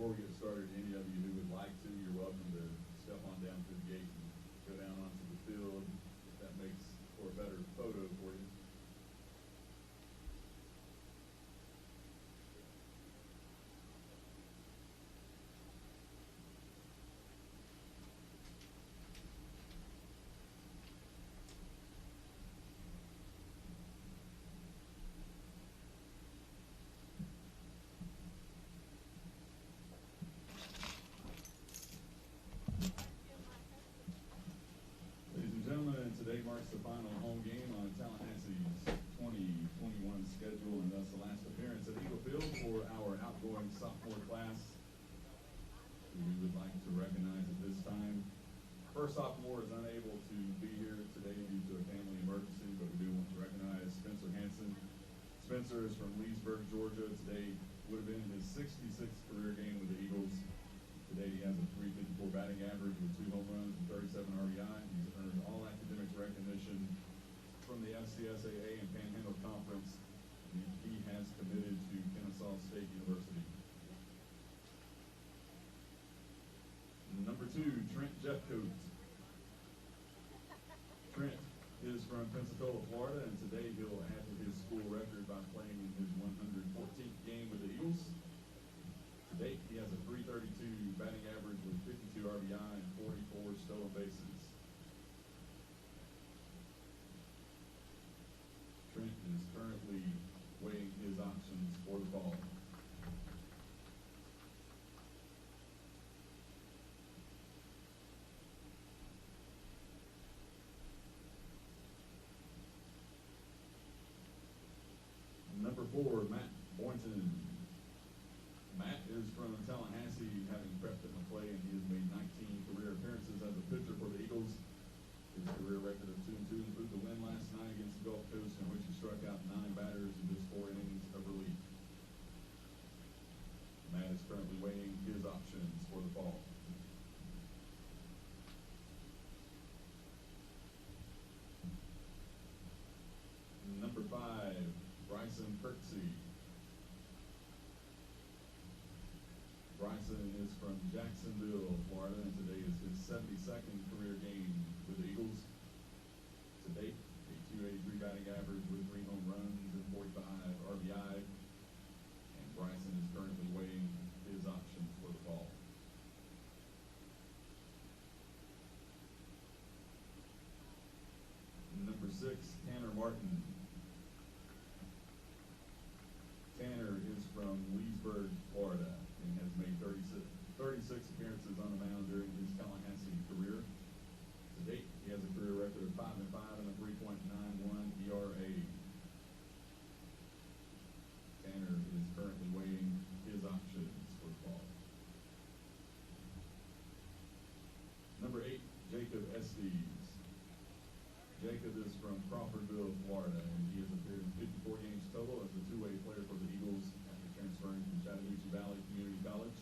Before we get started, any of you who would like to, you're welcome to step on down to the gate and go down onto the field. If that makes for a better photo for you. Today marks the final home game on Tallahassee's 2021 schedule, and thus the last appearance at Eagle Field for our outgoing sophomore class, who we would like to recognize at this time. First sophomore is unable to be here today due to a family emergency, but we do want to recognize Spencer Hansen. Spencer is from Leesburg, Georgia. Today would have been his 66th career game with the Eagles. Today he has a .354 batting average with 2 home runs and 37 RBI. He's earned all academic recognition from the FCSAA and Panhandle Conference, and he has committed to Kennesaw State University. Number 2, Trent Jeffcoat. Trent is from Pensacola, Florida, and today he'll add to his school record by playing in his 114th game with the Eagles. To date, he has a .332 batting average with 52 RBI and 44 stolen bases. Trent is currently weighing his options for the fall. Number 4, Matt Boynton. Matt is from Tallahassee, having prepped at McClay, and he has made 19 career appearances as a pitcher for the Eagles. His career record of 2-2 includes a win last night against the Gulf Coast, in which he struck out 9 batters in just 4 innings of relief. Matt is currently weighing his options for the fall. Number 5, Bryson Kirksey. Bryson is from Jacksonville, Florida, and today is his 72nd career game with the Eagles. To date, a .283 batting average with 3 home runs and 45 RBI. And Bryson is currently weighing his options for the fall. Number 6, Tanner Martin. Tanner is from Leesburg, Florida, and has made 36 appearances on the mound during his Tallahassee career. To date, he has a career record of 5-5 and a 3.91 ERA. Tanner is currently weighing his options for the fall. Number 8, Jacob Estes. Jacob is from Crawfordville, Florida, and he has appeared in 54 games total as a two-way player for the Eagles after transferring from Chattahoochee Valley Community College.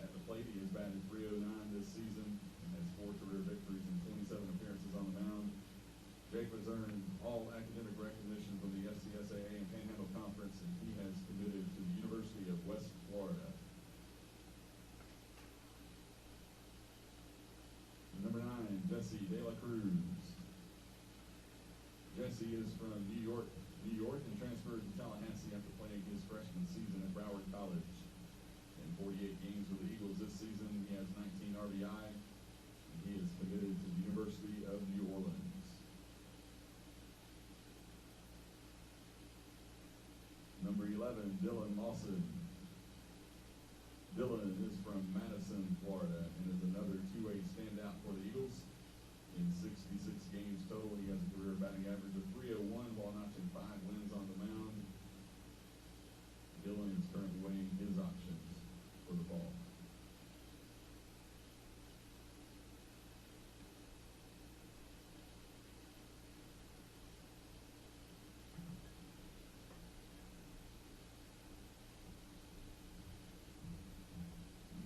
At the plate, he has batted .309 this season and has 4 career victories and 27 appearances on the mound. Jacob has earned all academic recognition from the FCSAA and Panhandle Conference, and he has committed to the University of West Florida. Number 9, Jesse De La Cruz. Jesse is from New York, and transferred to Tallahassee after playing his freshman season at Broward College. In 48 games with the Eagles this season, he has 19 RBI, and he is committed to the University of New Orleans. Number 11, Dylan Lawson. Dylan is from Madison, Florida, and is another two-way standout for the Eagles. In 66 games total, he has a career batting average of .301 while notching 5 wins on the mound. Dylan is currently weighing his options for the fall.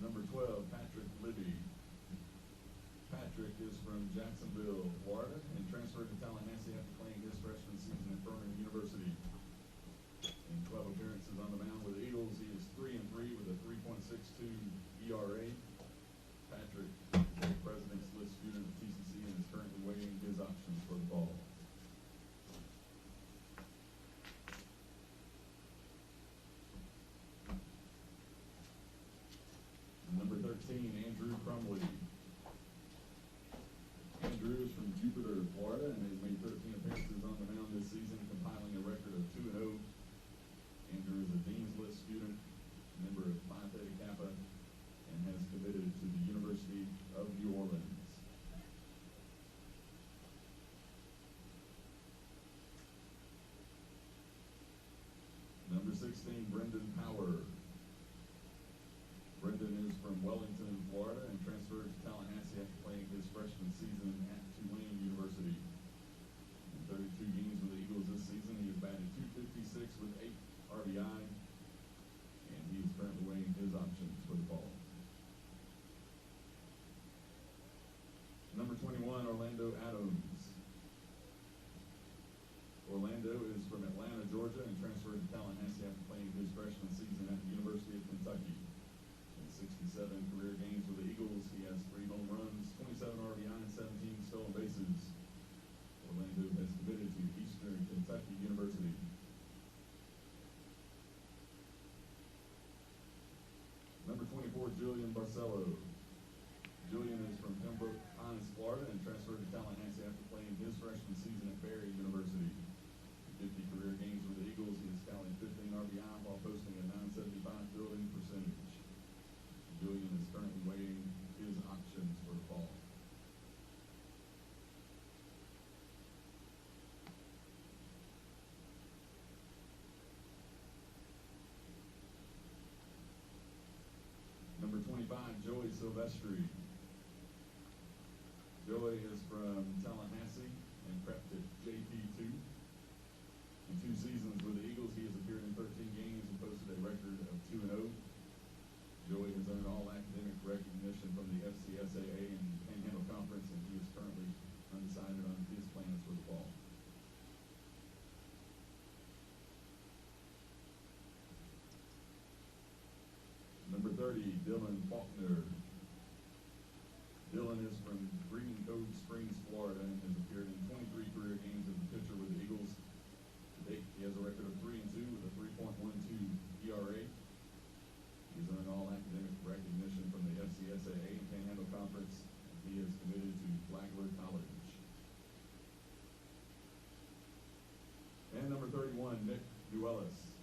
Number 12, Patrick Libby. Patrick is from Jacksonville, Florida, and transferred to Tallahassee after playing his freshman season at Furman University. In 12 appearances on the mound with the Eagles, he is 3-3 with a 3.62 Jupiter, Florida, and has made 13 appearances on the mound this season, compiling a record of 2-0. Andrew is a Dean's List student, member of Phi Theta Kappa, and has committed to the University of New Orleans. Number 16, Brendan Power. Brendan is from Wellington, Florida, and transferred to Tallahassee after playing his freshman season at Tulane University. In 32 games with the Eagles this season, he has batted .256 with 8 RBI, and he is currently weighing his options for the fall. Number 21, Orlando Adams. Orlando is from Atlanta, Georgia, and transferred to Tallahassee after playing his freshman season at the University of Kentucky. In 67 career games with the Eagles, he has 3 home runs, 27 RBI, and 17 stolen bases. Orlando has committed to Eastern Kentucky University. Number 24, Julian Barcelo. Julian is from Pembroke Pines, Florida, and transferred to Tallahassee after playing his freshman season at Berry University. In 50 career games with the Eagles, he has tallied 15 RBI while posting a .975 fielding percentage. Julian is currently weighing his options for the fall. Number 25, Joey Silvestri. Joey is from Tallahassee and prepped at JP2. In 2 seasons with the Eagles, he has appeared in 13 games and posted a record of 2-0. Joey has earned all academic recognition from the FCSAA and Panhandle Conference, and he is currently undecided on his plans for the fall. Number 30, Dylan Faulkner. Dylan is from Green Cove Springs, Florida, and has appeared in 23 career games as a pitcher with the Eagles. To date, he has a record of 3-2 with a 3.12 ERA. He's earned all academic recognition from the FCSAA and Panhandle Conference. He is committed to Flagler College. And number 31, Nick Duellis.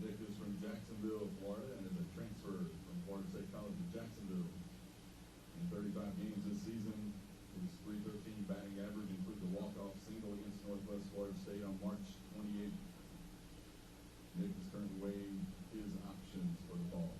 Nick is from Jacksonville, Florida, and is a transfer from Florida State College of Jacksonville. In 35 games this season, his .313 batting average includes a walk-off single against Northwest Florida State on March 28th. Nick is currently weighing his options for the fall.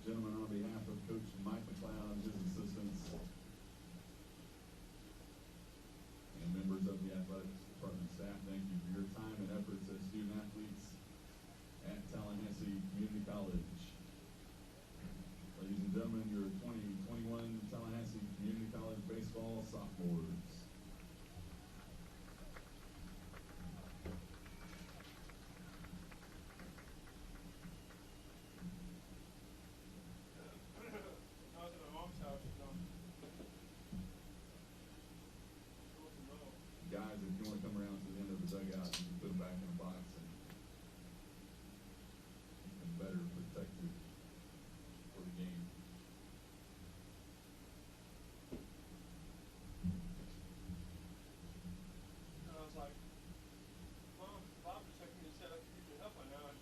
Gentlemen, on behalf of Coach Mike McLeod, his assistants, and members of the athletics department staff, thank you for your time and efforts as student athletes at Tallahassee Community College. Ladies and gentlemen, your 2021 Tallahassee Community College baseball sophomores. Guys, if you want to come around to the end of the dugout, you can put them back in a box and better protected for the game. And I was like, Mom, Bob just took me and said I could use your help right now. And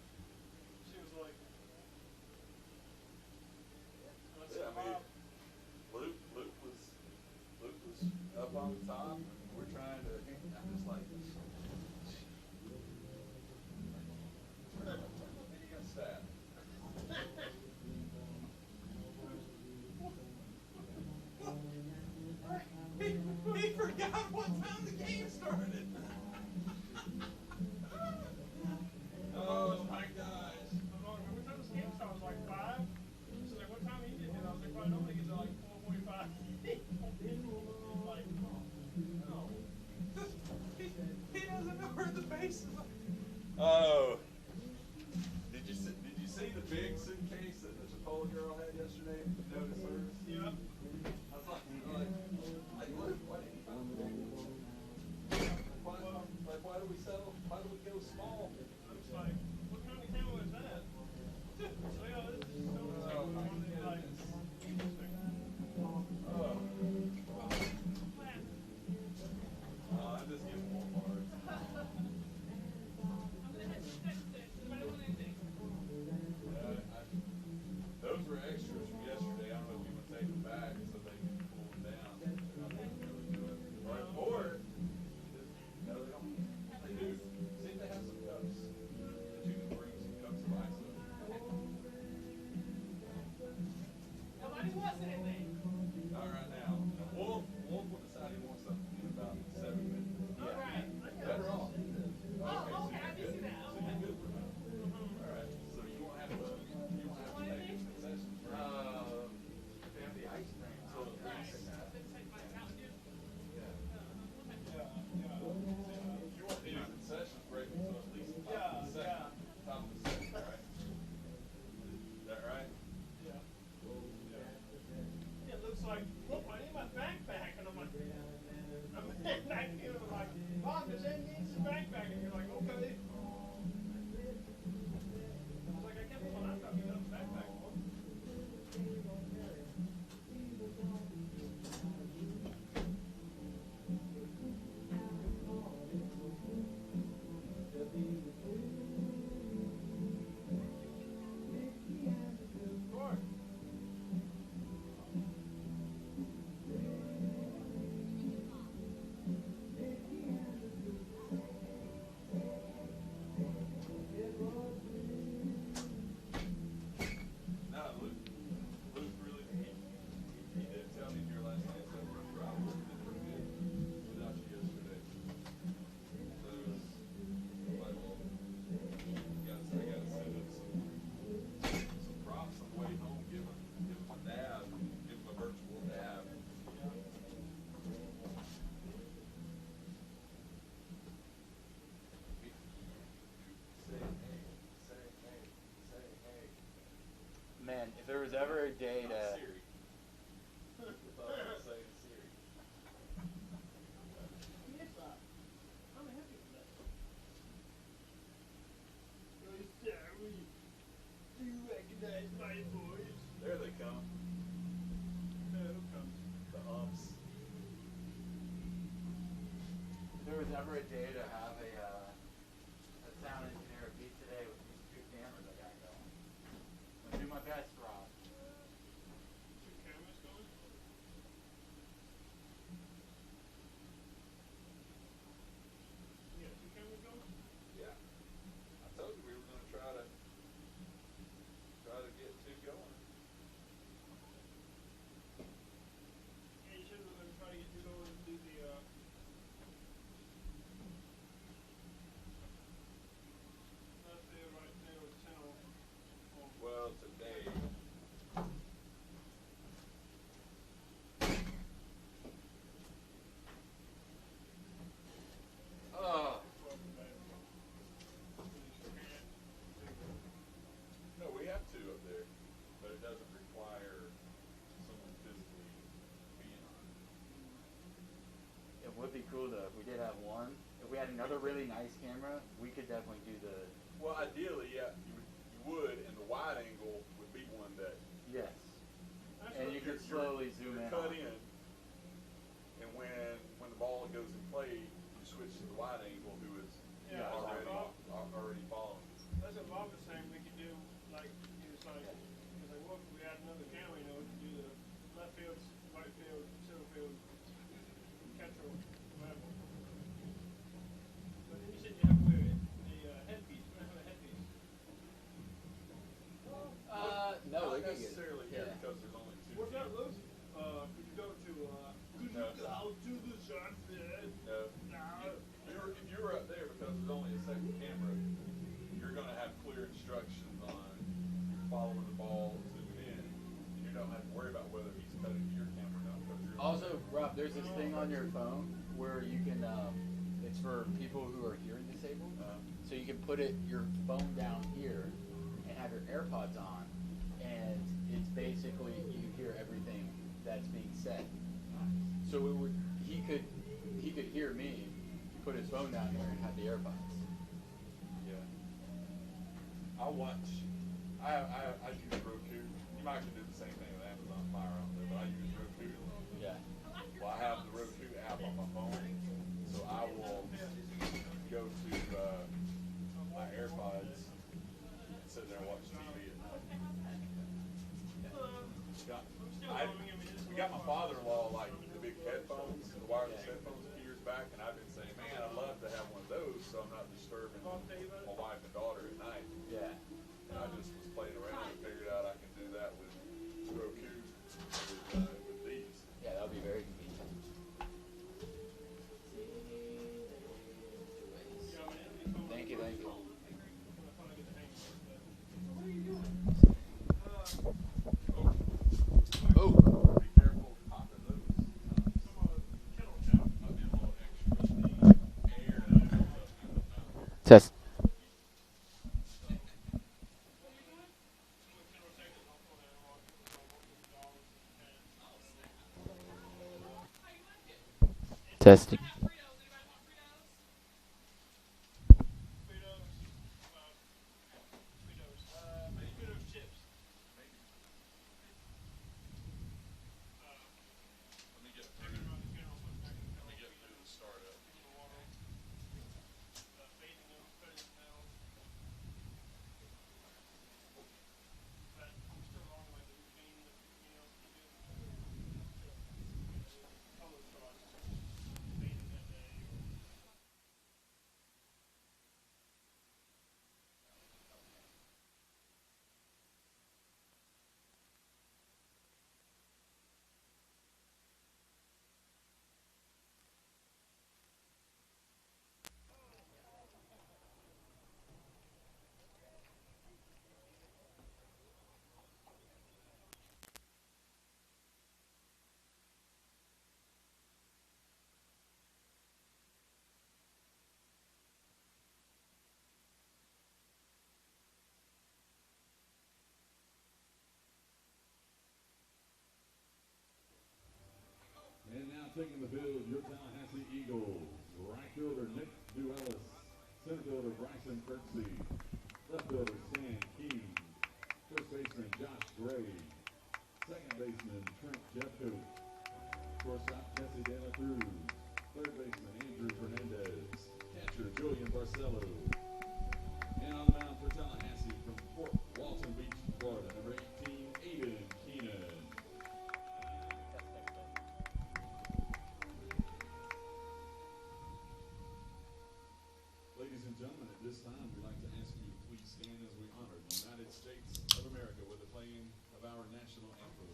she was like, and I said, Bob, Luke was up on the top, and we're trying to, I'm just like, He forgot what time the game started. Oh my gosh. I'm like, what time does the game start? I was like 5. She's like, what time are you getting here? I was like, well, I normally get there like 4:45. He's like, no. He doesn't know where the base is. Oh. Did you see the big suitcase that the Chipotle girl had yesterday? Did you notice hers? Yeah. I was like, look, why didn't you find the big one? Why do we settle? Why do we go small? I was like, what kind of camera is that? So yeah, this is so Oh my like, interesting. Oh. I'm just getting more hard. Those were extras from yesterday. I don't know if you want to take them back so they can pull them down. They're not really do it. Or no, they don't. They do. See, they have some cups that you can bring some cups of ice with. Nobody wants anything. Not right now. Wolf will decide he wants something in about 7 minutes. All right. Better off. Oh, okay, I you're did see good. that. So you're good for now. All right. So you won't have to take concessions. They have the ice cream. So at least. Yeah. You won't need a concessions break until at least top of the second. Top of the second, right? Is that right? Yeah. Yeah. It looks like, look, I need my backpack. And I'm like, I'm back here. I'm like, Mom, does that need some backpack? And you're like, okay. I was like, I can't put my laptop in a backpack. Sure. No, Luke really, he did tell me here last night, so we're probably did pretty good without you yesterday. So it was like, well, I gotta send him some props on the way home, give him a dab, give him a virtual dab. Say hey. Man, if there was ever a day Not to Siri. I thought I was saying Siri. Yes, I'm happy with that. Oh, sorry. Do you recognize my voice? There they come. No, who comes? The umps. if there was ever a day to have a sound engineer beat today with these 2 cameras I got going. I'm gonna do my best, Rob. 2 cameras going? You got 2 cameras going? Yeah. I told you we were gonna try to get 2 going. Yeah, you said we were gonna try to get you going and do the left there, right there with center. Well, today. Oh. No, we have 2 up there, but it doesn't require someone physically being on it. It would be cool though if we did have one. If we had another really nice camera, we could definitely do the Well, ideally, yeah, you would, and the wide angle would be one that yes. That's And what you could you're- slowly zoom you're in. cut on it. in, and when the ball goes in play, you switch to the wide angle, who is Yeah, already following. that's what Bob was saying we could do, like, he was like, well, if we had another camera, you know, we could do the left field, right field, center field, catcher, whatever. But then you said you have to wear the headpiece, you have a headpiece. No, Not we could get necessarily here yeah. because there's only 2 What's that, cameras. Luke? Could you go to, No. how to on your phone where you can. It's for people who are hearing disabled. So you can put your phone down here and have your AirPods on, and it's basically you hear everything that's being said. So he could hear me. He put his phone down here and had the AirPods. Yeah. I use Roku. You might can do the same thing with Amazon Fire on there, but I use Roku. Yeah. Well, I have the Roku app on my phone, so I will go to my AirPods and sit there and watch TV at night. We got my father-in-law like the big headphones, the wireless headphones a few years back, and I've been saying, man, I'd love to have one of those so I'm not disturbing my wife and daughter at night. Yeah. And I just was playing around and figured out I can do that with Roku with these. Yeah, that would be very convenient. Thank you, thank you. Oh. Be careful popping those. Test. Testing. And now taking the field, your Tallahassee Eagles. Right fielder Nick Duellis. Center fielder Bryson Kirksey. Left fielder Stan King. First baseman Josh Gray. Second baseman Trent Jeffcoat. Shortstop Jesse De La Cruz. Third baseman Andrew Fernandez. Catcher Julian Barcelo. And on the mound for Tallahassee from Fort Walton Beach, Florida, number 18, Aiden Keenan. Ladies and gentlemen, at this time, we'd like to ask you to please stand as we honor the United States of America with the playing of our national anthem.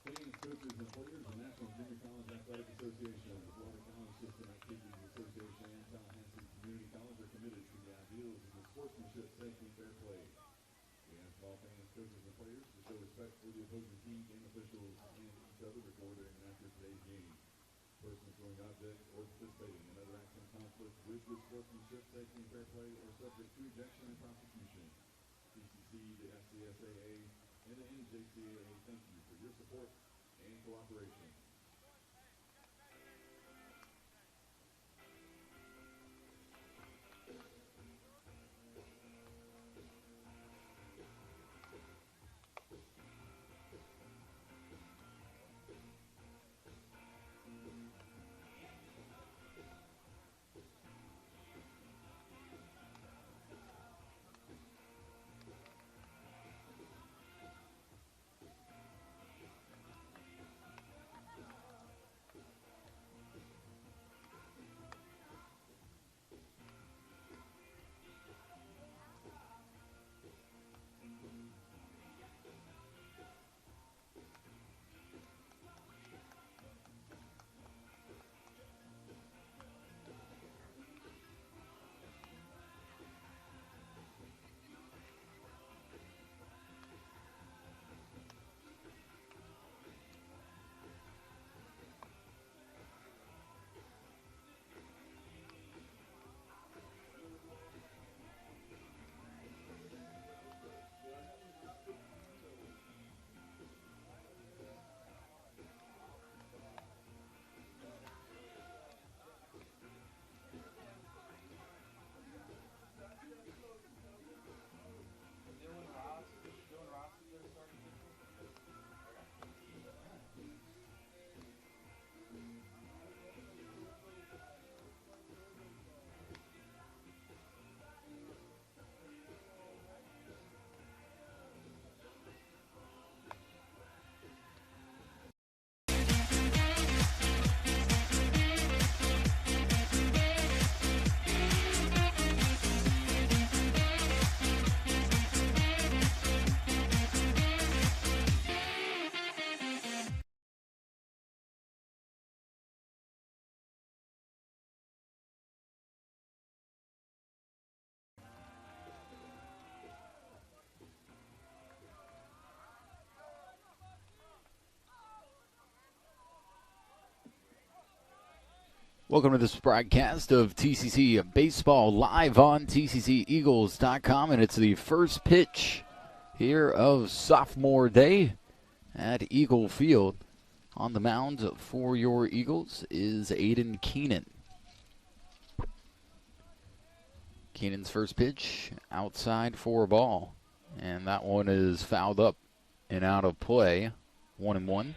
Fans, coaches, and players, the National Junior College Athletic Association, the Florida College System Activities Association, and Tallahassee Community College are committed to the ideals of sportsmanship, safety, and fair play. We ask all fans, coaches, and players to show respect for the opposing team, game officials, and each other before, during, and after after today's game. Persons throwing objects or participating in other acts in conflict with good sportsmanship, safety, and fair play are subject to ejection and prosecution. TCC, the FCSAA, and the NJCAA thank you for your support and cooperation. Welcome to this broadcast of TCC Baseball live on TCCEagles.com, and it's the first pitch here of sophomore day at Eagle Field. On the mound for your Eagles is Aiden Keenan. Keenan's first pitch outside for a ball, and that one is fouled up and out of play. 1-1.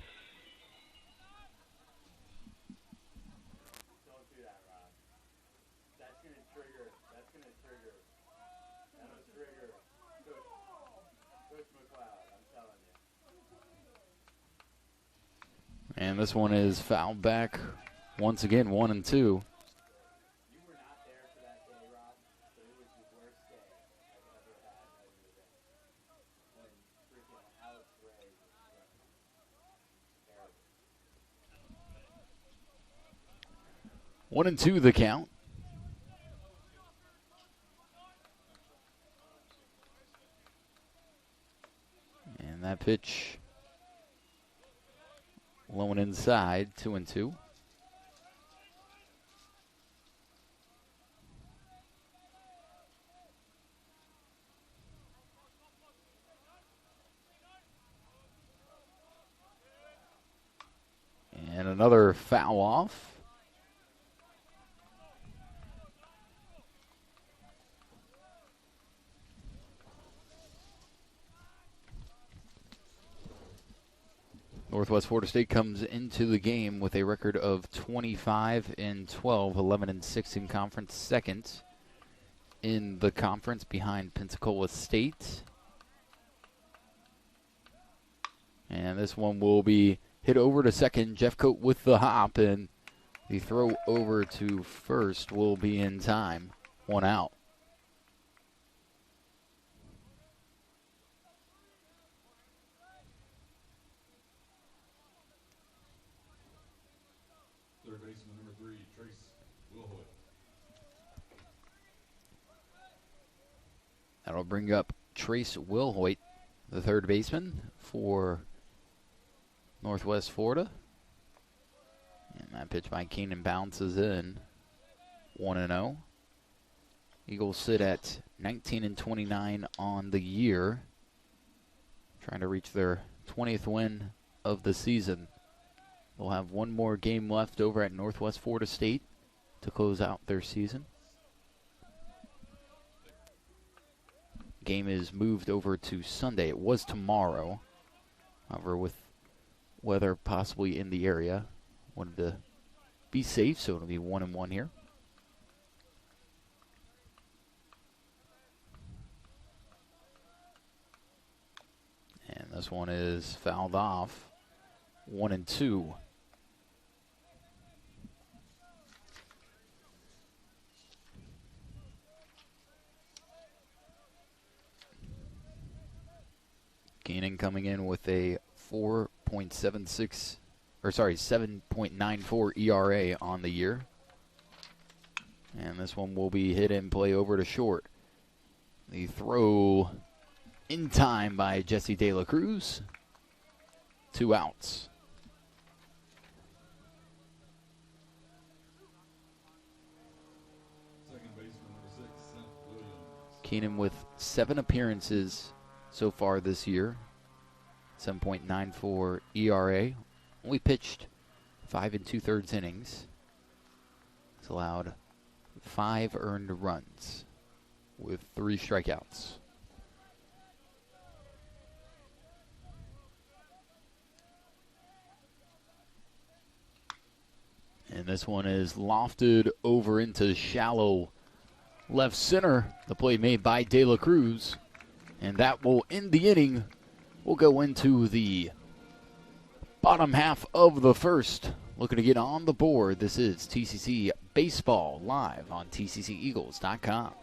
And this one is fouled back once again, 1-2. You were not there for that day, Rob, but it was the worst day I've ever had at an event. When freaking Alex Ray was terrible. 1-2 the count. And that pitch low and inside, 2-2. And another foul off. Northwest Florida State comes into the game with a record of 25-12, 11-6 in conference, second in the conference behind Pensacola State. And this one will be hit over to second. Jeffcoat with the hop, and the throw over to first will be in time. One out. Third baseman number 3, Trace Wilhoit. That'll bring up Trace Wilhoit, the third baseman for Northwest Florida. That pitch by Keenan bounces in. 1-0. Eagles sit at 19-29 on the year, trying to reach their 20th win of the season. They'll have one more game left over at Northwest Florida State to close out their season. Game is moved over to Sunday. It was tomorrow. However, with weather possibly in the area, wanted to be safe, so it'll be 1-1 here. And this one is fouled off. 1-2. Keenan coming in with a 7.94 ERA on the year. And this one will be hit and play over to short. The throw in time by Jesse De La Cruz. 2 outs. Second baseman number 6, Seth Williams. Keenan with 7 appearances so far this year. 7.94 ERA. Only pitched 5 2/3 innings. He's allowed 5 earned runs with 3 strikeouts. And this one is lofted over into shallow left center. The play made by De La Cruz. And that will end the inning. We'll go into the bottom half of the first. Looking to get on the board. This is TCC Baseball live on TCCEagles.com.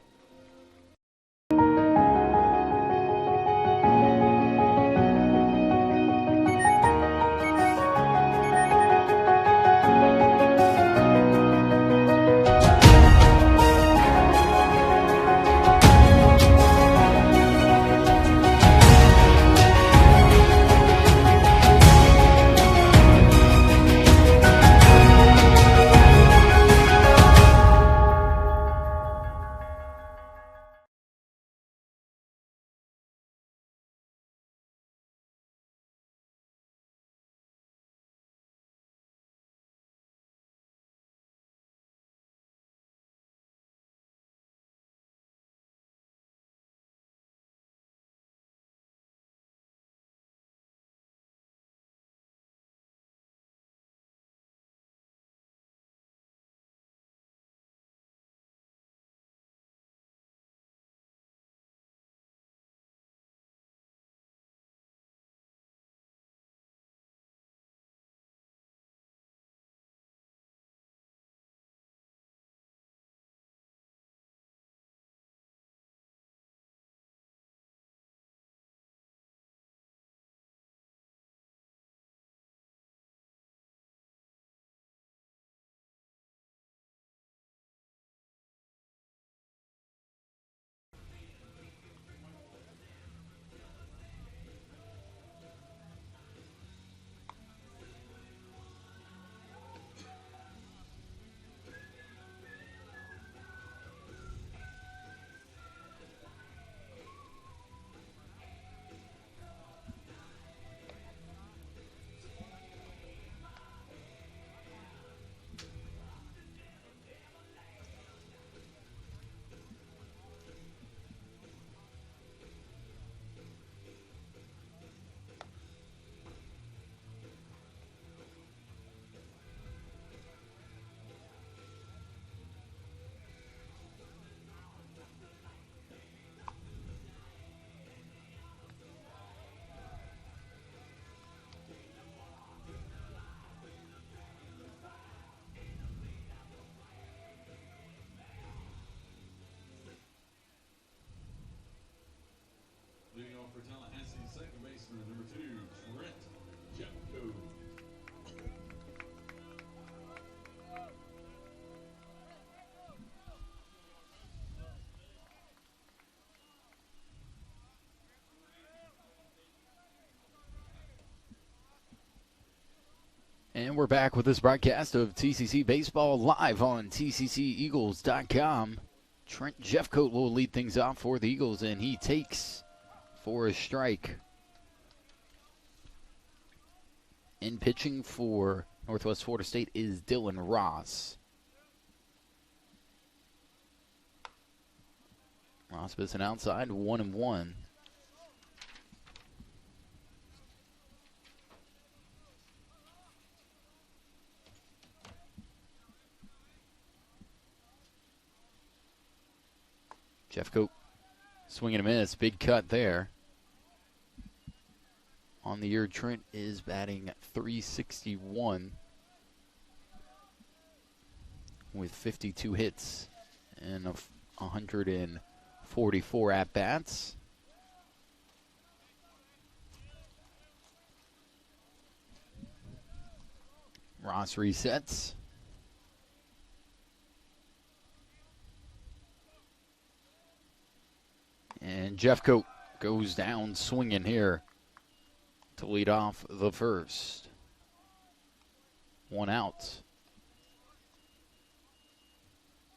Leading off for Tallahassee, second baseman number 2, Trent Jeffco. And And we're back with this broadcast of TCC Baseball live on TCCEagles.com. Trent Jeffcoat will lead things off for the Eagles, and he takes for a strike. In pitching for Northwest Florida State is Dylan Ross. Ross missing outside, 1-1. Jeffcoat swinging a miss. Big cut there. On the year, Trent is batting .361 with 52 hits and 144 at-bats. Ross resets. And Jeffcoat goes down swinging here to lead off the first. 1 out.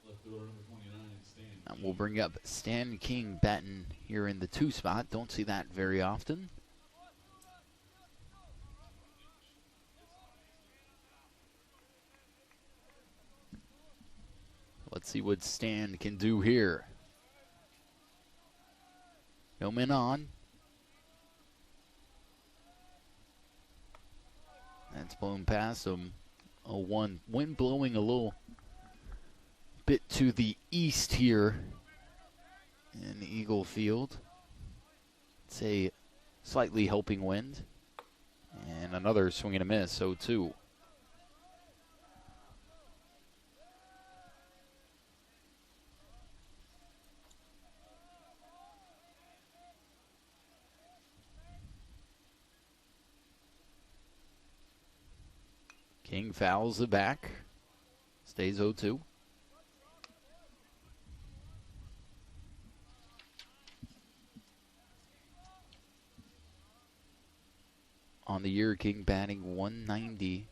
Left fielder number 29, Stan. And we'll bring up Stan King batting here in the 2 spot. Don't see that very often. Let's see what Stan can do here. No men on. That's blown past him. 0-1. Wind blowing a little bit to the east here in Eagle Field. It's a slightly helping wind. And another swing and a miss, 0-2. King fouls it back. Stays 0-2. On the year, King batting .190.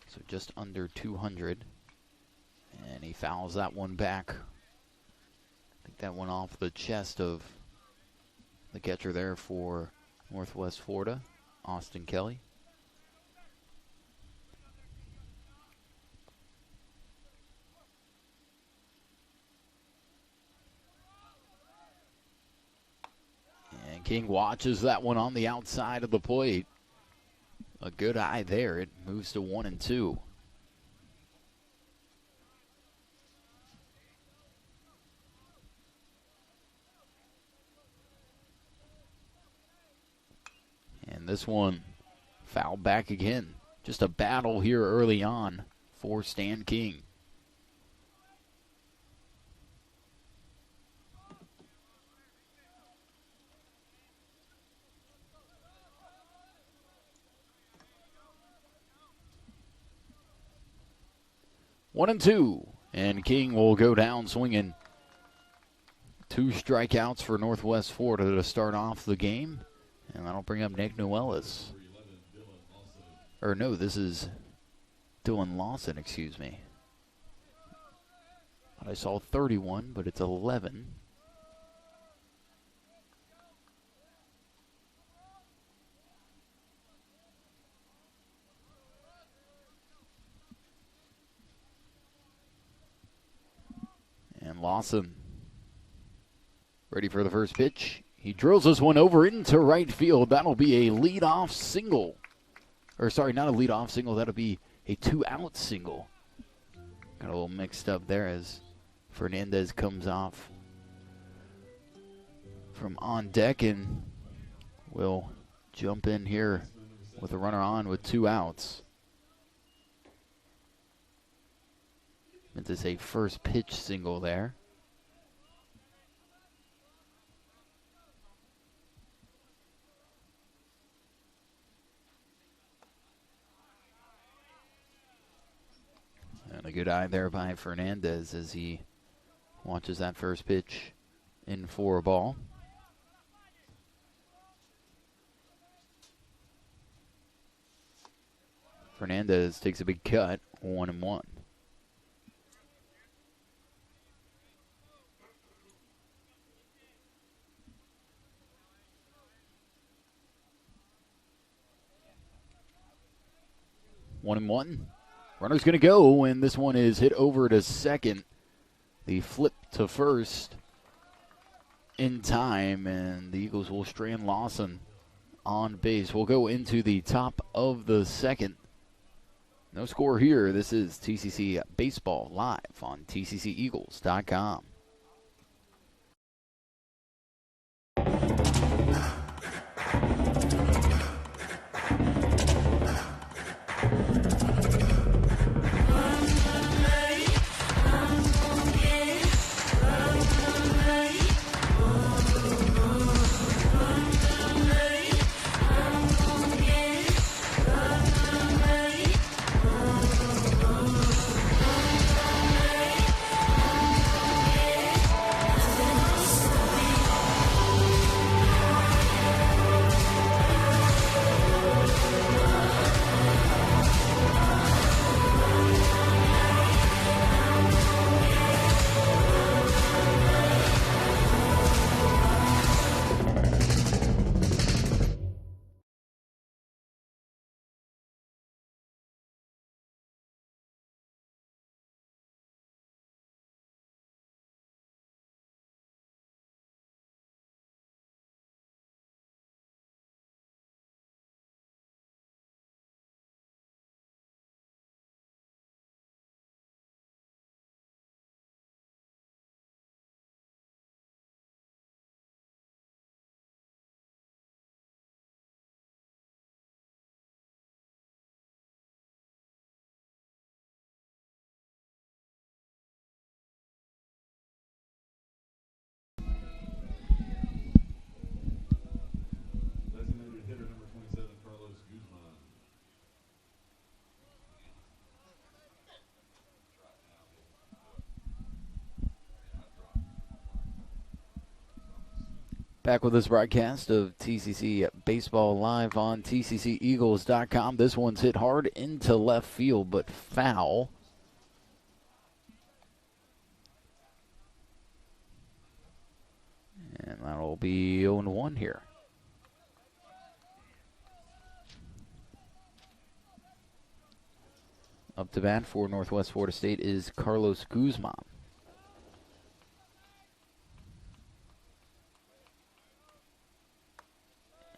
So just under 200. And he fouls that one back. I think that went off the chest of the catcher there for Northwest Florida, Austin Kelly. And King watches that one on the outside of the plate. A good eye there. It moves to 1-2. And this one fouled back again. Just a battle here early on for Stan King. One and two, and King will go down swinging. 2 strikeouts for Northwest Florida to start off the game. And that'll bring up Nick Nuellis. Or no, this is Dylan Lawson, excuse me. I saw 31, but it's 11. And Lawson ready for the first pitch. He drills this one over into right field. That'll be a leadoff single. Or sorry, not a leadoff single. That'll be a 2-out single. Got a little mixed up there as Fernandez comes off from on deck and will jump in here with a runner on with 2 outs. Meant to say first pitch single there. And a good eye there by Fernandez as he watches that first pitch in for a ball. Fernandez takes a big cut, 1-1. One and one. Runner's going to go, and this one is hit over to second. The flip to first in time, and the Eagles will strand Lawson on base. We'll go into the top of the second. No score here. This is TCC Baseball live on TCCEagles.com. Designated hitter number 27, Carlos Guzman. Back with this broadcast of TCC Baseball live on TCCEagles.com. This one's hit hard into left field, but foul. And that'll be 0-1 here. Up to bat for Northwest Florida State is Carlos Guzman.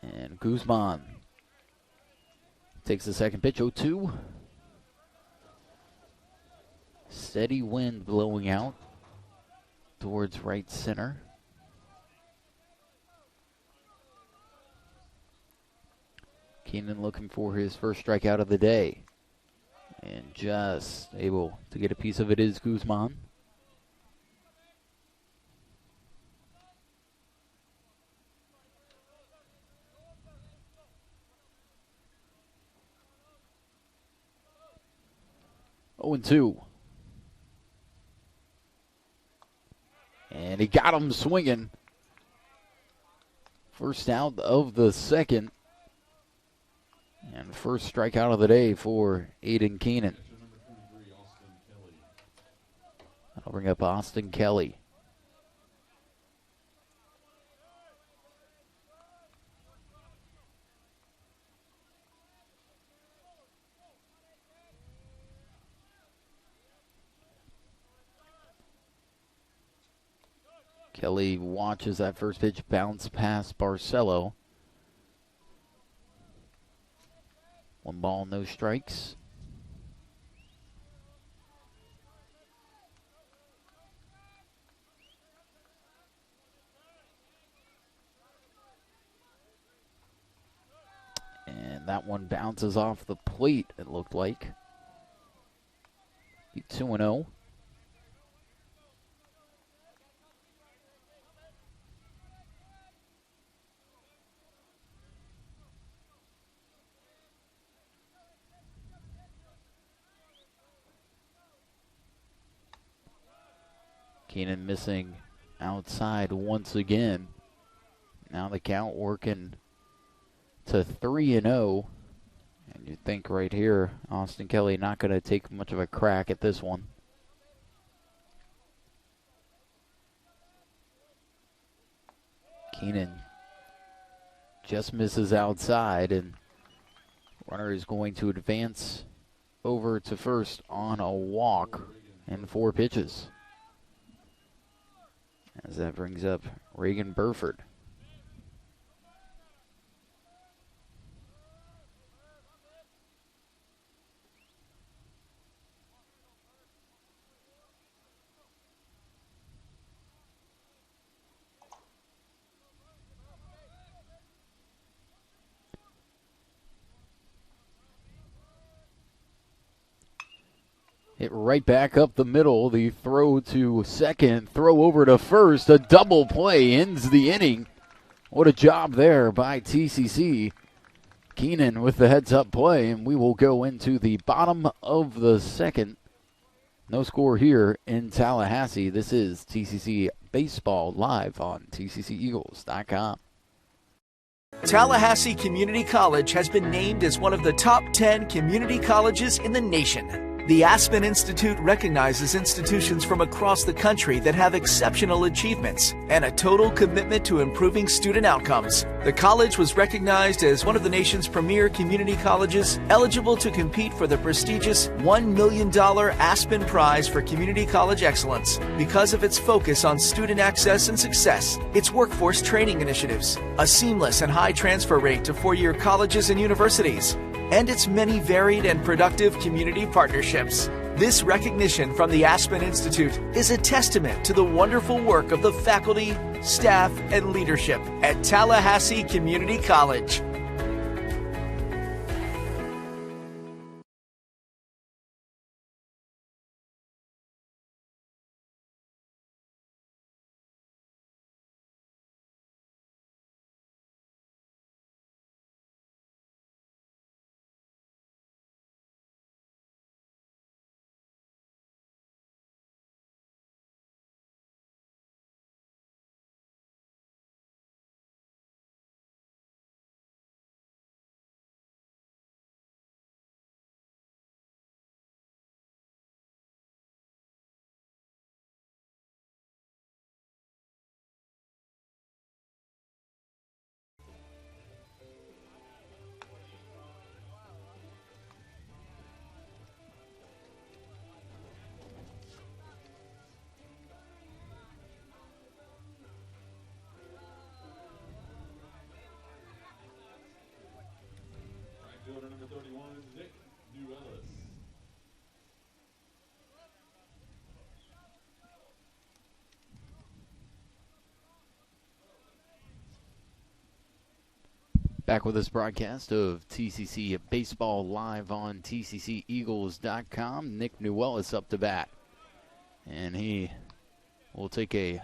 And Guzman takes the second pitch, 0-2. Steady wind blowing out towards right center. Keenan looking for his first strikeout of the day. And just able to get a piece of it is Guzman. Oh, and 2. And he got him swinging. First out of the second. And first strikeout of the day for Aiden Keenan. Number 23, Austin Kelly. That'll bring up Austin Kelly. Kelly watches that first pitch bounce past Barcelo. 1 ball, no strikes. And that one bounces off the plate, it looked like. Be 2-0. Keenan missing outside once again. Now the count working to 3-0. And you think right here, Austin Kelly not going to take much of a crack at this one. Keenan just misses outside, and runner is going to advance over to first on a walk and 4 pitches. As that brings up Reagan Burford. Hit right back up the middle. The throw to second, throw over to first. A double play ends the inning. What a job there by TCC. Keenan with the heads-up play, and we will go into the bottom of the second. No score here in Tallahassee. This is TCC Baseball live on TCCEagles.com. Tallahassee Community College has been named as one of the top 10 community colleges in the nation. The Aspen Institute recognizes institutions from across the country that have exceptional achievements and a total commitment to improving student outcomes. The college was recognized as one of the nation's premier community colleges, eligible to compete for the prestigious $1 million Aspen Prize for Community College Excellence because of its focus on student access and success, its workforce training initiatives, a seamless and high transfer rate to four-year colleges and universities, and its many varied and productive community partnerships. This recognition from the Aspen Institute is a testament to the wonderful work of the faculty, staff, and leadership at Tallahassee Community College. Fielder number 31, Nick Newellis. Back with this broadcast of TCC Baseball live on TCCEagles.com. Nick Newellis up to bat. And he will take a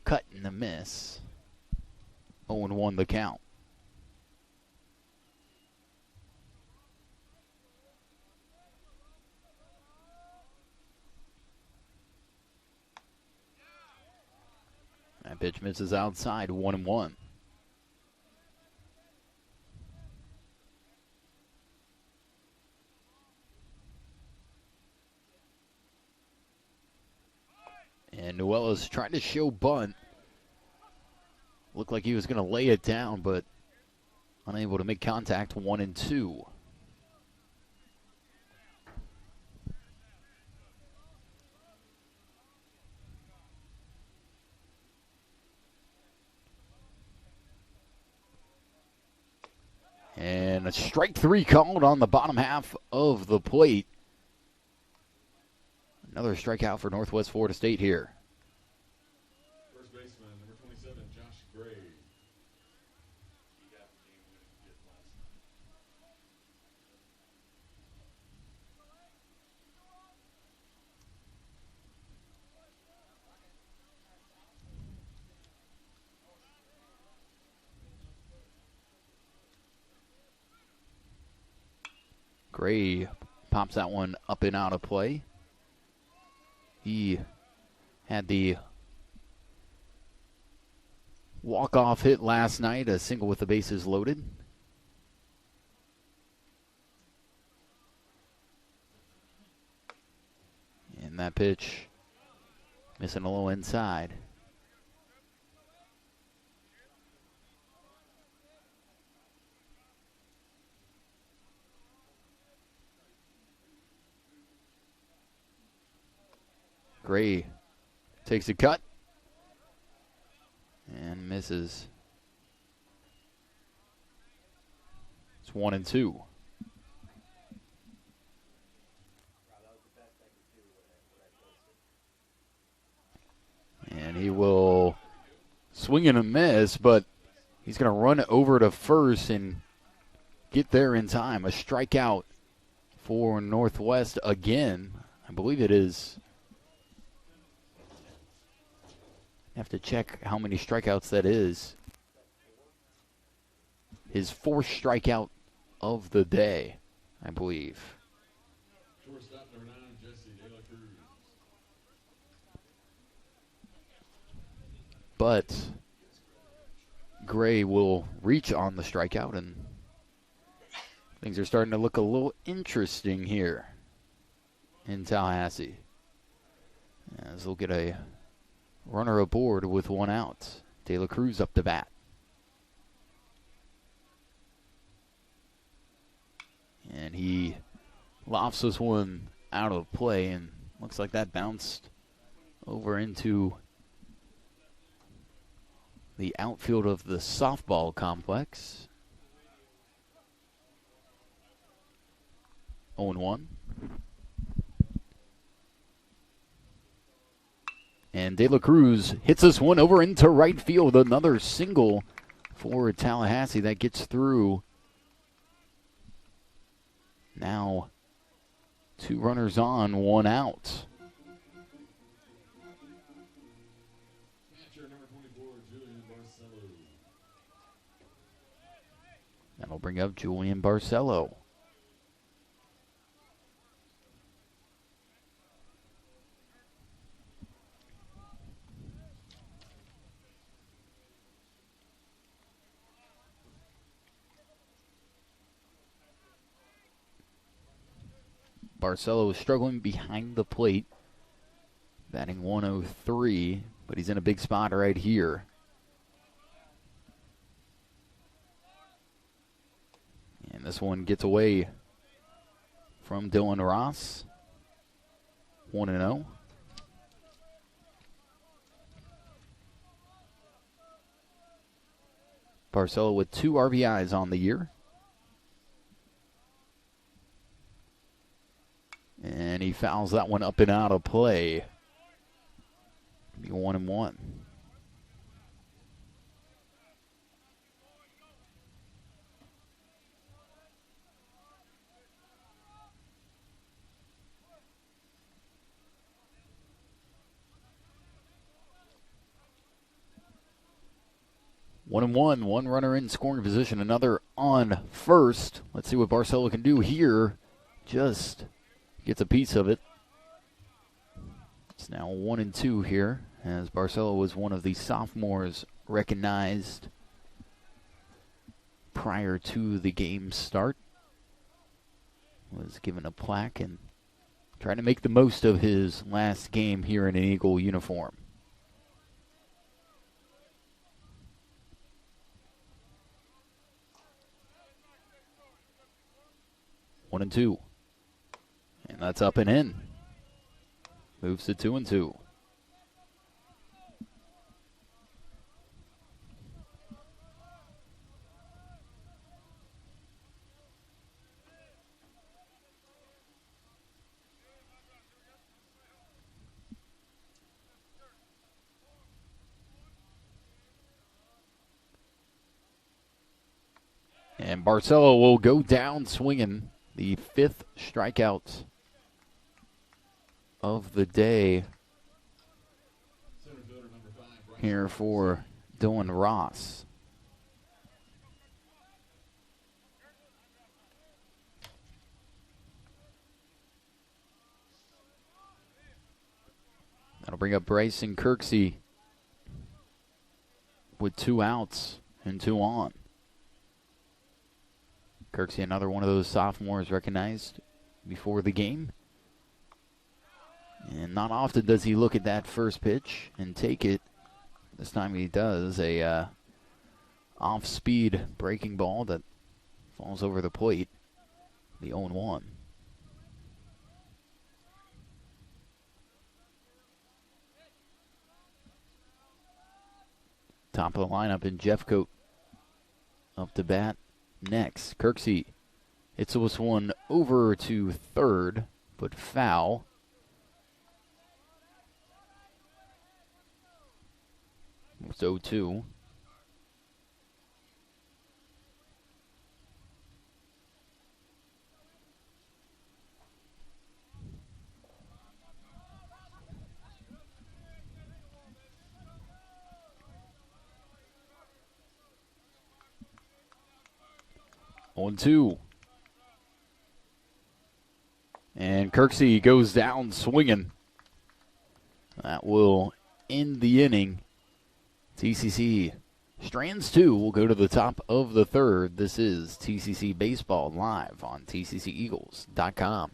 cut and a miss. 0-1 the count. That pitch misses outside, 1-1. And Newellis trying to show bunt. Looked like he was going to lay it down, but unable to make contact, 1-2. And a strike 3 called on the bottom half of the plate. Another strikeout for Northwest Florida State here. First baseman, number 27, Josh Gray. He got the game-winning hit last night. Gray pops that one up and out of play. He had the walk-off hit last night, a single with the bases loaded. And that pitch missing a little inside. Gray takes a cut and misses. It's 1-2. And he will swing and a miss, but he's going to run over to first and get there in time. A strikeout for Northwest again. I believe it is. I have to check how many strikeouts that is. His fourth strikeout of the day, I believe. Shortstop number 9, Jesse De La Cruz. But Gray will reach on the strikeout, and things are starting to look a little interesting here in Tallahassee, as they'll get a runner aboard with one out. De La Cruz up to bat. And he lofts this one out of play, and looks like that bounced over into the outfield of the softball complex. 0-1. And De La Cruz hits this one over into right field. Another single for Tallahassee that gets through. Now 2 runners on, 1 out. Catcher number 24, Julian Barcelo. That'll bring up Julian Barcelo. Barcelo is struggling behind the plate, batting 103, but he's in a big spot right here. And this one gets away from Dylan Ross. 1-0. Barcelo with 2 RBIs on the year. And he fouls that one up and out of play. Be 1-1. One runner in scoring position, another on first. Let's see what Barcelo can do here. Just gets a piece of it. It's now 1-2 here, as Barcelo was one of the sophomores recognized prior to the game start. Was given a plaque and trying to make the most of his last game here in an Eagle uniform. One and two. And that's up and in. Moves to 2-2. And Barcelo will go down swinging, the 5th strikeout of the day here for Dylan Ross. That'll bring up Bryson Kirksey with 2 outs and 2 on. Kirksey, another one of those sophomores recognized before the game. And not often does he look at that first pitch and take it. This time he does. A off-speed breaking ball that falls over the plate. The 0-1. Top of the lineup in Jeffcoat. Up to bat next. Kirksey hits this one over to third, but foul. It's 0-2. On 2. And Kirksey goes down swinging. That will end the inning. TCC strands 2 will go to the top of the third. This is TCC Baseball live on TCCEagles.com.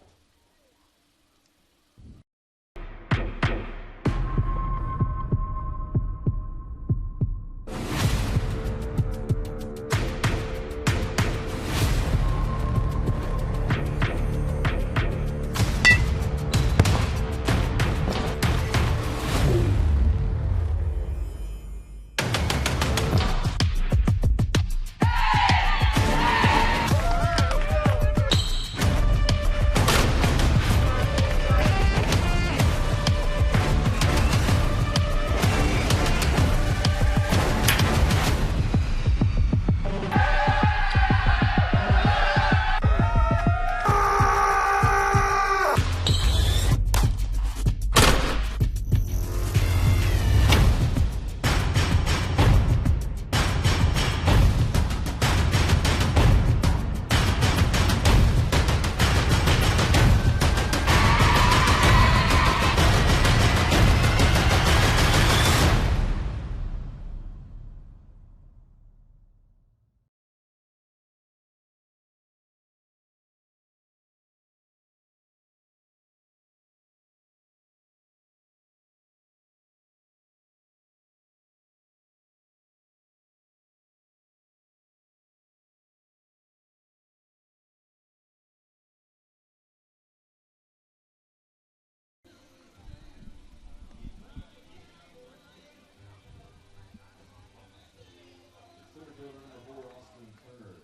Center fielder number 4, Austin Turner.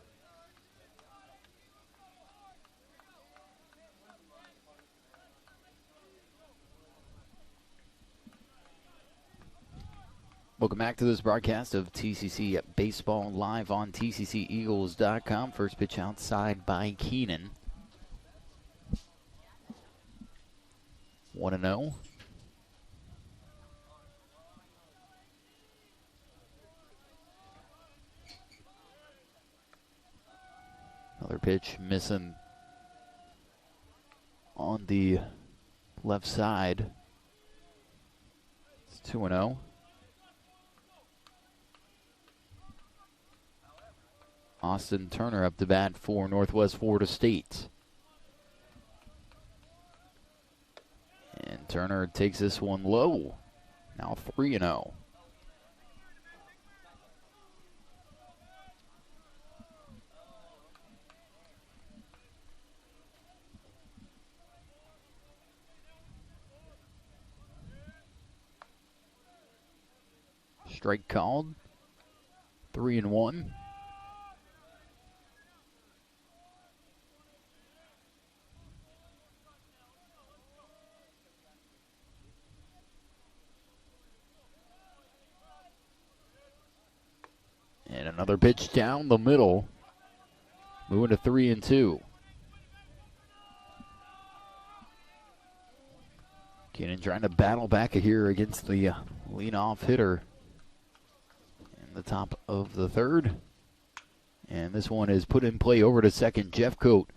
Welcome back to this broadcast of TCC Baseball live on TCCEagles.com. First pitch outside by Keenan. 1-0. Another pitch missing on the left side. It's 2-0. Austin Turner up to bat for Northwest Florida State. And Turner takes this one low. Now 3-0. Strike called. 3-1. And another pitch down the middle. Moving to 3-2. Keenan trying to battle back here against the lead-off hitter in the top of the third. And this one is put in play over to second. Jeffcoat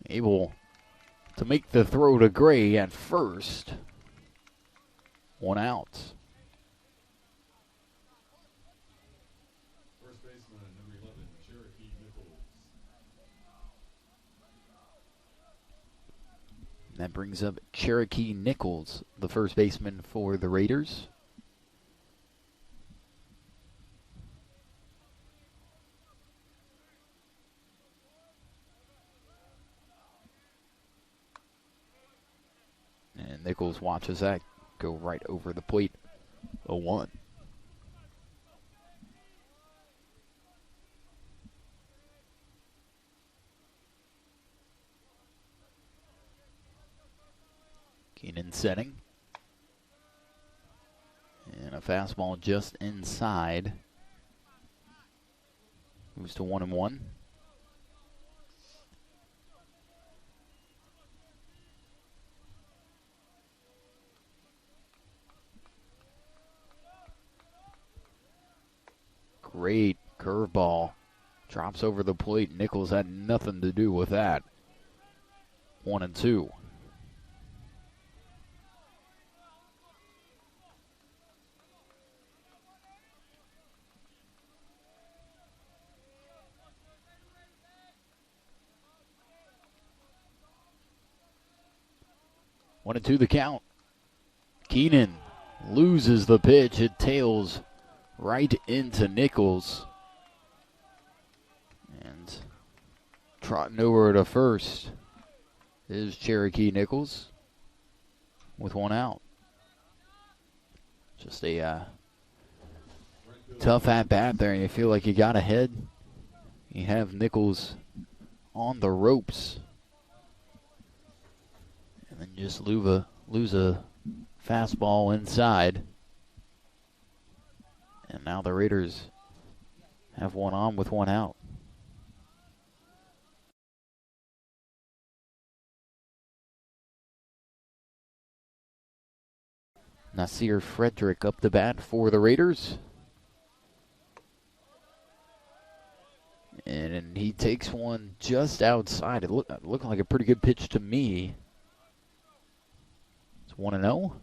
able to make the throw to Gray at first. One out. First baseman, number 11, Cherokee Nichols. That brings up Cherokee Nichols, the first baseman for the Raiders. And Nichols watches that go right over the plate. 0-1. Keenan setting. And a fastball just inside. Moves to 1-1. Great curveball. Drops over the plate. Nichols had nothing to do with that. 1-2. One and two the count. Keenan loses the pitch. It tails right into Nichols. And trotting over to first is Cherokee Nichols with one out. Just a tough at-bat there. You feel like you got ahead. You have Nichols on the ropes. And then just lose a fastball inside. And now the Raiders have one on with one out. Nasir Frederick up the bat for the Raiders. And he takes one just outside. It looked like a pretty good pitch to me. It's 1-0.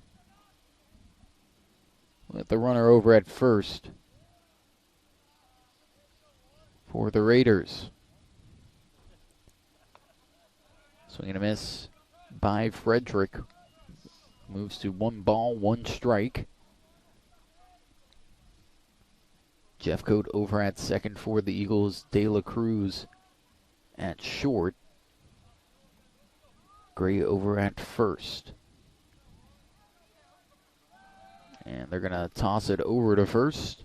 Let the runner over at first for the Raiders. Swing and a miss by Frederick. Moves to 1 strike. Jeffcoat over at second for the Eagles. De La Cruz at short. Gray over at first. And they're going to toss it over to first.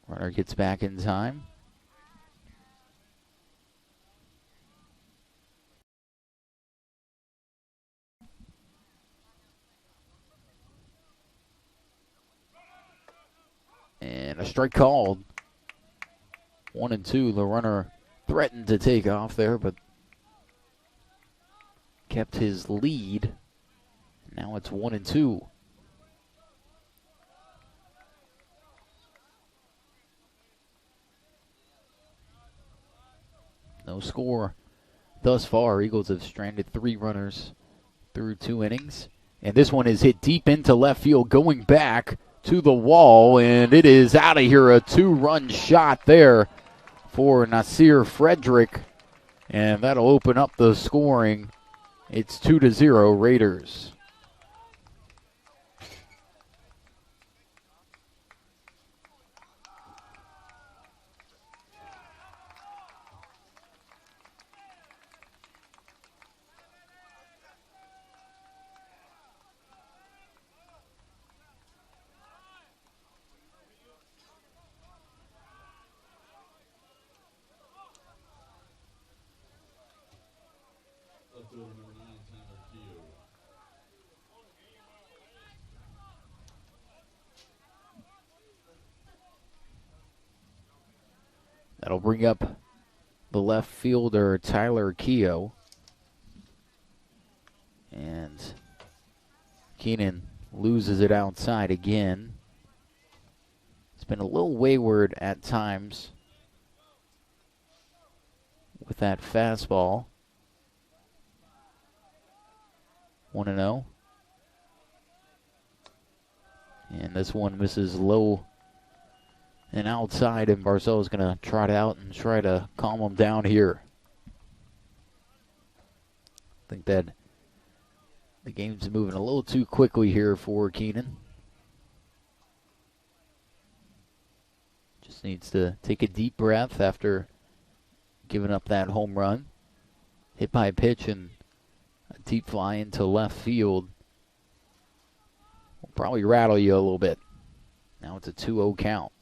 Runner gets back in time. And a strike called. 1-2. The runner threatened to take off there, but kept his lead. Now it's 1-2. No score thus far. Eagles have stranded 3 runners through 2 innings. And this one is hit deep into left field, going back to the wall, and it is out of here. A 2-run shot there for Nasir Frederick, and that'll open up the scoring. It's 2-0 Raiders. That'll bring up the left fielder, Tyler Keogh. And Keenan loses it outside again. It's been a little wayward at times with that fastball. 1-0. And this one misses low and outside, and Barcelo's going to trot out and try to calm him down here. think that the game's moving a little too quickly here for Keenan. Just needs to take a deep breath after giving up that home run. Hit by a pitch and a deep fly into left field. Will probably rattle you a little bit. Now it's a 2-0 count.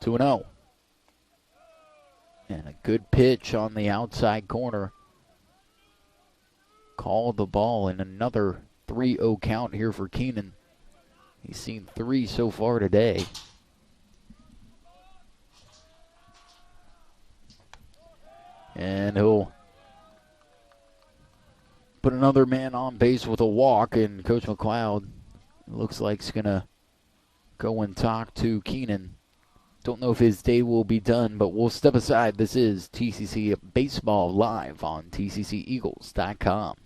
Two and 0. And a good pitch on the outside corner. Called the ball in another 3-0 count here for Keenan. He's seen 3 so far today. And he'll put another man on base with a walk, and Coach McLeod looks like he's going to go and talk to Keenan. Don't know if his day will be done, but we'll step aside. This is TCC Baseball Live on TCCEagles.com.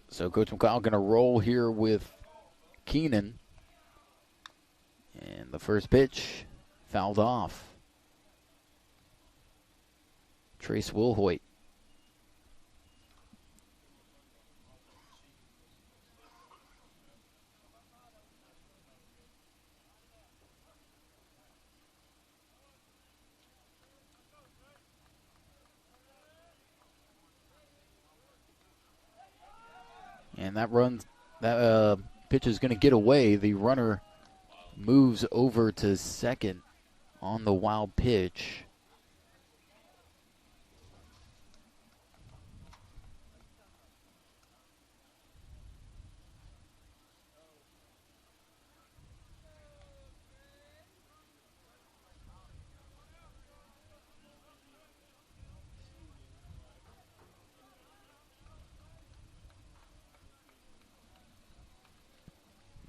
So Coach McLeod going to roll here with Keenan. And the first pitch fouled off. Trace Wilhoit. And that pitch is going to get away. The runner moves over to second on the wild pitch.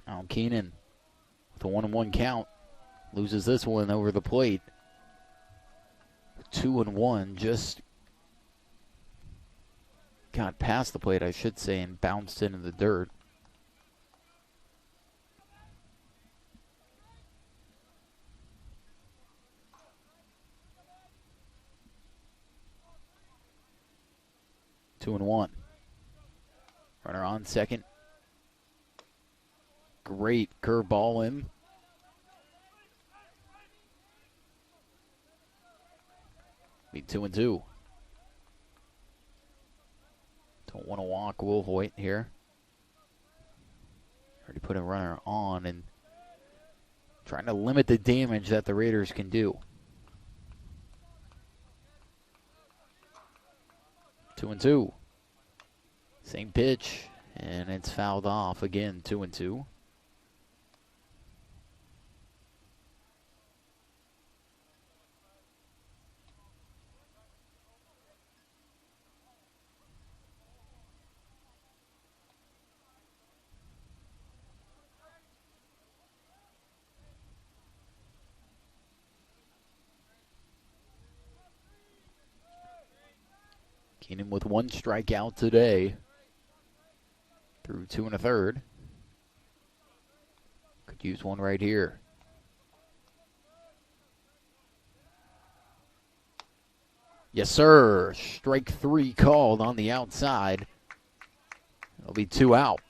Now Keenan with a 1-1 count loses this one over the plate. 2-1, just got past the plate, I should say, and bounced into the dirt. Two and one. Runner on second. Great curveball in. Be 2-2. Don't want to walk Wilhoit here. Already put a runner on and trying to limit the damage that the Raiders can do. 2-2. Same pitch, and it's fouled off again. 2-2. Keenan with one strikeout today. Through 2 1/3. Could use one right here. Yes, sir. Strike 3 called on the outside. It'll be 2 out.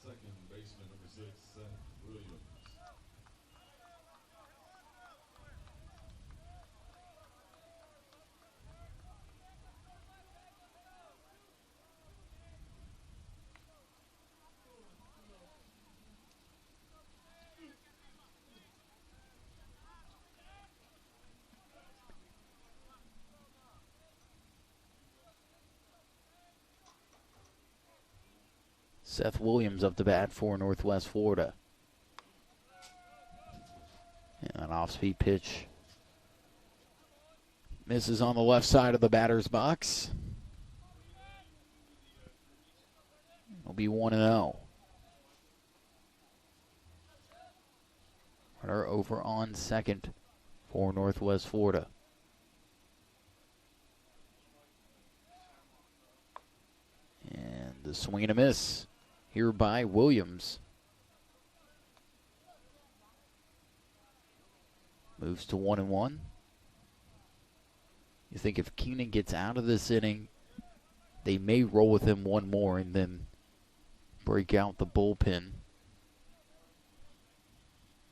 Second baseman, number 6, Seth Williams. Seth Williams up to bat for Northwest Florida. And an off-speed pitch. Misses on the left side of the batter's box. It'll be 1-0. Runner over on second for Northwest Florida. And the swing and a miss here by Williams. Moves to 1-1. You think if Keenan gets out of this inning, they may roll with him one more and then break out the bullpen.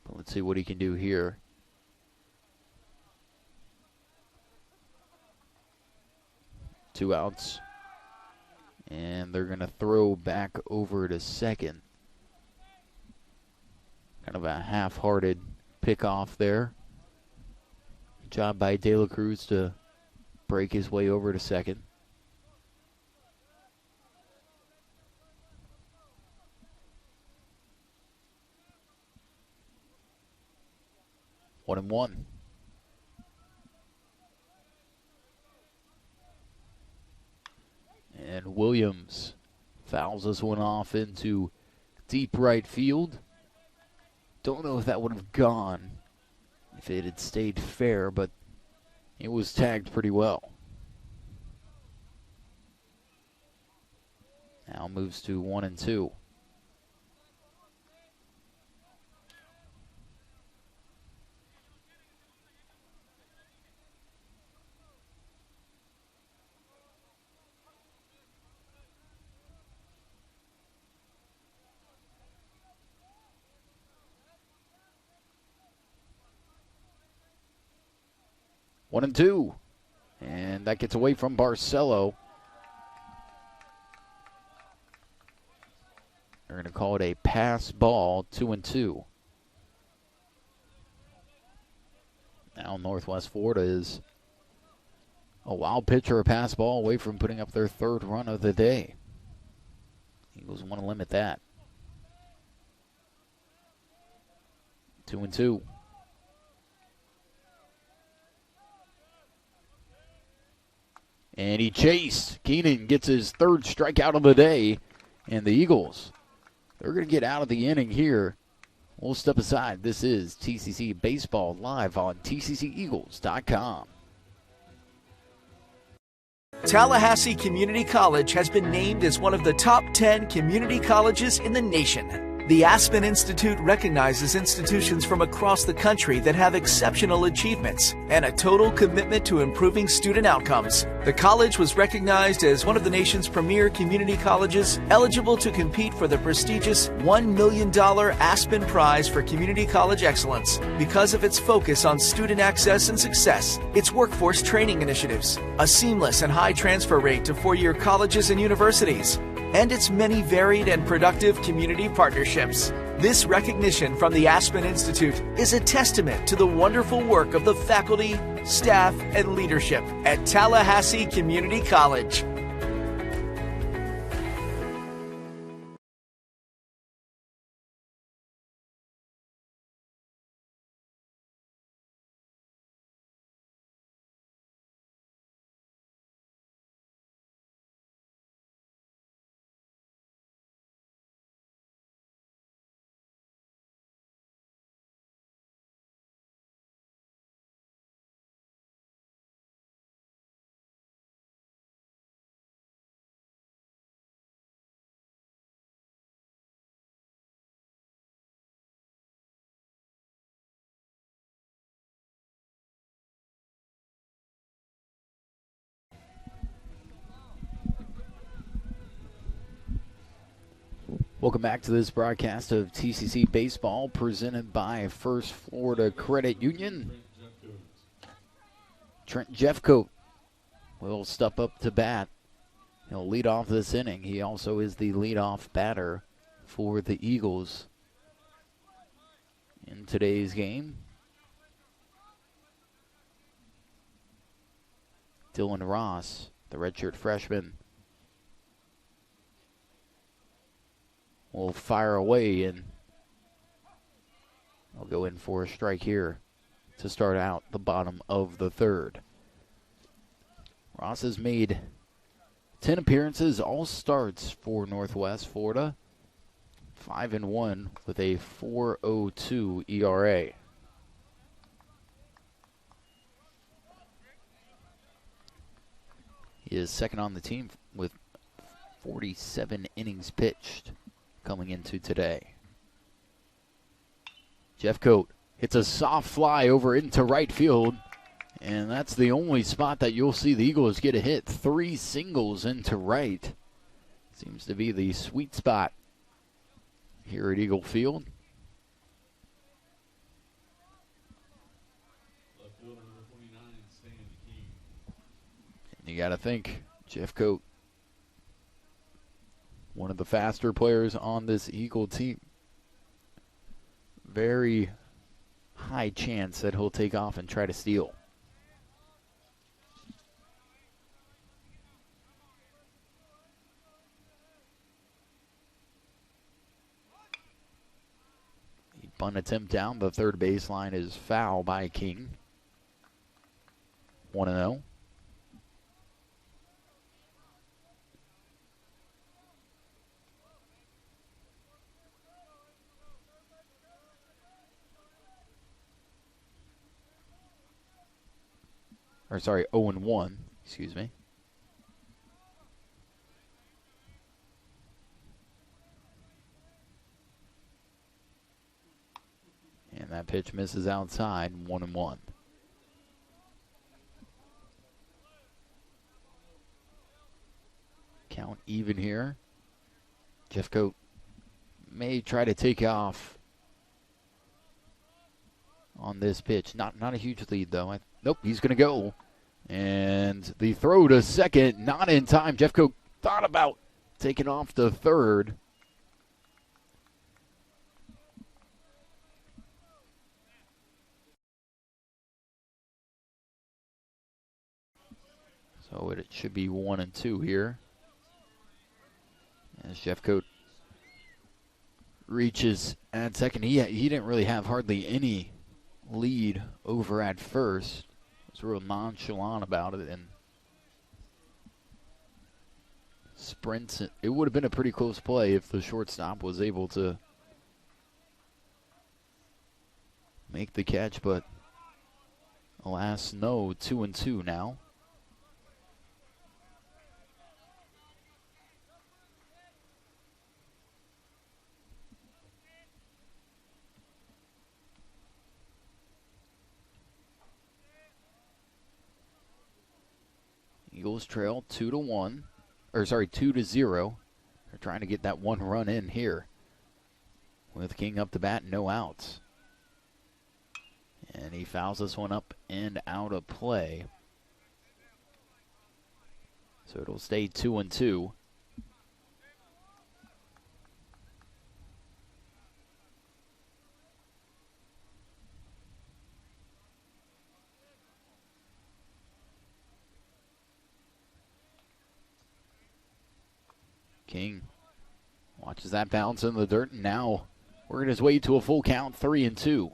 But let's see what he can do here. Two outs. And they're going to throw back over to second. Kind of a half-hearted pickoff there. Job by De La Cruz to break his way over to second. One and one. And Williams fouls this one off into deep right field. Don't know if that would have gone if it had stayed fair, but it was tagged pretty well. Now moves to 1-2. One and two. And that gets away from Barcelo. They're going to call it a pass ball, 2-2. Now Northwest Florida is a wild pitch or a pass ball away from putting up their third run of the day. Eagles want to limit that. 2-2. And he chased. Keenan gets his third strikeout of the day. And the Eagles, they're going to get out of the inning here. We'll step aside. This is TCC Baseball live on TCCEagles.com. Tallahassee Community College has been named as one of the top 10 community colleges in the nation. The Aspen Institute recognizes institutions from across the country that have exceptional achievements and a total commitment to improving student outcomes. The college was recognized as one of the nation's premier community colleges eligible to compete for the prestigious $1 million Aspen Prize for Community College Excellence because of its focus on student access and success, its workforce training initiatives, a seamless and high transfer rate to four-year colleges and universities, and its many varied and productive community partnerships. This recognition from the Aspen Institute is a testament to the wonderful work of the faculty, staff, and leadership at Tallahassee Community College. Welcome back to this broadcast of TCC Baseball presented by First Florida Credit Union. Trent Jeffcoat will step up to bat. He'll lead off this inning. He also is the leadoff batter for the Eagles in today's game. Dylan Ross, the redshirt freshman, will fire away, and I'll go in for a strike here to start out the bottom of the third. Ross has made 10 appearances, all starts for Northwest Florida. 5-1 with a 4.02 ERA. He is second on the team with 47 innings pitched coming into today. Jeffcoat hits a soft fly over into right field, and that's the only spot that you'll see the Eagles get a hit. 3 singles into right. Seems to be the sweet spot here at Eagle Field. Left fielder number 29, Stan King. And you got to think, Jeffcoat, one of the faster players on this Eagle team. Very high chance that he'll take off and try to steal. The bunt attempt down the third baseline is foul by King. 1-0. Or sorry, 0-1, excuse me. And that pitch misses outside, 1-1. Count even here. Jeffcoat may try to take off on this pitch. Not a huge lead, though. Nope, he's going to go. And the throw to second, not in time. Jeffcoat thought about taking off to third. So it should be 1-2 here. As Jeffcoat reaches at second. He didn't really have hardly any lead over at first. Was real nonchalant about it and sprints. It would have been a pretty close play if the shortstop was able to make the catch, but alas, no. 2-2 now. Eagles trail 2-1, or sorry, 2-0. They're trying to get that one run in here. With King up to bat, no outs. And he fouls this one up and out of play. So it'll stay 2-2. King watches that bounce in the dirt, and now working his way to a full count, 3-2.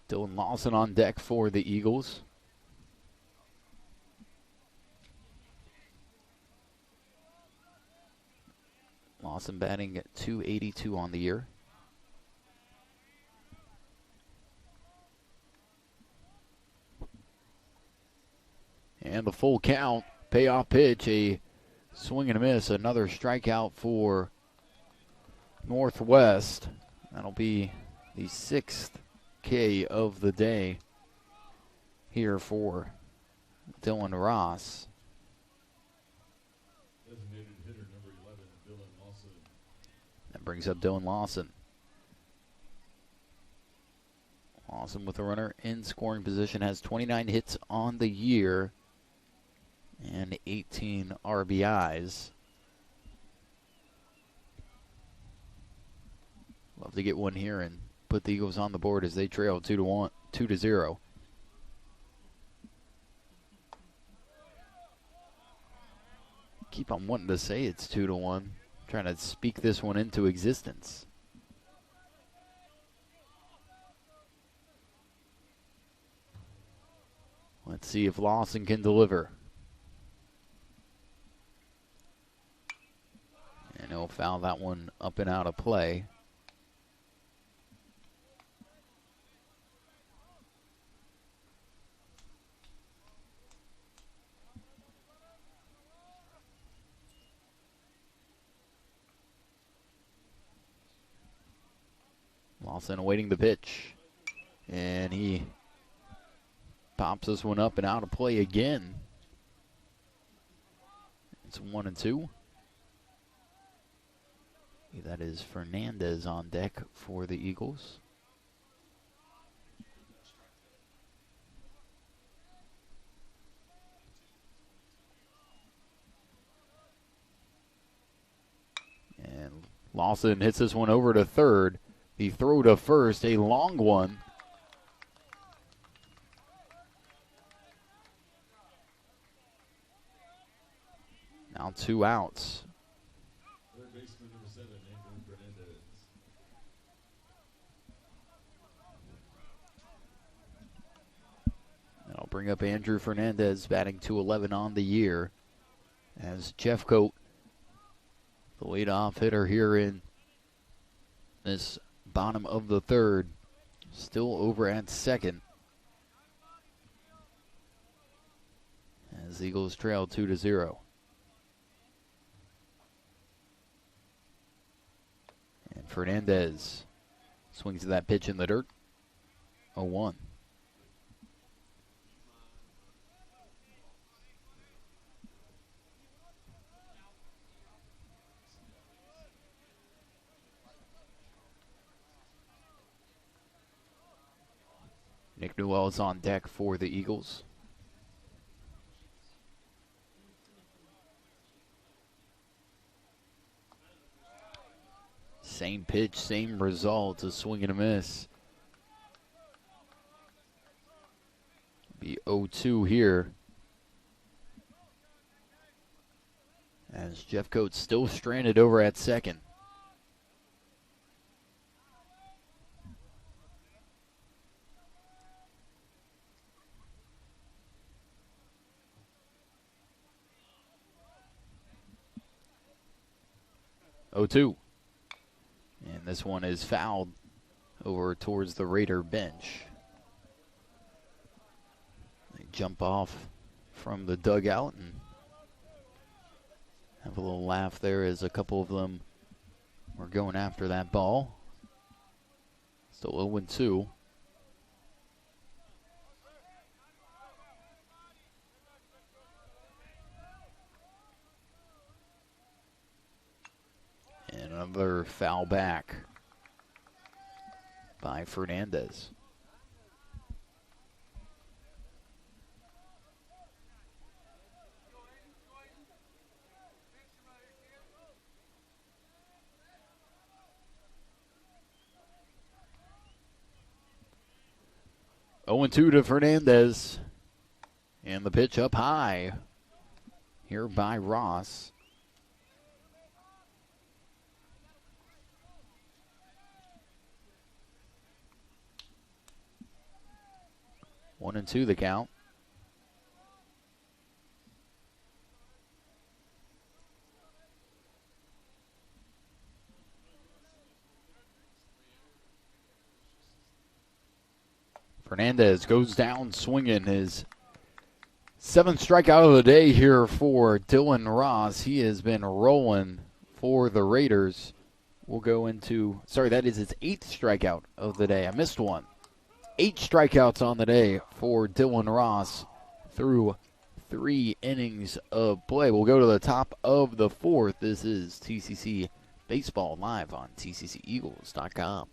Dylan Lawson on deck for the Eagles. Lawson batting at .282 on the year. And the full count, payoff pitch, a Swing and a miss. Another strikeout for Northwest. That'll be the 6th K of the day here for Dylan Ross. Designated hitter number 11, Dylan Lawson. That brings up Dylan Lawson. Lawson with a runner in scoring position, has 29 hits on the year and 18 RBIs. Love to get one here and put the Eagles on the board as they trail 2-0. Keep on wanting to say it's 2-1. Trying to speak this one into existence. Let's see if Lawson can deliver. And he'll foul that one up and out of play. Lawson awaiting the pitch. And he pops this one up and out of play again. It's 1-2. That is Fernandez on deck for the Eagles. And Lawson hits this one over to third. The throw to first, a long one. Now 2 outs. Third baseman number 7, Andrew Fernandez. That'll bring up Andrew Fernandez, batting .211 on the year, as Jeffcoat, the leadoff hitter here in this bottom of the third, still over at second, as the Eagles trail 2-0. And Fernandez swings to that pitch in the dirt. 0-1. Nick Newell is on deck for the Eagles. Same pitch, same result, a swing and a miss. Be 0-2 here. As Jeffcoat's still stranded over at second. And this one is fouled over towards the Raider bench. They jump off from the dugout and have a little laugh there as a couple of them were going after that ball. Still 0-2. And another foul back by Fernandez. Oh, 2 to Fernandez. And the pitch up high here by Ross. 1-2 the count. Fernandez goes down swinging his Seventh strikeout of the day here for Dylan Ross. He has been rolling for the Raiders. We'll go into, that is his 8th strikeout of the day. I missed one. 8 strikeouts on the day for Dylan Ross through 3 innings of play. We'll go to the top of the 4th. This is TCC Baseball live on TCCEagles.com.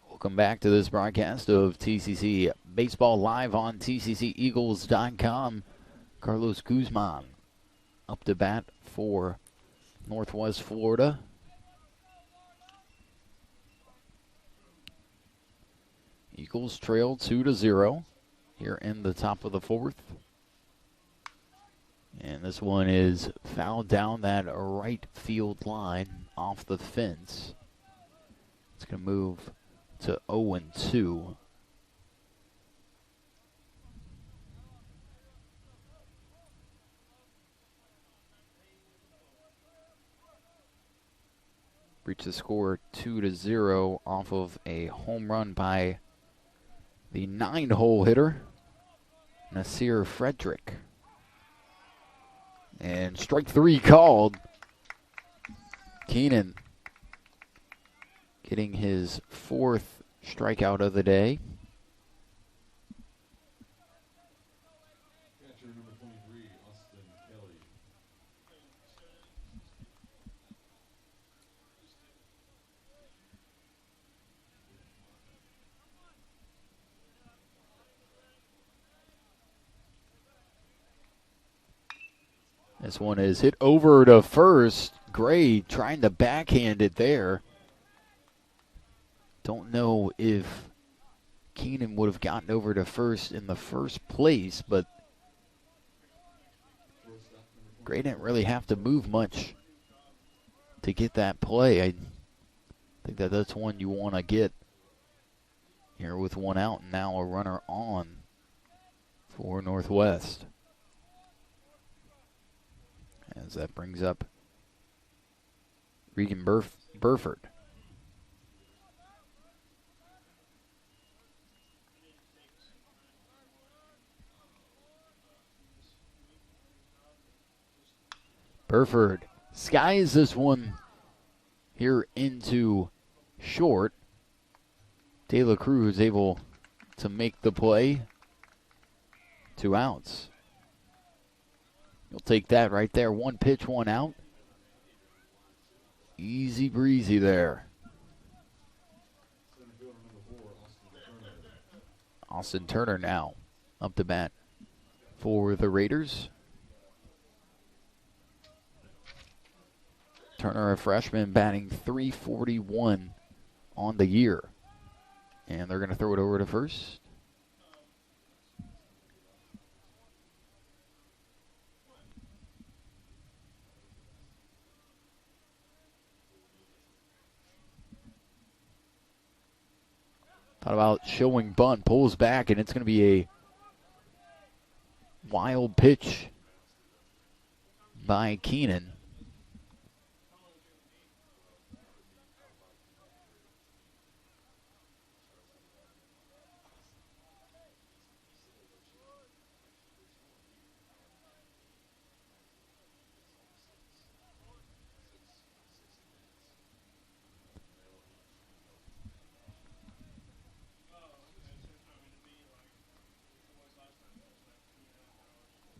Welcome back to this broadcast of TCC Baseball live on TCCEagles.com. Carlos Guzman up to bat for Northwest Florida. Eagles trail 2-0 here in the top of the 4th. And this one is fouled down that right field line off the fence. It's going to move to 0-2. Reach the score 2-0 off of a home run by the 9-hole hitter, Nasir Frederick. And strike 3 called. Keenan getting his 4th strikeout of the day. Catcher number 23, Austin Kelly. This one is hit over to first. Gray trying to backhand it there. Don't know if Keenan would have gotten over to first in the first place, but Gray didn't really have to move much to get that play. I think that's one you want to get here with one out and now a runner on for Northwest. As that brings up Regan Burford. Burford skies this one here into short. De La Cruz able to make the play. 2 outs. You'll take that right there. 1 pitch, 1 out. Easy breezy there. Austin Turner now up to bat for the Raiders. Turner, a freshman, batting .341 on the year. And they're going to throw it over to first. Thought about showing bunt, pulls back, and it's going to be a wild pitch by Keenan.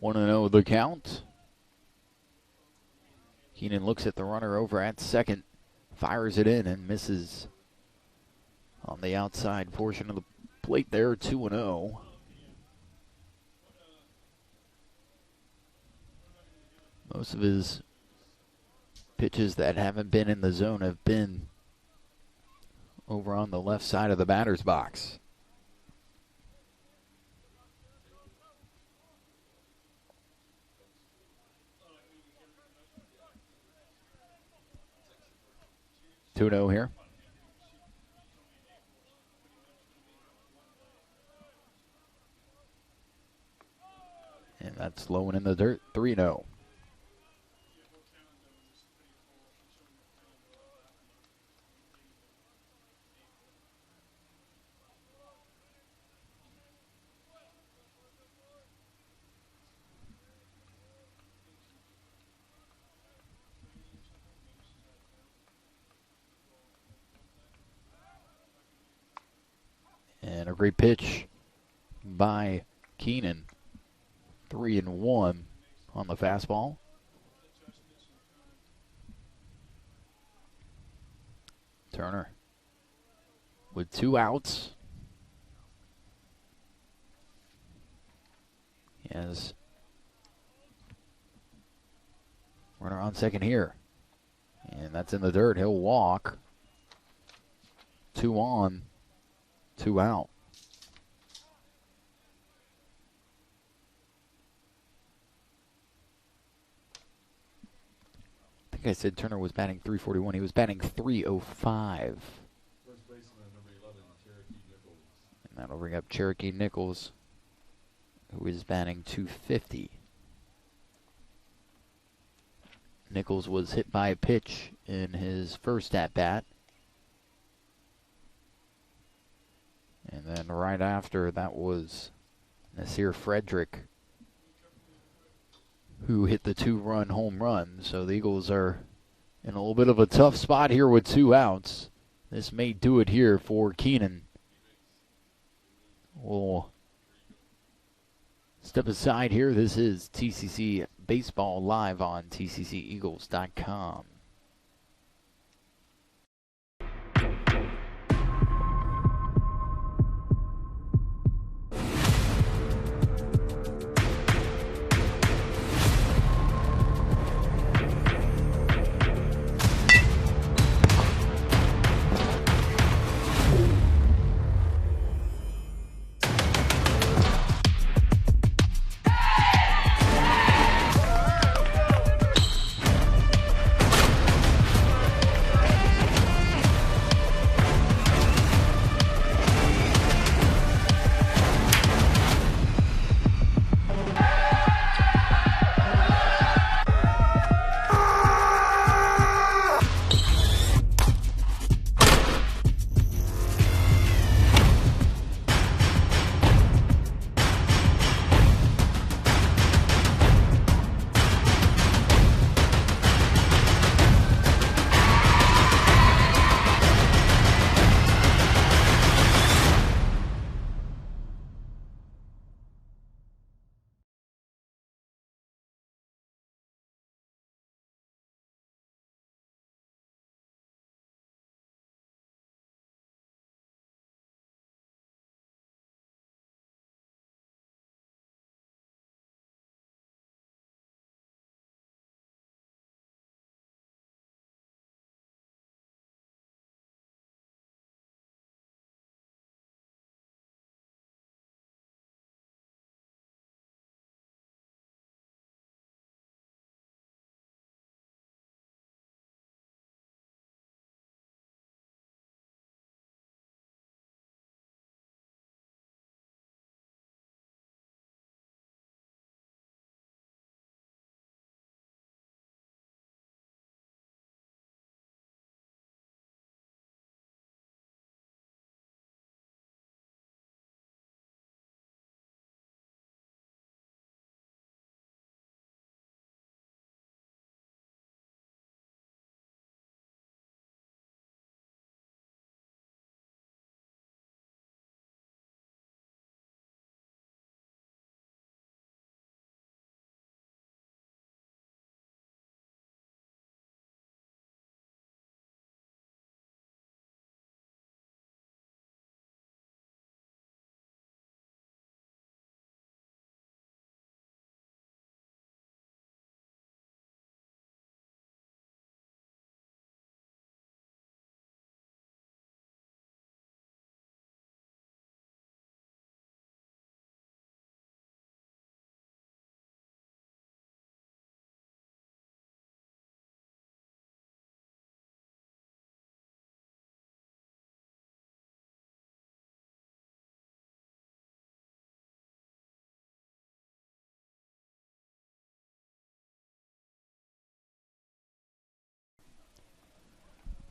One and 0 the count. Keenan looks at the runner over at second, fires it in and misses on the outside portion of the plate there. 2-0. Most of his pitches that haven't been in the zone have been over on the left side of the batter's box. Here. And that's low and in the dirt. 3-0. And a great pitch by Keenan. 3-1 on the fastball. Turner with 2 outs. He has runner on second here. And that's in the dirt. He'll walk. 2 on. 2 out. I think I said Turner was batting .341. He was batting .305. First baseman, number 11, Cherokee Nichols. And that'll bring up Cherokee Nichols, who is batting .250. Nichols was hit by a pitch in his first at-bat. And then right after, that was Nasir Frederick, who hit the 2-run home run. So the Eagles are in a little bit of a tough spot here with 2 outs. This may do it here for Keenan. We'll step aside here. This is TCC Baseball live on TCCEagles.com.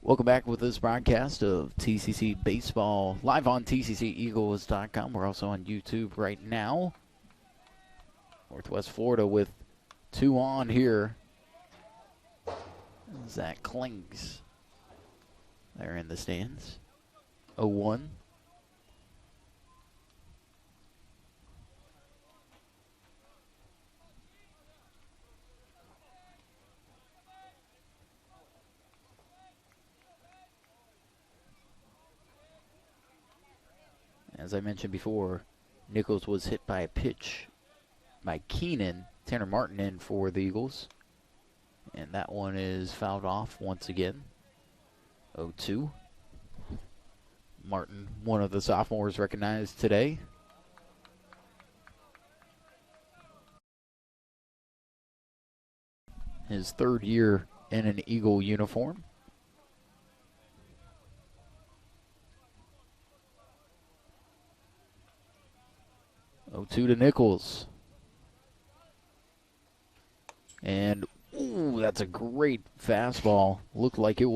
Welcome back with this broadcast of TCC Baseball live on TCCEagles.com. We're also on YouTube right now. Northwest Florida with 2 on here. Zach Klings there in the stands. 0-1. As I mentioned before, Nichols was hit by a pitch by Keenan. Tanner Martin in for the Eagles. And that one is fouled off once again. 0-2. Martin, one of the sophomores recognized today. His 3rd year in an Eagle uniform. To Nichols. And, ooh, that's a great fastball. Looked like that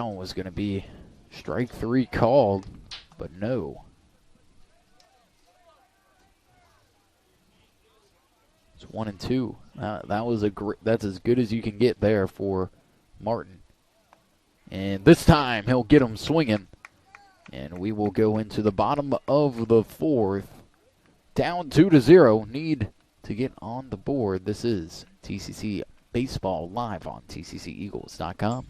one was going to be strike 3 called, but no. It's 1-2. That's as good as you can get there for Martin. And this time he'll get him swinging. And we will go into the bottom of the 4th. Down 2-0. Need to get on the board. This is TCC Baseball live on TCCEagles.com.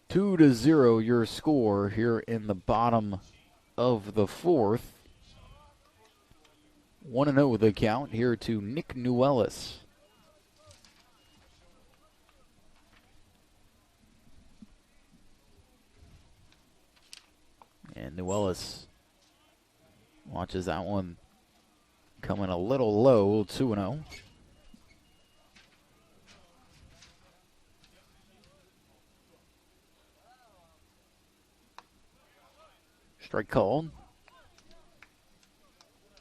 Two to 0 your score here in the bottom of the 4th. 1-0 the count here to Nick Newellis. And Newellis watches that one coming a little low, 2-0. Strike called.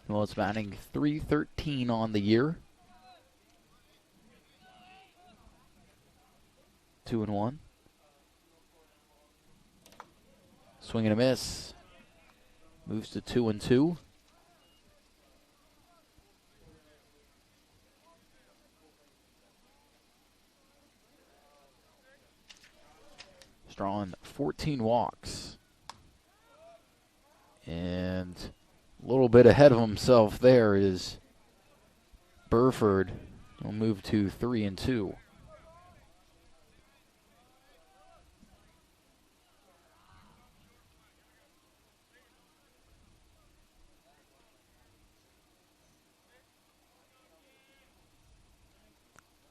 Well, it's batting .313 on the year. 2-1. Swing and a miss. Moves to 2-2. Drawing 14 walks. And a little bit ahead of himself there is Burford. He'll move to 3-2.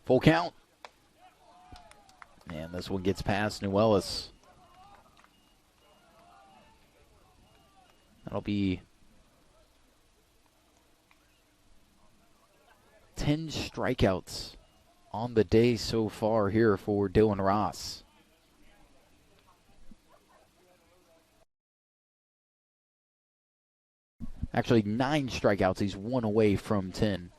Full count. And this one gets past Newellis. That'll be 10 strikeouts on the day so far here for Dylan Ross. Actually, 9 strikeouts. He's 1 away from 10.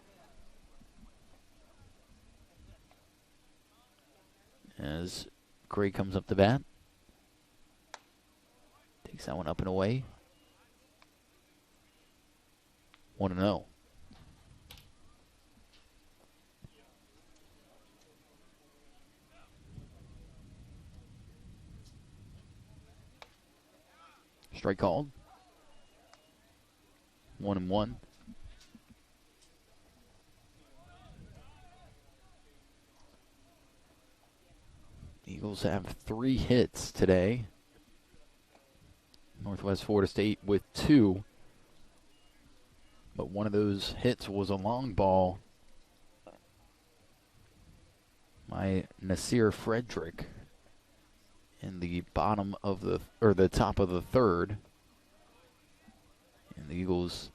As Gray comes up to bat. Takes that one up and away. 1-0. Strike called. 1-1. The Eagles have 3 hits today. Northwest Florida State with 2. But one of those hits was a long ball by Nasir Frederick in the bottom of the top of the third. And the Eagles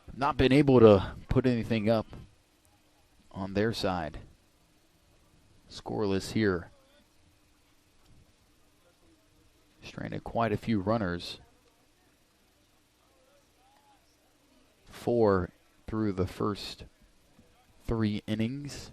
have not been able to put anything up on their side. Scoreless here. Stranded quite a few runners. 4 through the first 3 innings.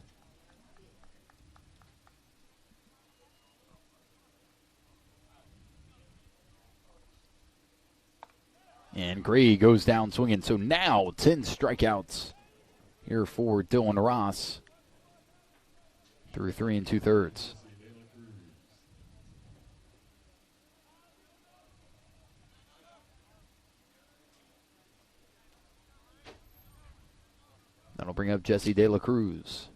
And Gray goes down swinging. So now 10 strikeouts here for Dylan Ross through 3 2/3. That'll bring up Jesse De La Cruz.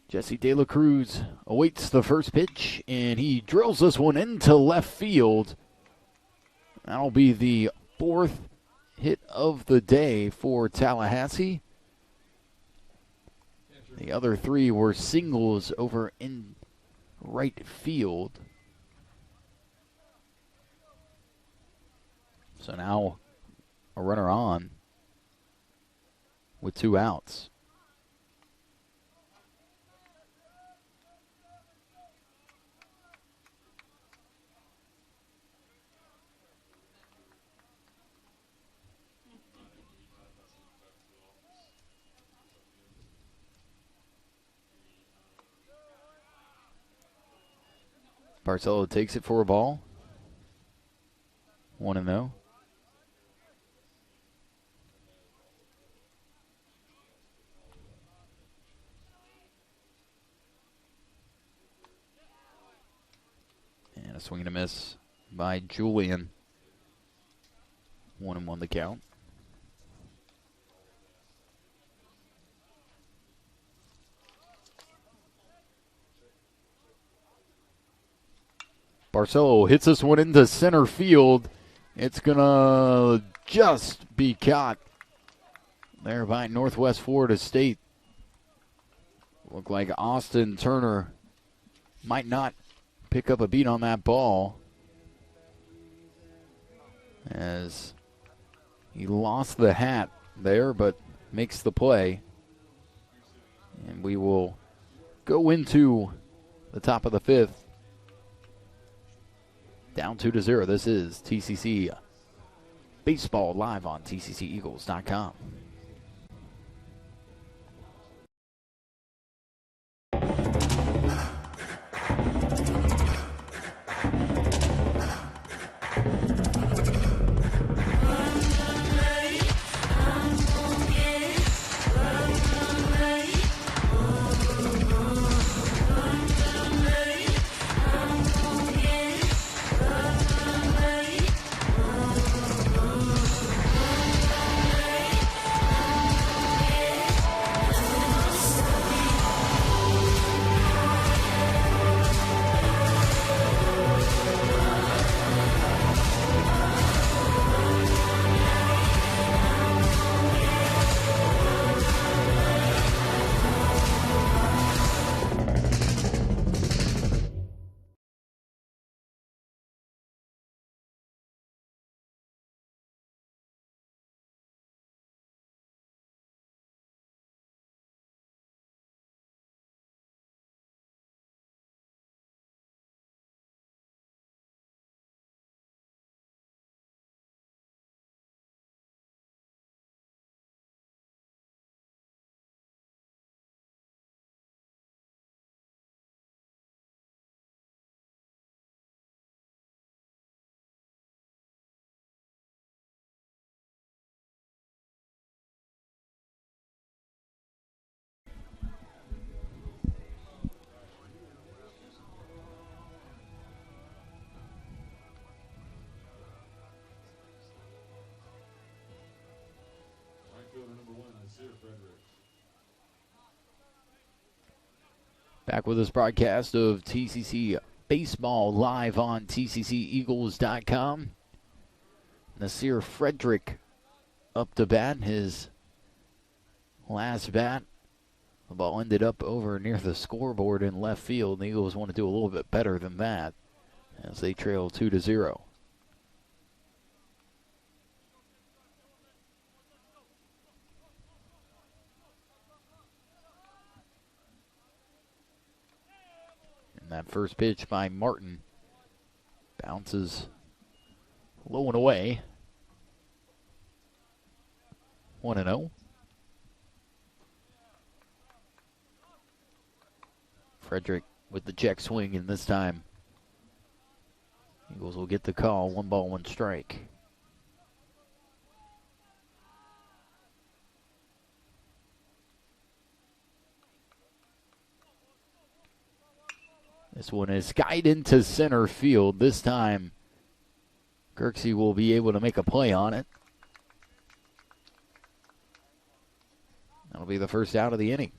Jesse De La Cruz awaits the first pitch, and he drills this one into left field. That'll be the 4th hit of the day for Tallahassee. The other 3 were singles over in right field. So now a runner on with 2 outs. Barcelo takes it for a ball. 1-0. And a swing and a miss by Julian. 1-1 the count. Barcelo hits this one into center field. It's going to just be caught there by Northwest Florida State. Looked like Austin Turner might not pick up a beat on that ball, as he lost the hat there, but makes the play. And we will go into the top of the 5th. Down 2-0. This is TCC Baseball live on TCCEagles.com. fielder number 1, Nasir Frederick. Back with this broadcast of TCC Baseball live on TCCEagles.com. Nasir Frederick up to bat, his last bat. The ball ended up over near the scoreboard in left field. The Eagles want to do a little bit better than that as they trail 2-0. And that first pitch by Martin bounces low and away. 1-0. Frederick with the check swing, and this time Eagles will get the call. 1 ball, 1 strike. This one is skied into center field. This time Kirksey will be able to make a play on it. That'll be the first out of the inning.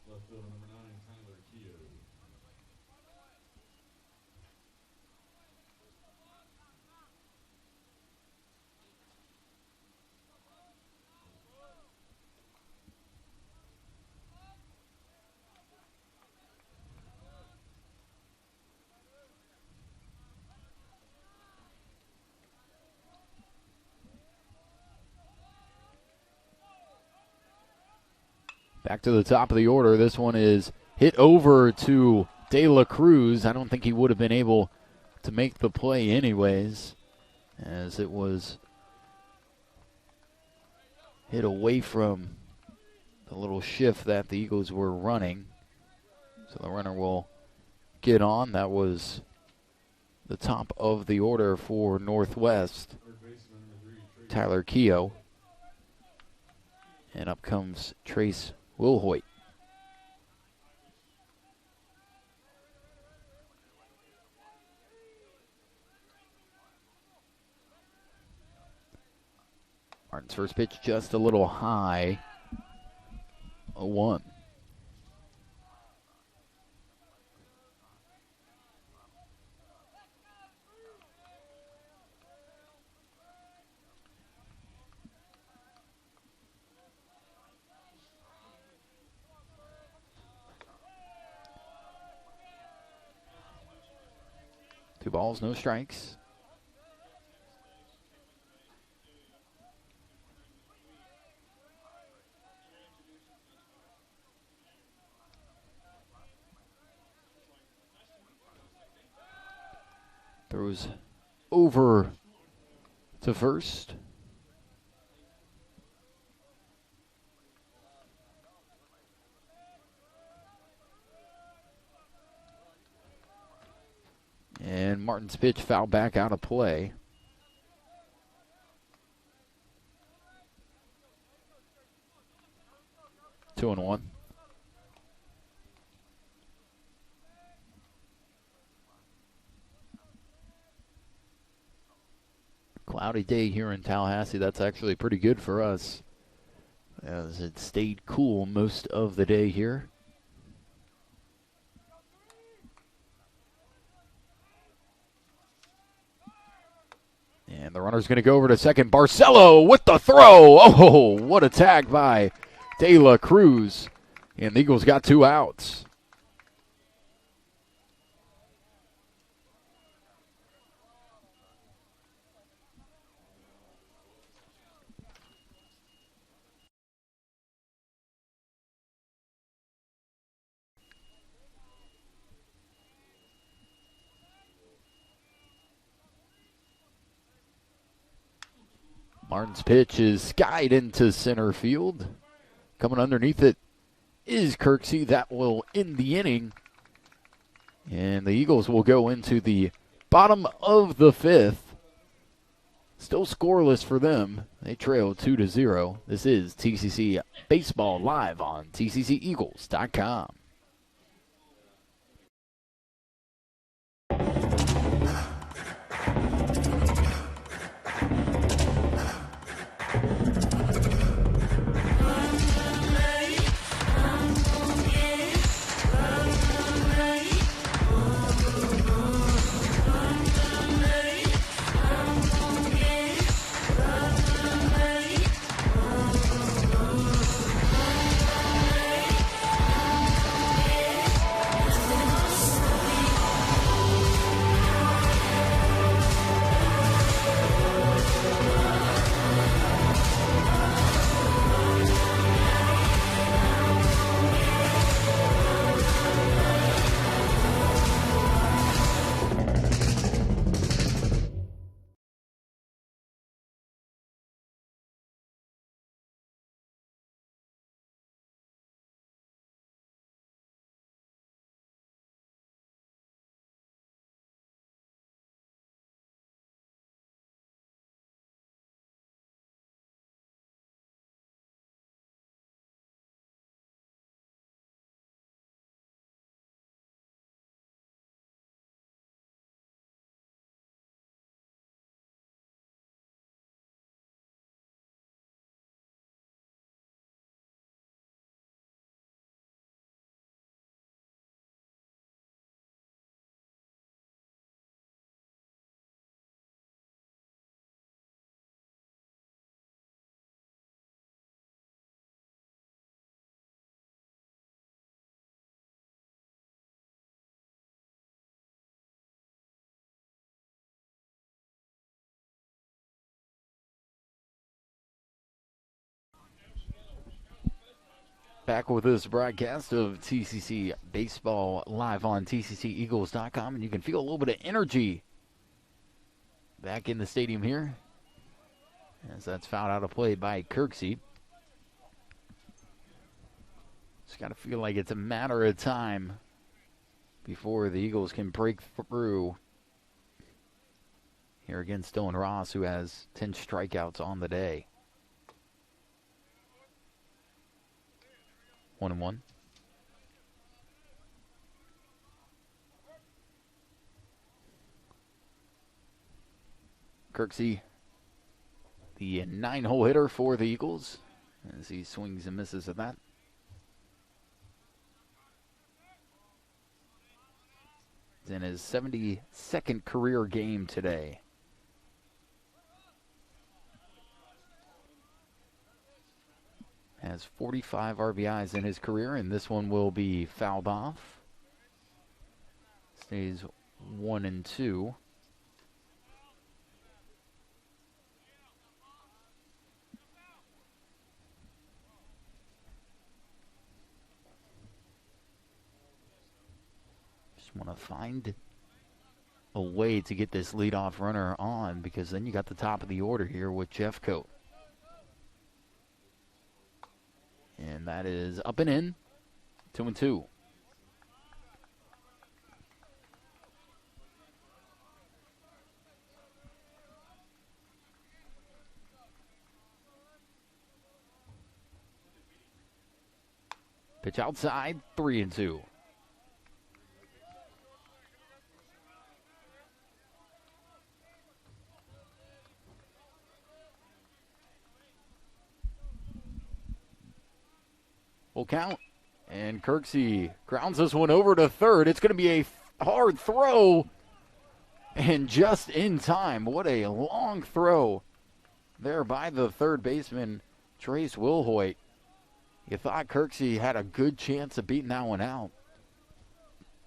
Left fielder number 9, Tyler Keogh. Back to the top of the order. This one is hit over to De La Cruz. I don't think he would have been able to make the play anyways, as it was hit away from the little shift that the Eagles were running. So the runner will get on. That was the top of the order for Northwest, Third baseman number 3, Trace. Tyler Keogh. And up comes Trace Wilhoit. Martin's first pitch just a little high. 0-1. Two balls, no strikes. Throws over to first. And Martin's pitch fouled back out of play. Two and one. Cloudy day here in Tallahassee. That's actually pretty good for us, as it stayed cool most of the day here. And the runner's going to go over to second. Barcelo with the throw. Oh, what a tag by De La Cruz. And the Eagles got 2 outs. Martin's pitch is skied into center field. Coming underneath it is Kirksey. That will end the inning. And the Eagles will go into the bottom of the 5th. Still scoreless for them. They trail 2-0. This is TCC Baseball live on TCCEagles.com. Back with this broadcast of TCC Baseball live on TCCEagles.com, and you can feel a little bit of energy back in the stadium here as that's fouled out of play by Kirksey. Just got to feel like it's a matter of time before the Eagles can break through here against Dylan Ross, who has 10 strikeouts on the day. 1-1. Kirksey, the 9-hole hitter for the Eagles, as he swings and misses at that. He's in his 72nd career game today. Has 45 RBIs in his career, and this one will be fouled off. Stays 1-2. Just want to find a way to get this leadoff runner on, because then you got the top of the order here with Jeffcoat. And that is up and in, 2-2. Pitch outside, 3-2. Full count, and Kirksey grounds this one over to third. It's going to be a hard throw, and just in time. What a long throw there by the third baseman, Trace Wilhoit. You thought Kirksey had a good chance of beating that one out,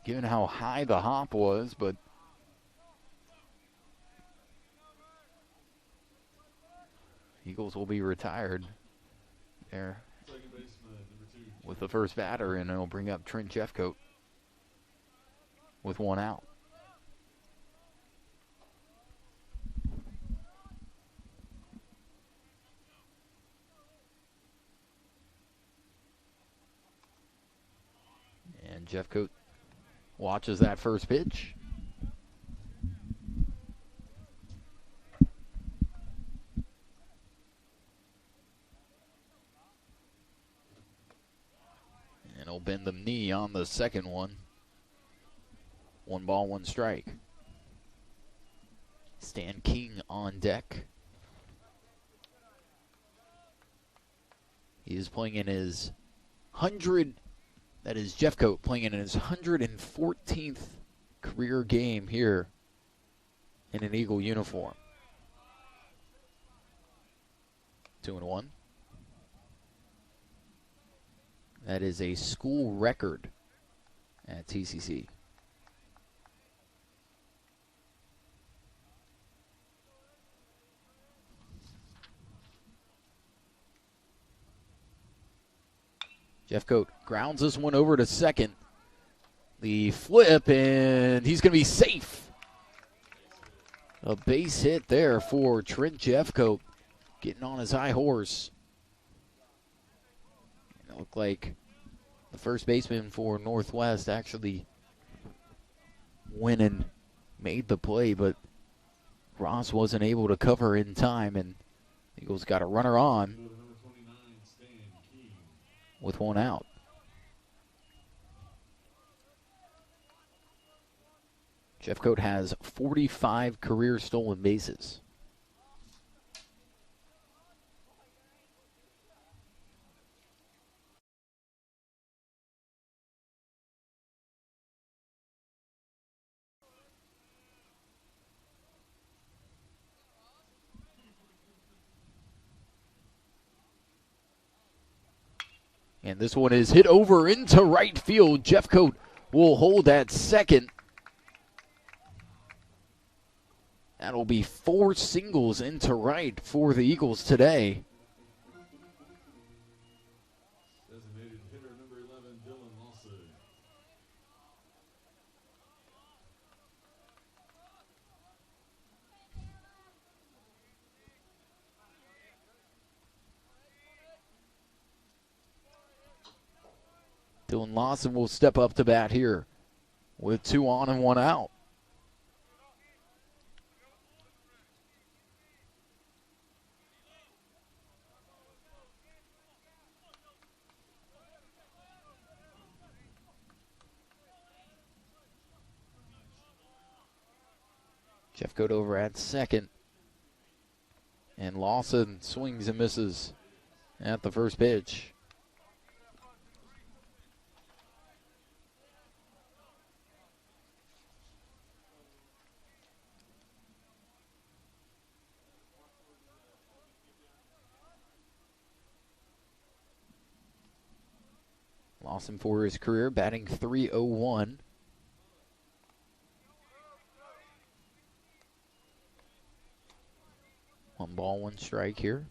given how high the hop was, but Eagles will be retired there with the first batter, and it'll bring up Trent Jeffcoat with one out. And Jeffcoat watches that first pitch. And he'll bend the knee on the second one. 1 ball, 1 strike. Stan King on deck. He is playing in his 100. That is Jeffcoat playing in his 114th career game here in an Eagle uniform. 2-1. That is a school record at TCC. Jeffcoat grounds this one over to second. The flip, and he's going to be safe. A base hit there for Trent Jeffcoat, getting on his high horse. It looked like the first baseman for Northwest actually went and made the play, but Ross wasn't able to cover in time, and Eagles got a runner on with one out. Jeffcoat has 45 career stolen bases. And this one is hit over into right field. Jeffcoat will hold at second. That'll be 4 singles into right for the Eagles today. Designated hitter Dylan Lawson will step up to bat here with 2 on and 1 out. Jeffcoat over at second. And Lawson swings and misses at the first pitch. Lawson for his career, batting .301. One ball, one strike here.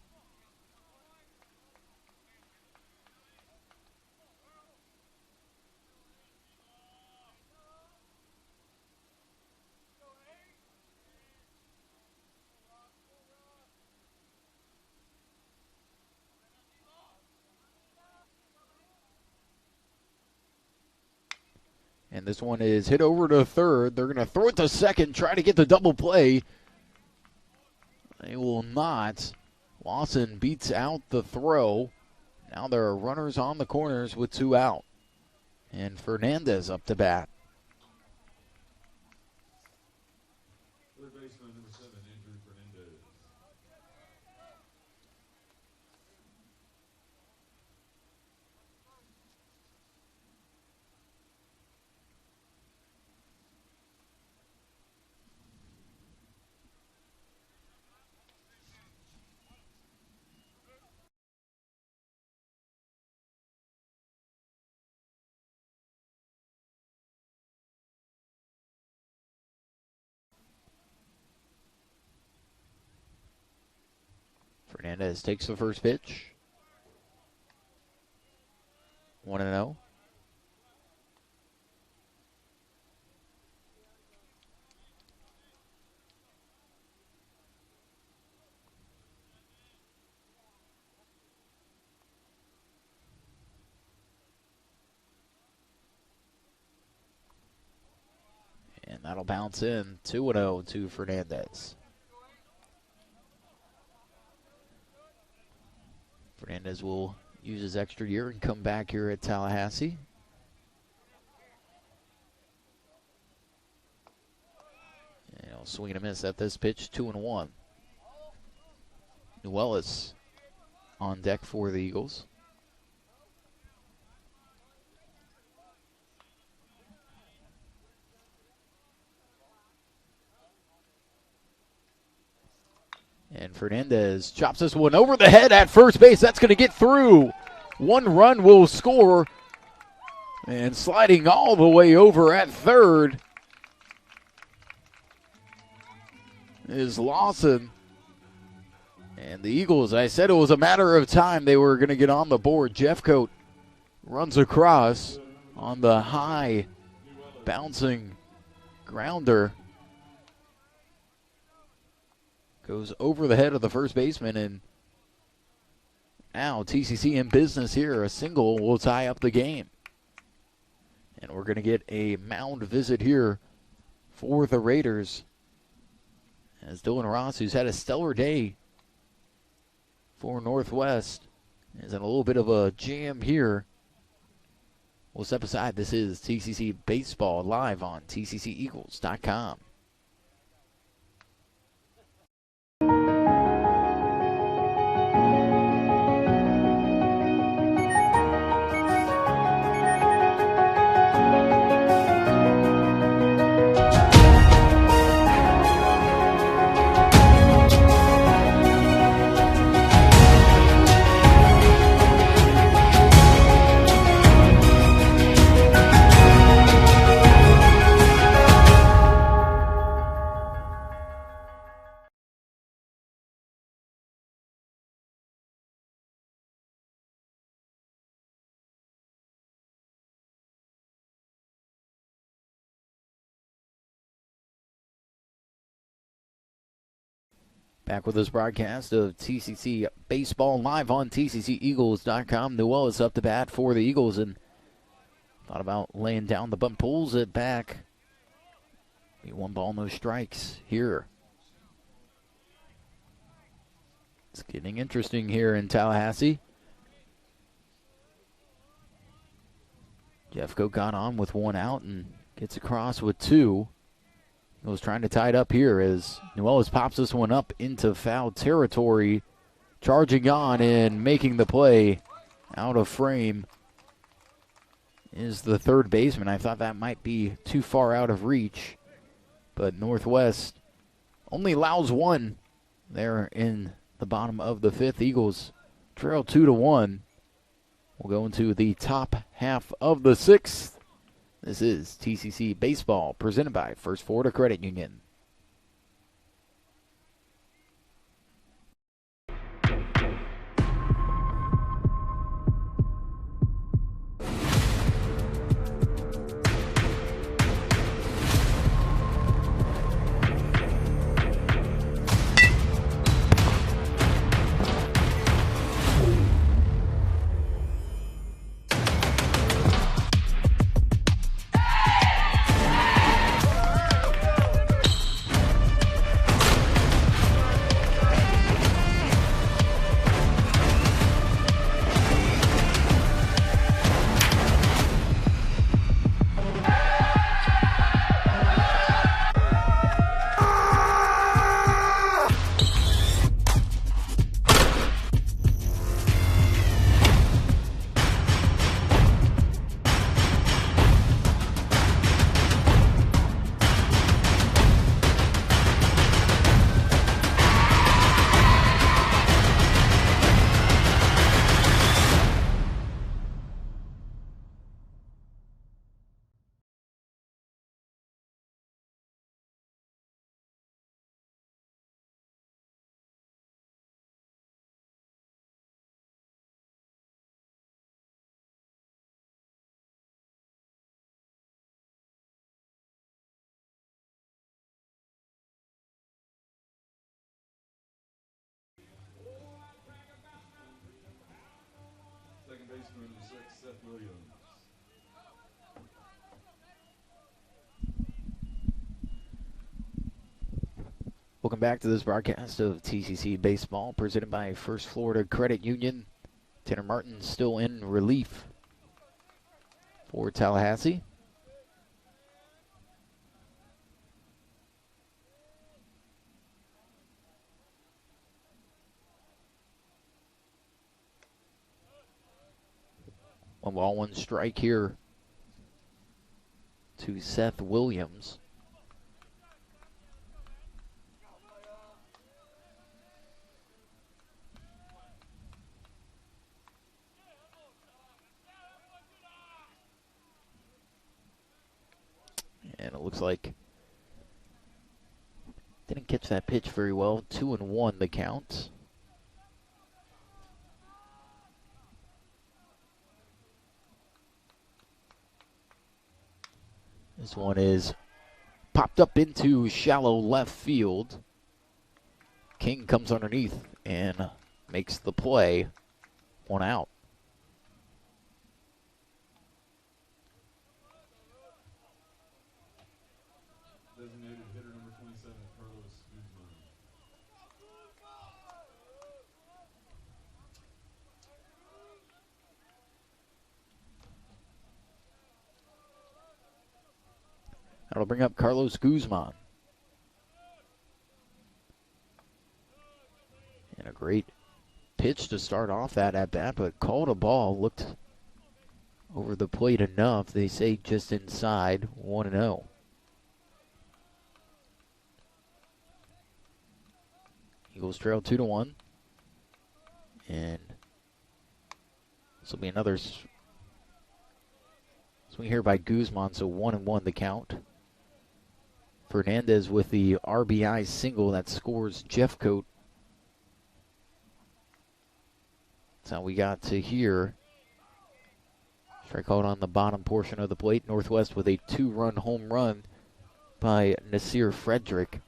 And this one is hit over to third. They're going to throw it to second, try to get the double play. They will not. Lawson beats out the throw. Now there are runners on the corners with 2 out. And Fernandez up to bat. Third baseman number 7, Andrew Fernandez. Fernandez takes the first pitch. 1-0. And that'll bounce in. 2-0 to Fernandez. Fernandez will use his extra year and come back here at Tallahassee. And he'll swing and a miss at this pitch, 2-1. Nuelis on deck for the Eagles. And Fernandez chops this one over the head at first base. That's going to get through. 1 run will score. And sliding all the way over at third is Lawson. And the Eagles, I said it was a matter of time they were going to get on the board. Jeffcoat runs across on the high bouncing grounder. Goes over the head of the first baseman, and now TCC in business here. A single will tie up the game. And we're going to get a mound visit here for the Raiders, as Dylan Ross, who's had a stellar day for Northwest, is in a little bit of a jam here. We'll step aside. This is TCC Baseball live on TCCEagles.com. Back with this broadcast of TCC Baseball live on TCCEagles.com. Nuelis up to bat for the Eagles, and Thought about laying down the bunt, pulls it back. Be 1 ball, no strikes here. It's getting interesting here in Tallahassee. Jeffco got on with 1 out and gets across with 2. He was trying to tie it up here as Nuelas pops this one up into foul territory. Charging on and making the play out of frame is the third baseman. I thought that might be too far out of reach, but Northwest only allows 1 there in the bottom of the 5th. Eagles trail 2-1. We'll go into the top half of the 6th. This is TCC Baseball presented by First Florida Credit Union. Second baseman, number 6, Seth Williams. Welcome back to this broadcast of TCC Baseball presented by First Florida Credit Union. Tanner Martin still in relief for Tallahassee. One ball, 1 strike here to Seth Williams. And it looks like didn't catch that pitch very well. 2-1 the count. This one is popped up into shallow left field. King comes underneath and makes the play. 1 out. Designated hitter number 27, Carlos Guzman. That'll bring up Carlos Guzman. And a great pitch to start off that at bat, but called a ball. Looked over the plate enough. They say just inside. 1-0. Eagles trail 2-1. And this will be another swing here by Guzman, so 1-1 the count. Fernandez with the RBI single that scores Jeffcoat. That's how we got to here. Strikeout on the bottom portion of the plate. Northwest with a 2-run home run by Nasir Frederick.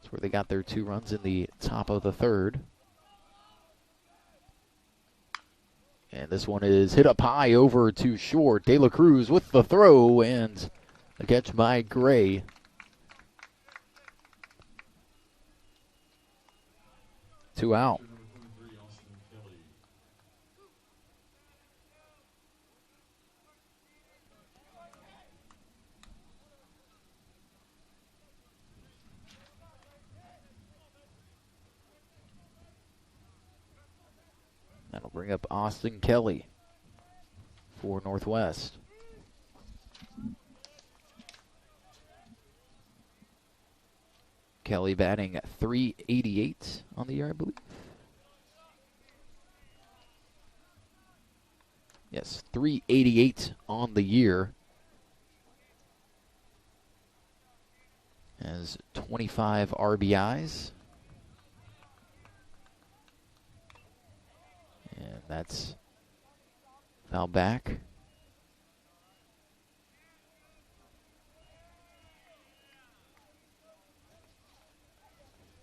That's where they got their 2 runs in the top of the 3rd. And this one is hit up high over to short. De La Cruz with the throw and a catch by Gray. Two out. That'll bring up Austin Kelly for Northwest. Kelly batting .388 on the year, I believe. Yes, .388 on the year. Has 25 RBIs. And that's foul back.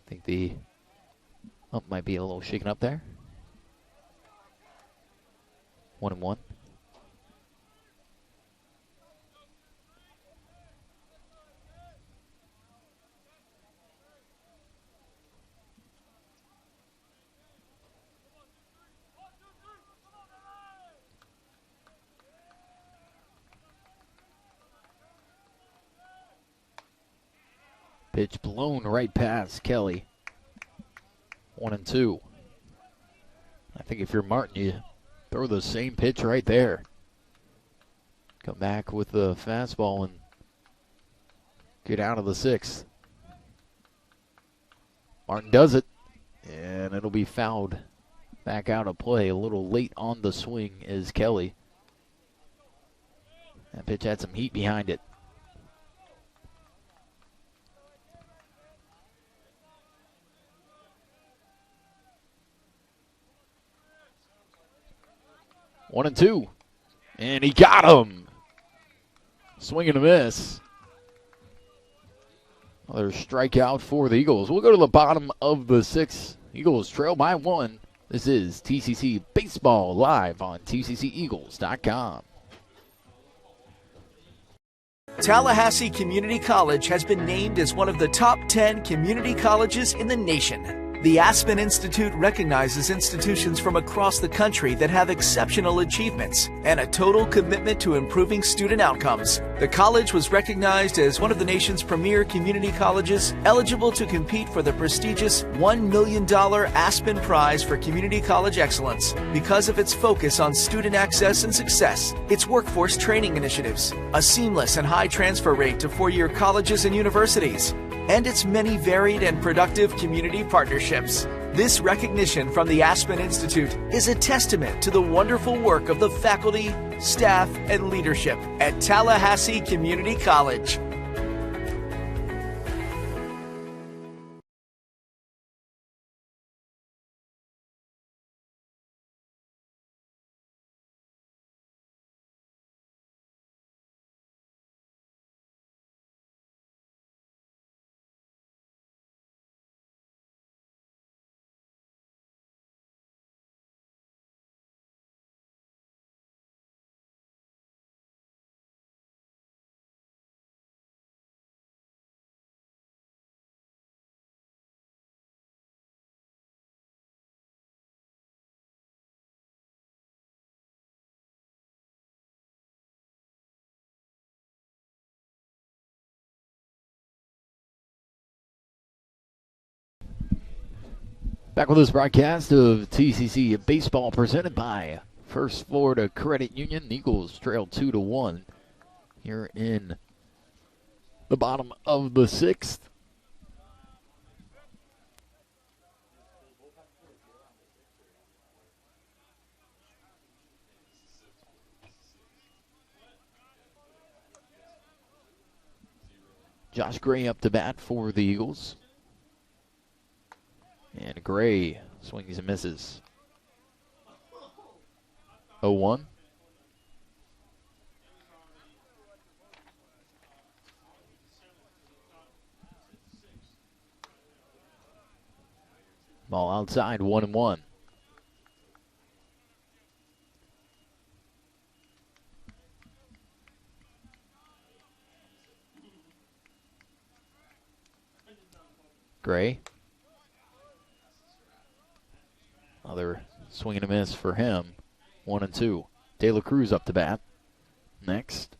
I think the ump might be a little shaken up there. 1-1. Pitch blown right past Kelly. 1-2. I think if you're Martin, you throw the same pitch right there. Come back with the fastball and get out of the sixth. Martin does it, and it'll be fouled back out of play. A little late on the swing is Kelly. That pitch had some heat behind it. One and two. And he got him. Swing and a miss. Another strikeout for the Eagles. We'll go to the bottom of the sixth. Eagles trail by 1. This is TCC Baseball live on TCCEagles.com. Tallahassee Community College has been named as one of the top 10 community colleges in the nation. The Aspen Institute recognizes institutions from across the country that have exceptional achievements and a total commitment to improving student outcomes. The college was recognized as one of the nation's premier community colleges eligible to compete for the prestigious $1 million Aspen Prize for Community College Excellence because of its focus on student access and success, its workforce training initiatives, a seamless and high transfer rate to four-year colleges and universities, and its many varied and productive community partnerships. This recognition from the Aspen Institute is a testament to the wonderful work of the faculty, staff, and leadership at Tallahassee Community College. Back with this broadcast of TCC Baseball presented by First Florida Credit Union. Eagles trail 2-1 here in the bottom of the sixth. Josh Gray up to bat for the Eagles. And Gray swings and misses. 0-1. Ball outside, 1-1. Gray. Another swing and a miss for him. 1-2. De La Cruz up to bat. Next.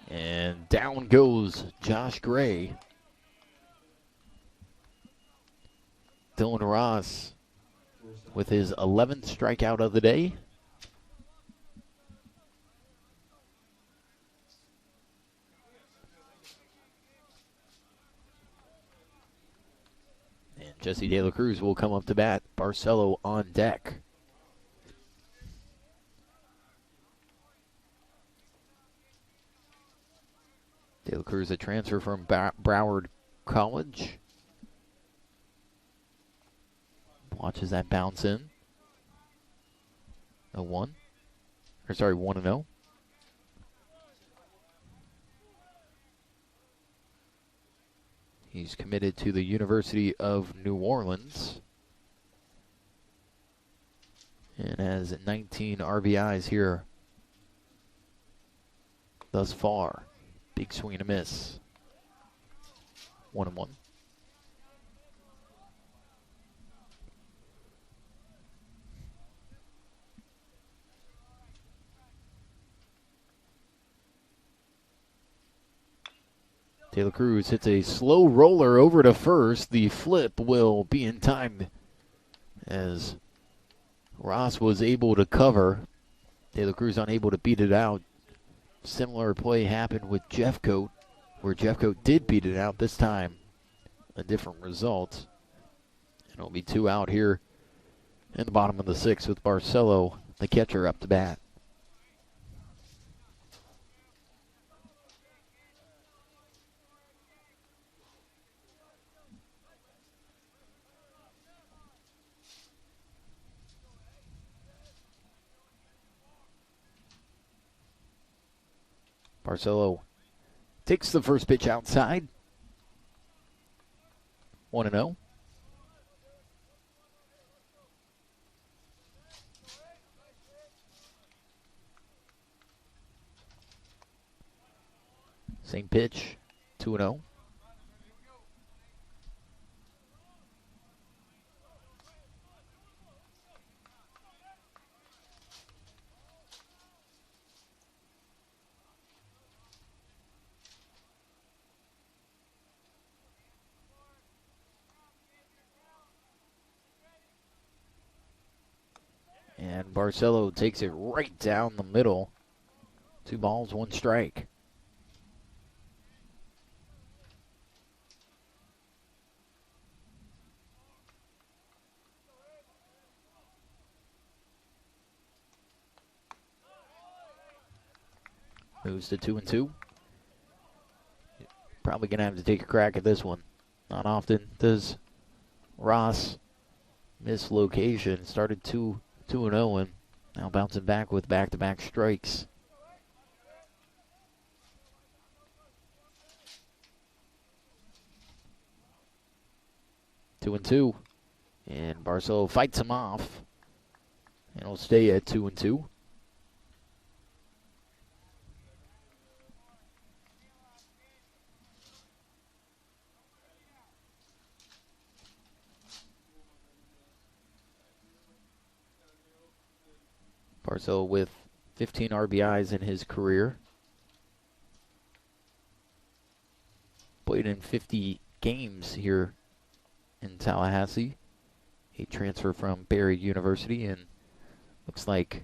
And down goes Josh Gray. Dylan Ross with his 11th strikeout of the day. And Jesse De La Cruz will come up to bat. Barcelo on deck. De La Cruz, a transfer from Broward College. Watches that bounce in. 1-0. He's committed to the University of New Orleans and has 19 RBIs here thus far. Big swing and a miss. 1-1. De La Cruz hits a slow roller over to first. The flip will be in time as Ross was able to cover. De La Cruz unable to beat it out. Similar play happened with Jeffcoat, where Jeffcoat did beat it out. This time, a different result. And it'll be 2 out here in the bottom of the 6th with Barcelo, the catcher, up to bat. Barcelo takes the first pitch outside. 1-0. Same pitch. 2-0. And Barcelo takes it right down the middle. 2 balls, 1 strike. Moves to 2-2. Probably going to have to take a crack at this one. Not often does Ross miss location. Started 2-0 and now bouncing back with back-to-back strikes. Two and two. And Barcelo fights him off. And it'll stay at 2-2. Barcelo with 15 RBIs in his career. Played in 50 games here in Tallahassee. He transferred from Barry University, and looks like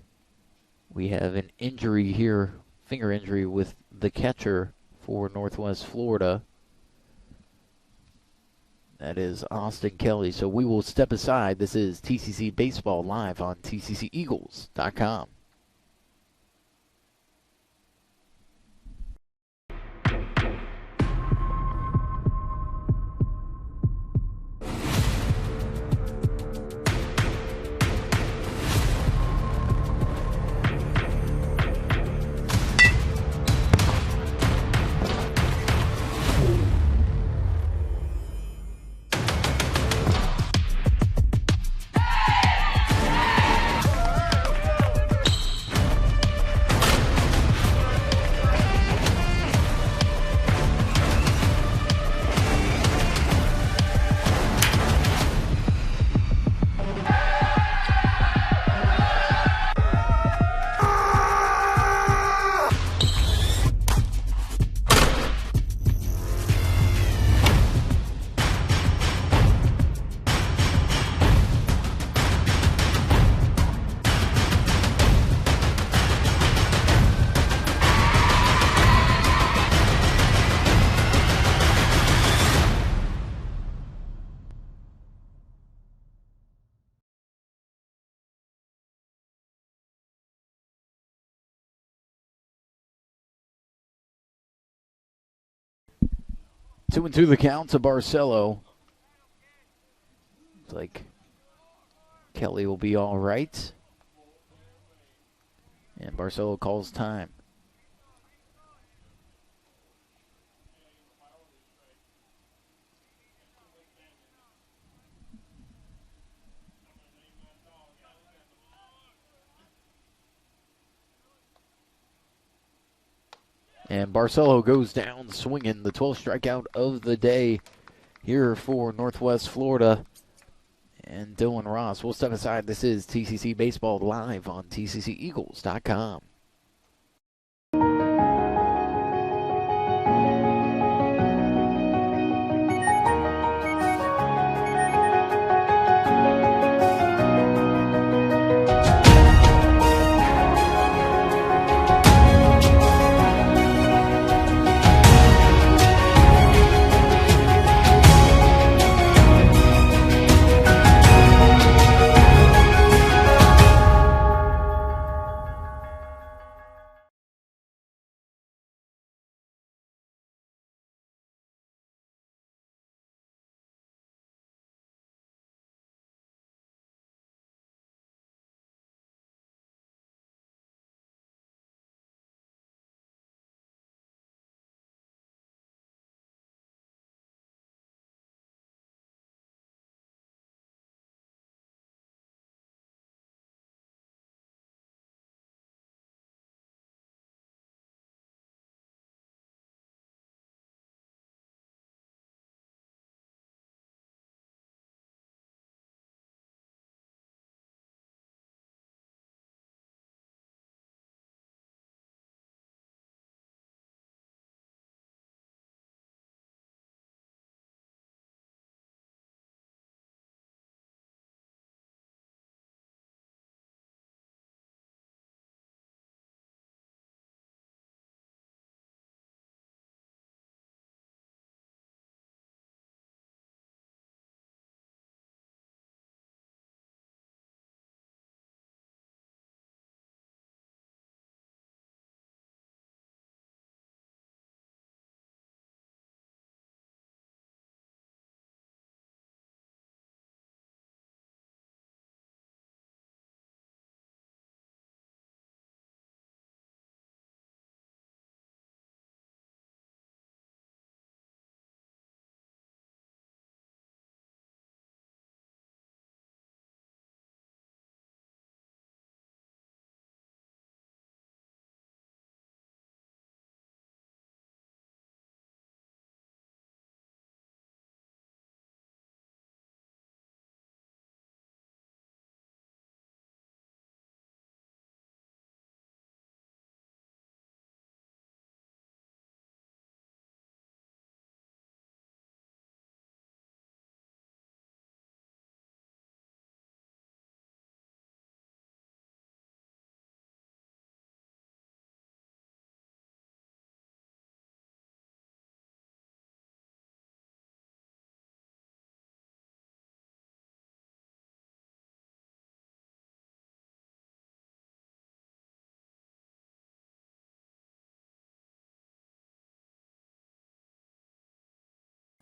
we have an injury here, finger injury with the catcher for Northwest Florida. That is Austin Kelly. So we will step aside. This is TCC Baseball live on TCCEagles.com. 2-2 the count to Barcelo. Looks like Kelly will be all right. And Barcelo calls time. And Barcelo goes down swinging, the 12th strikeout of the day here for Northwest Florida. And Dylan Ross will step aside. This is TCC Baseball live on TCCEagles.com.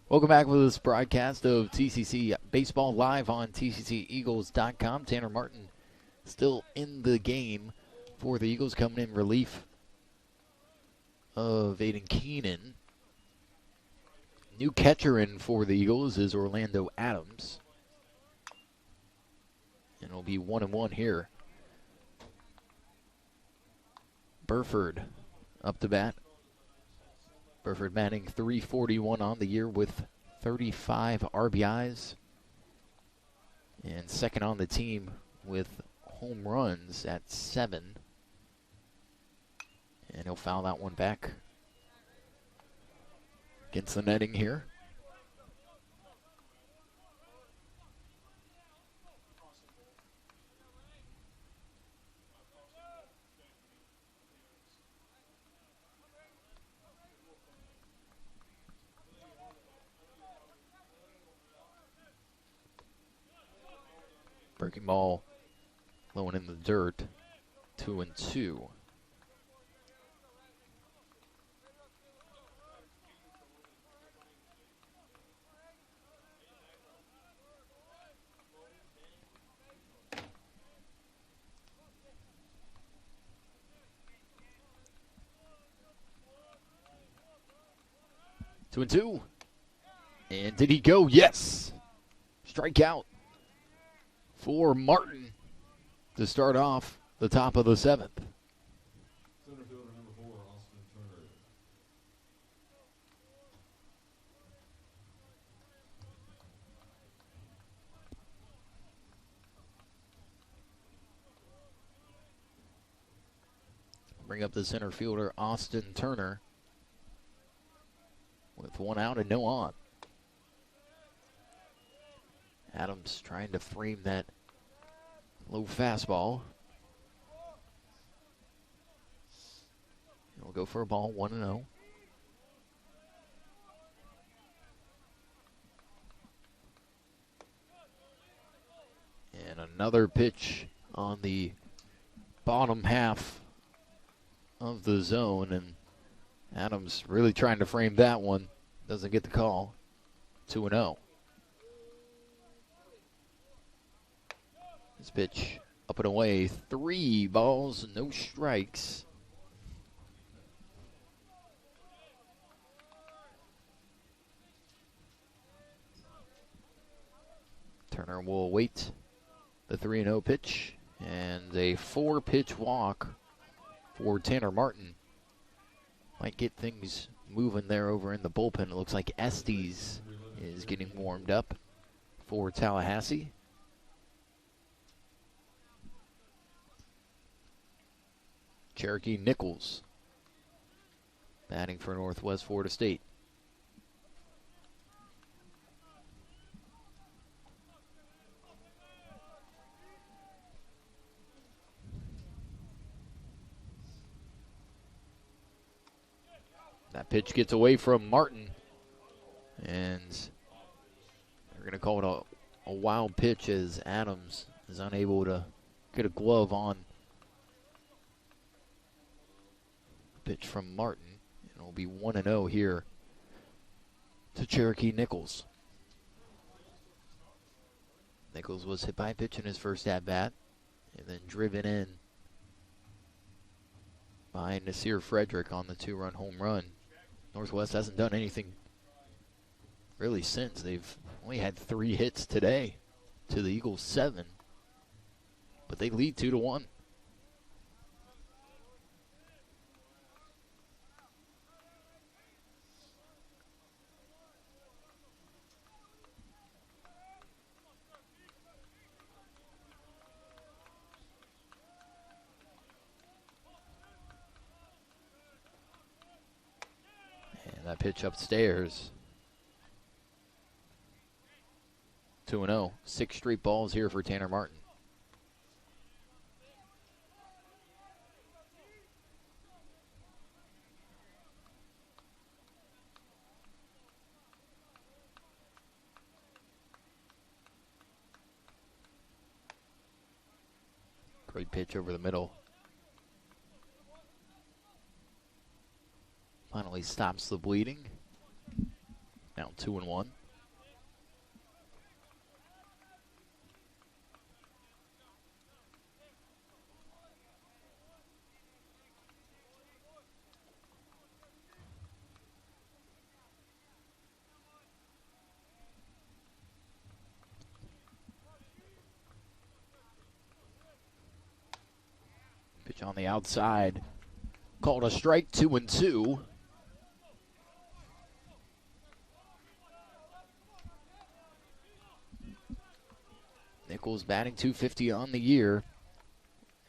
Welcome back with this broadcast of TCC Baseball live on TCCEagles.com. Tanner Martin still in the game for the Eagles, coming in relief of Aiden Keenan. New catcher in for the Eagles is Orlando Adams. And it'll be 1-1 here. Burford up to bat. Burford batting .341 on the year with 35 RBIs. And second on the team with home runs at 7. And he'll foul that one back against the netting here. Breaking ball low and in the dirt. 2-2. 2-2. And did he go? Yes. Strikeout for Martin to start off the top of the 7th. Center fielder number 4, Austin Turner. Bring up the center fielder, Austin Turner, with 1 out and no on. Adams trying to frame that low fastball. He'll go for a ball, 1-0. And another pitch on the bottom half of the zone, and Adams really trying to frame that one. Doesn't get the call. 2-0. This pitch up and away. 3 balls, no strikes. Turner will await the 3-0 pitch, and a 4-pitch walk for Tanner Martin. Might get things moving there over in the bullpen. It looks like Estes is getting warmed up for Tallahassee. Cherokee Nichols batting for Northwest Florida State. That pitch gets away from Martin, and they're going to call it a wild pitch as Adams is unable to get a glove on the pitch from Martin. And it'll be 1-0 here to Cherokee Nichols. Nichols was hit by a pitch in his first at-bat and then driven in by Nasir Frederick on the 2-run home run. Northwest hasn't done anything really since. They've only had 3 hits today to the Eagles 7, but they lead 2-1. That pitch upstairs. 2-0. 6 straight balls here for Tanner Martin. Great pitch over the middle. Finally stops the bleeding. Now 2-1. Pitch on the outside. Called a strike, 2-2. Nichols batting .250 on the year.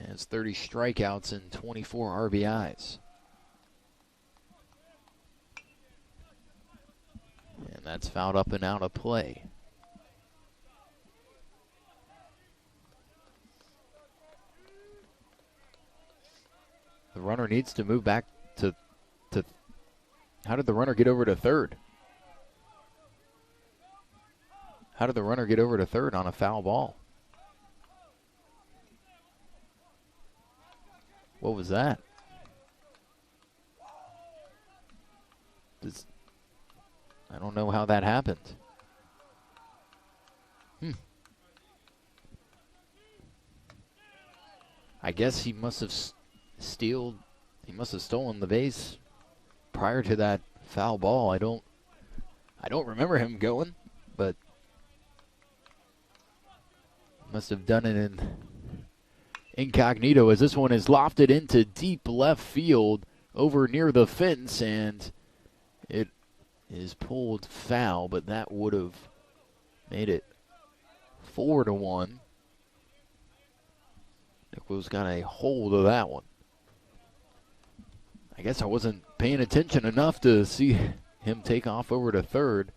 Has 30 strikeouts and 24 RBIs. And that's fouled up and out of play. The runner needs to move back to how did the runner get over to third? How did the runner get over to third on a foul ball? What was that? I don't know how that happened. I guess he must have stolen the base prior to that foul ball. I don't I don't remember him going, but must have done it in incognito, as this one is lofted into deep left field over near the fence, and it is pulled foul, but that would have made it 4-1. Nichols got a hold of that one. I guess I wasn't paying attention enough to see him take off over to third.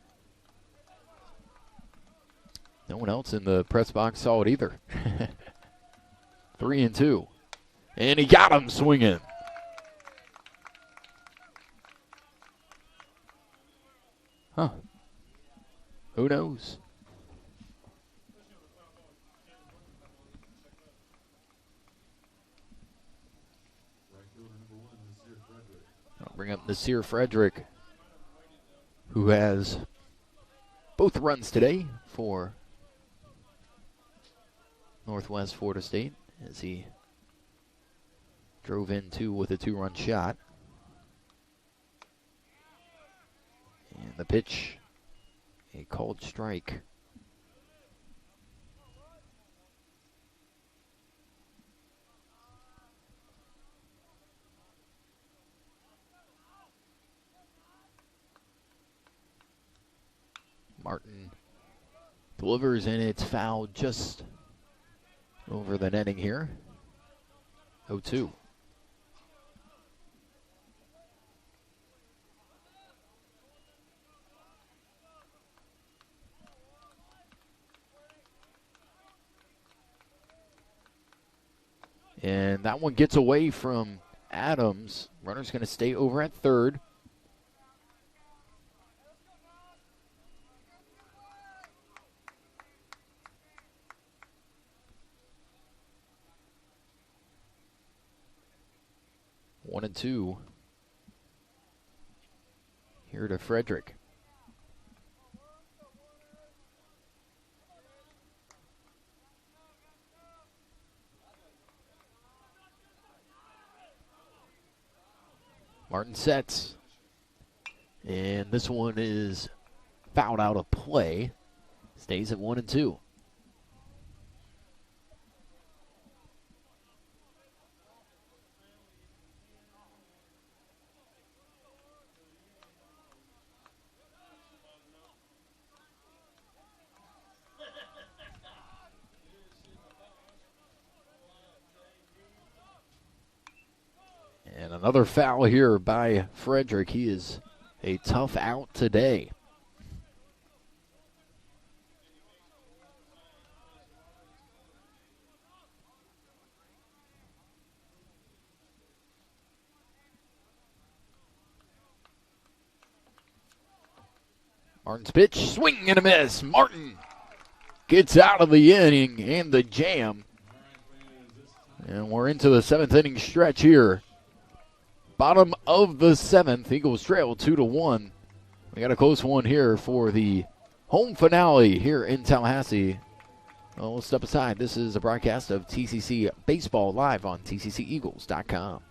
No one else in the press box saw it either. 3-2. And he got him swinging. Huh. Who knows? I'll bring up Nasir Frederick, who has both runs today for Northwest Florida State, as he drove in two with a 2-run shot. And the pitch, a called strike. Martin delivers, and it's fouled just over the netting here. 0-2. And that one gets away from Adams. Runner's going to stay over at third. One and two here to Frederick. Martin sets, and this one is fouled out of play. Stays at 1 and 2. And another foul here by Frederick. He is a tough out today. Martin's pitch, swing and a miss. Martin gets out of the inning and the jam. And we're into the 7th inning stretch here. Bottom of the 7th, Eagles trail 2-1. We got a close one here for the home finale here in Tallahassee. Well, we'll step aside. This is a broadcast of TCC Baseball live on TCCEagles.com.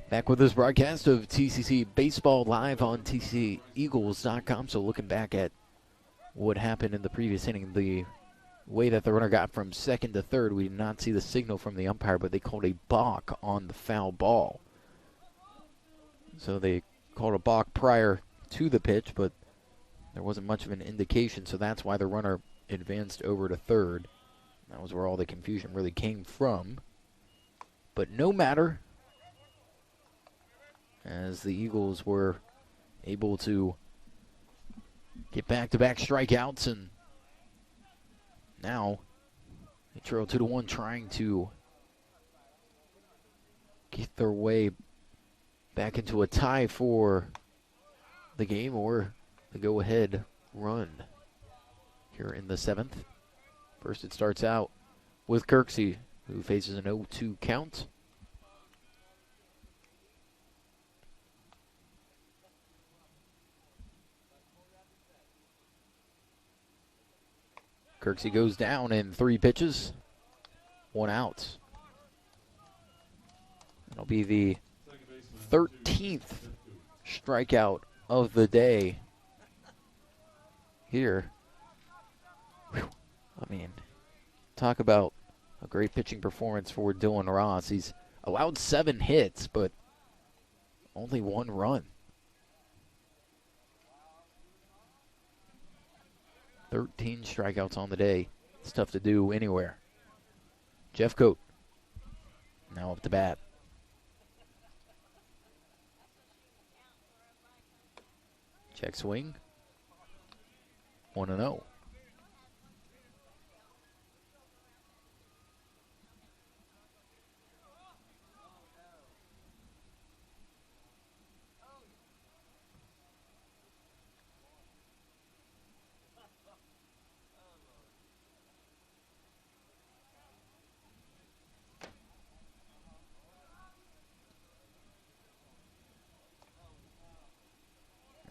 Back with this broadcast of TCC Baseball live on TCCEagles.com. So looking back at what happened in the previous inning, the way that the runner got from second to third, we did not see the signal from the umpire, but they called a balk on the foul ball. So they called a balk prior to the pitch, but there wasn't much of an indication, so that's why the runner advanced over to third. That was where all the confusion really came from. But no matter, as the Eagles were able to get back-to-back strikeouts, and now they trail 2-1, trying to get their way back into a tie for the game or the go-ahead run here in the seventh. First it starts out with Kirksey, who faces an 0-2 count. Kirksey goes down in 3 pitches, 1 out. That'll be the 13th strikeout of the day here. Whew. I mean, talk about a great pitching performance for Dylan Ross. He's allowed 7 hits, but only 1 run. 13 strikeouts on the day. It's tough to do anywhere. Jeff Coate now up to bat. Check swing. 1-0.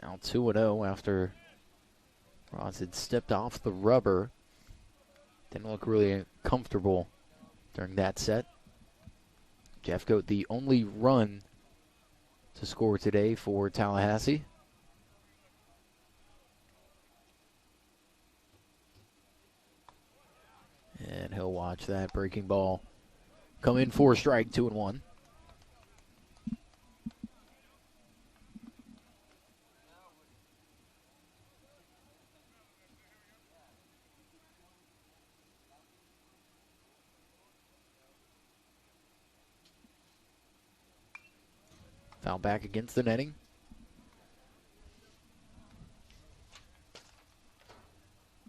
Now 2-0 after Ross had stepped off the rubber. Didn't look really comfortable during that set. Jeff Coate, the only run to score today for Tallahassee. And he'll watch that breaking ball come in for a strike, 2-1. Foul back against the netting.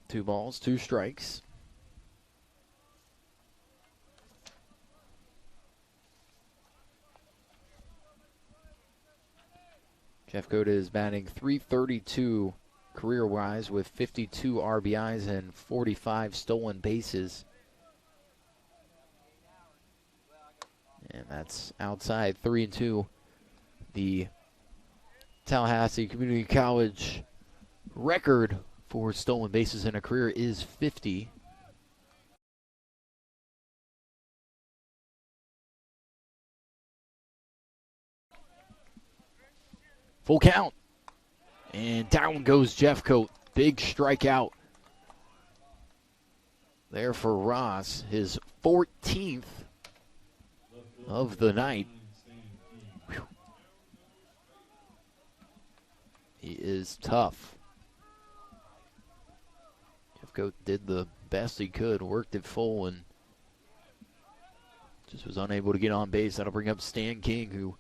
Two balls, 2 strikes. Jeff Coate is batting .332 career-wise with 52 RBIs and 45 stolen bases. And that's outside 3-2. The Tallahassee Community College record for stolen bases in a career is 50. Full count. And down goes Jeff Coate. Big strikeout there for Ross. His 14th of the night. Whew. He is tough. Jeff Coate did the best he could, worked it full, and just was unable to get on base. That'll bring up Stan King, who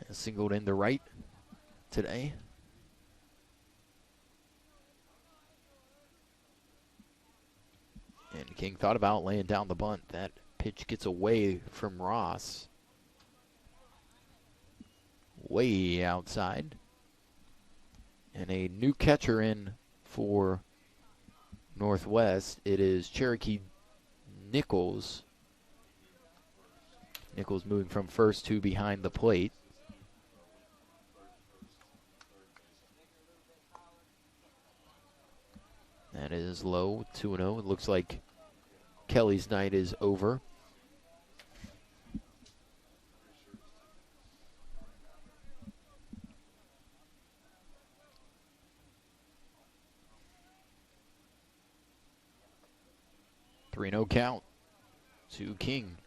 has singled into right today. And King thought about laying down the bunt. That pitch gets away from Ross. Way outside. And a new catcher in for Northwest. It is Cherokee Nichols. Nichols moving from first to behind the plate. That is low, 2-0. It looks like Kelly's night is over. 3-0 count to King.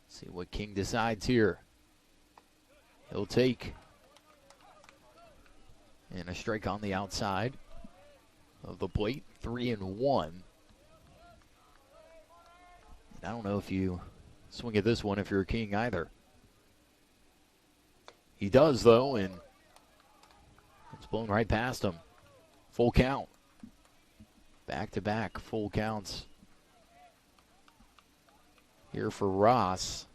See what King decides here. He'll take. And a strike on the outside of the plate. 3-1. I don't know if you swing at this one if you're a King either. He does, though, and it's blown right past him. Full count. Back-to-back full counts here for Ross.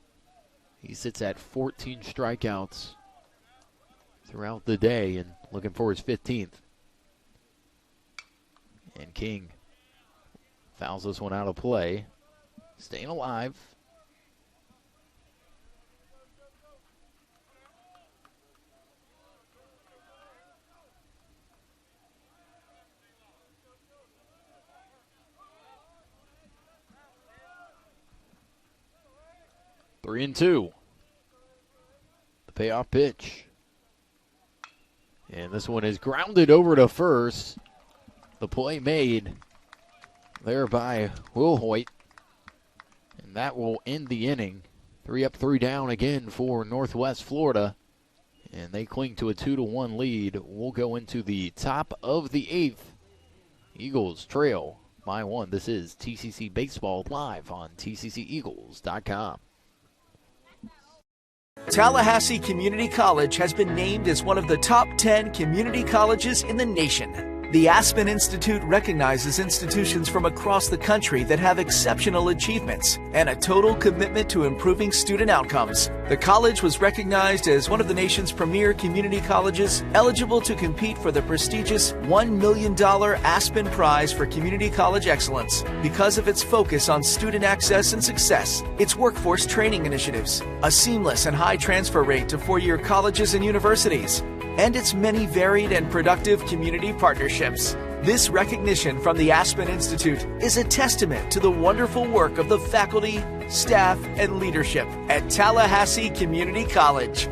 He sits at 14 strikeouts throughout the day and looking for his 15th. And King fouls this one out of play. Staying alive. Three and two. The payoff pitch. And this one is grounded over to first. The play made there by Wilhoit. And that will end the inning. 3 up, 3 down again for Northwest Florida. And they cling to a 2-1 lead. We'll go into the top of the 8th. Eagles trail by 1. This is TCC Baseball live on TCCEagles.com. Tallahassee Community College has been named as one of the top 10 community colleges in the nation. The Aspen Institute recognizes institutions from across the country that have exceptional achievements and a total commitment to improving student outcomes. The college was recognized as one of the nation's premier community colleges eligible to compete for the prestigious $1 million Aspen Prize for Community College Excellence because of its focus on student access and success, its workforce training initiatives, a seamless and high transfer rate to four-year colleges and universities, and its many varied and productive community partnerships. This recognition from the Aspen Institute is a testament to the wonderful work of the faculty, staff, and leadership at Tallahassee Community College.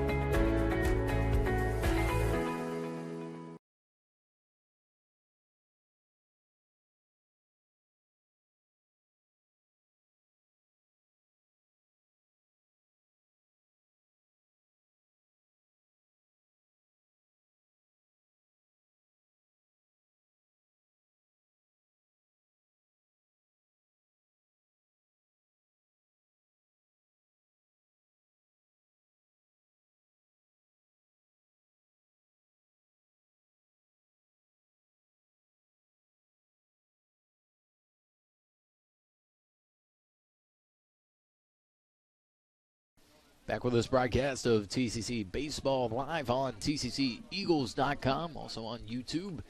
Back with this broadcast of TCC Baseball live on TCCEagles.com, also on YouTube.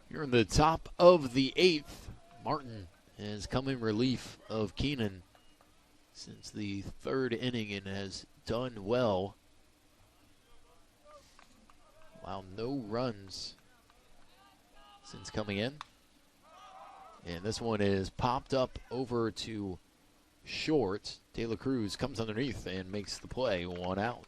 You're in the top of the 8th. Martin has come in relief of Keenan since the 3rd inning and has done well. Wow, no runs since coming in. And this one is popped up over to short. De La Cruz comes underneath and makes the play. 1 out.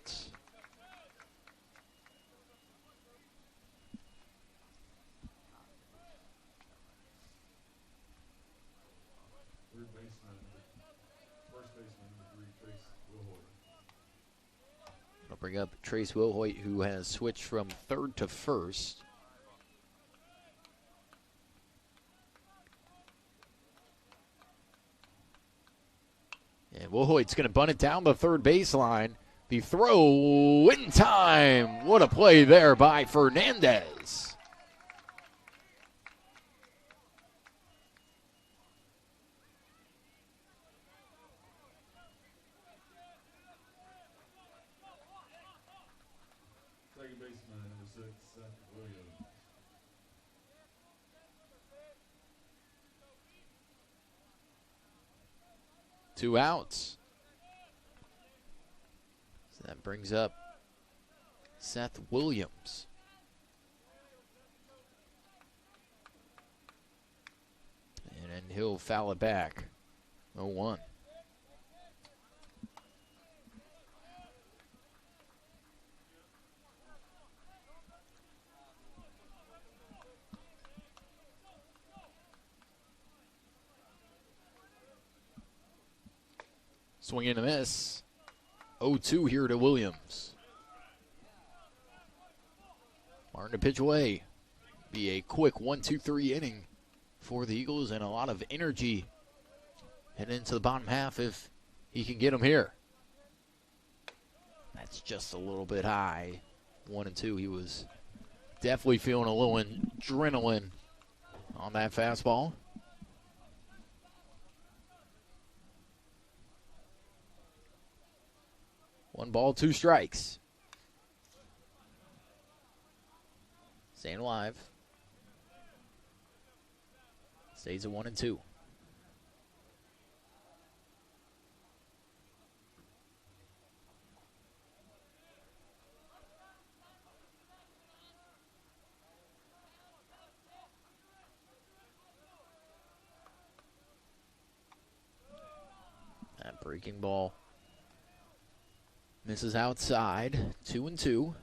Third baseman, first baseman, Trace Wilhoit. I'll bring up Trace Wilhoit, who has switched from third to first. And Wilhoit's going to bunt it down the third baseline. The throw in time. What a play there by Fernandez. Second baseman, number 6, Seth Williams. Two outs. So that That brings up Seth Williams. And then he'll foul it back. 0-1. Swing and a miss. 0-2 here to Williams. Martin to pitch away. Be a quick 1-2-3 inning for the Eagles and a lot of energy heading into the bottom half if he can get them here. That's just a little bit high. 1-2. He was definitely feeling a little adrenaline on that fastball. One ball, two strikes. Staying alive. Stays at 1-2. That breaking ball misses outside. 2-2.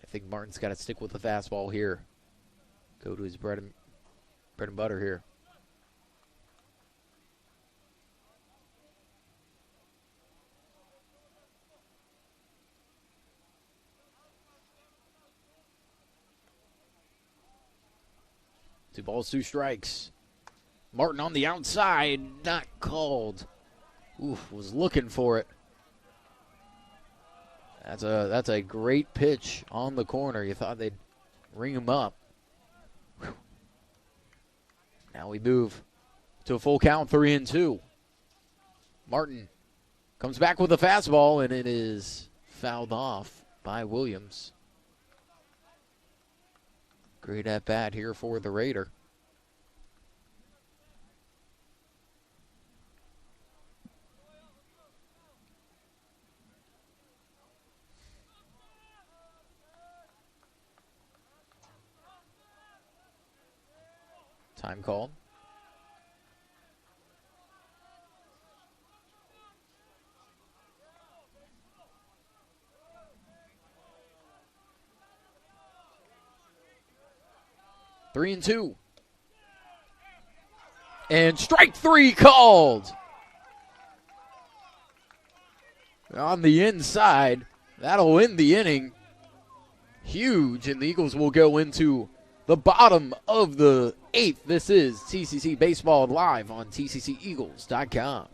I think Martin's got to stick with the fastball here. Go to his bread and butter here. Two balls, two strikes. Martin on the outside, not called. Oof, was looking for it. That's a great pitch on the corner. You thought they'd ring him up. Whew. Now we move to a full count, 3-2. Martin comes back with a fastball, and it is fouled off by Williams. Great at bat here for the Raider. Time called. Three and two. And strike three called. On the inside. That'll end the inning. Huge. And the Eagles will go into the bottom of the eighth. This is TCC Baseball live on TCCEagles.com.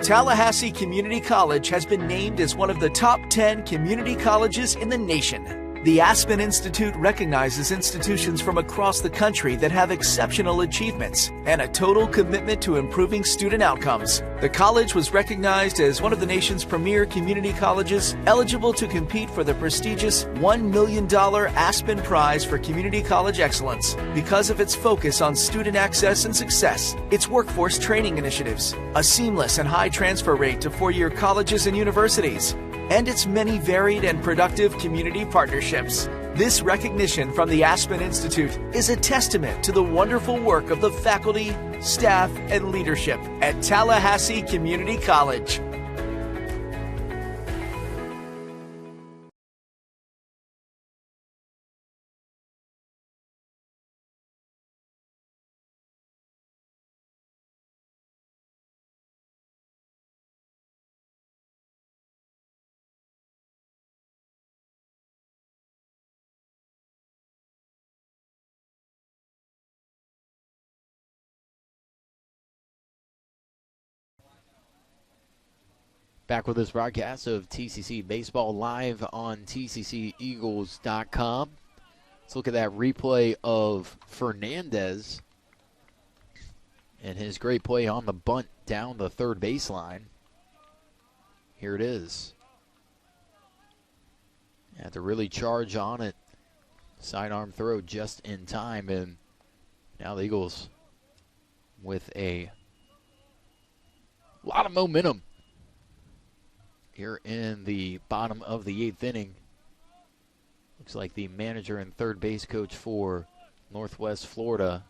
Tallahassee Community College has been named as one of the top 10 community colleges in the nation. The Aspen Institute recognizes institutions from across the country that have exceptional achievements and a total commitment to improving student outcomes. The college was recognized as one of the nation's premier community colleges eligible to compete for the prestigious $1 million Aspen Prize for Community College Excellence because of its focus on student access and success, its workforce training initiatives, a seamless and high transfer rate to four-year colleges and universities, and its many varied and productive community partnerships. This recognition from the Aspen Institute is a testament to the wonderful work of the faculty, staff, and leadership at Tallahassee Community College. Back with this broadcast of TCC Baseball live on TCCEagles.com. Let's look at that replay of Fernandez and his great play on the bunt down the third baseline. Here it is. Had to really charge on it. Sidearm throw just in time, and now the Eagles with a A lot of momentum here in the bottom of the 8th inning. Looks like the manager and third base coach for Northwest Florida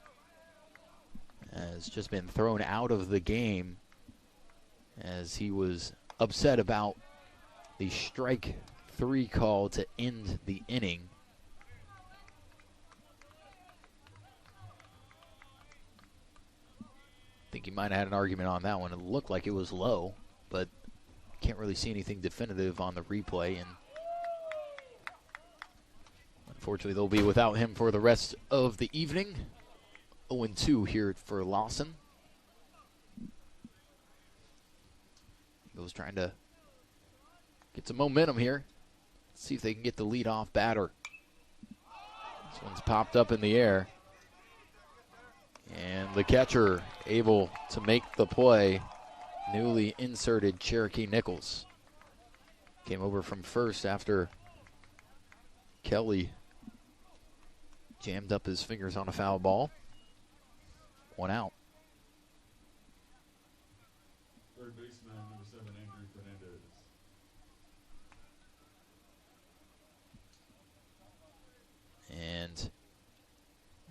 has just been thrown out of the game as he was upset about the strike 3 call to end the inning. I think he might have had an argument on that one. It looked like it was low, but can't really see anything definitive on the replay. And unfortunately, they'll be without him for the rest of the evening. 0-2 here for Lawson. Eagles trying to get some momentum here. See if they can get the leadoff batter. This one's popped up in the air. And the catcher able to make the play. Newly inserted Cherokee Nichols. Came over from first after Kelly jammed up his fingers on a foul ball. 1 out. Third baseman, number 7, Andrew Fernandez. And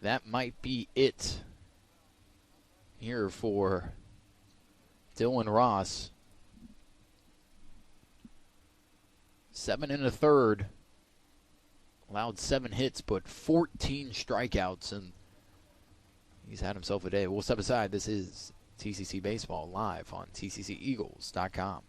that might be it here for Dylan Ross. 7 1/3. Allowed 7 hits, but 14 strikeouts, and he's had himself a day. We'll step aside. This is TCC Baseball live on TCCEagles.com.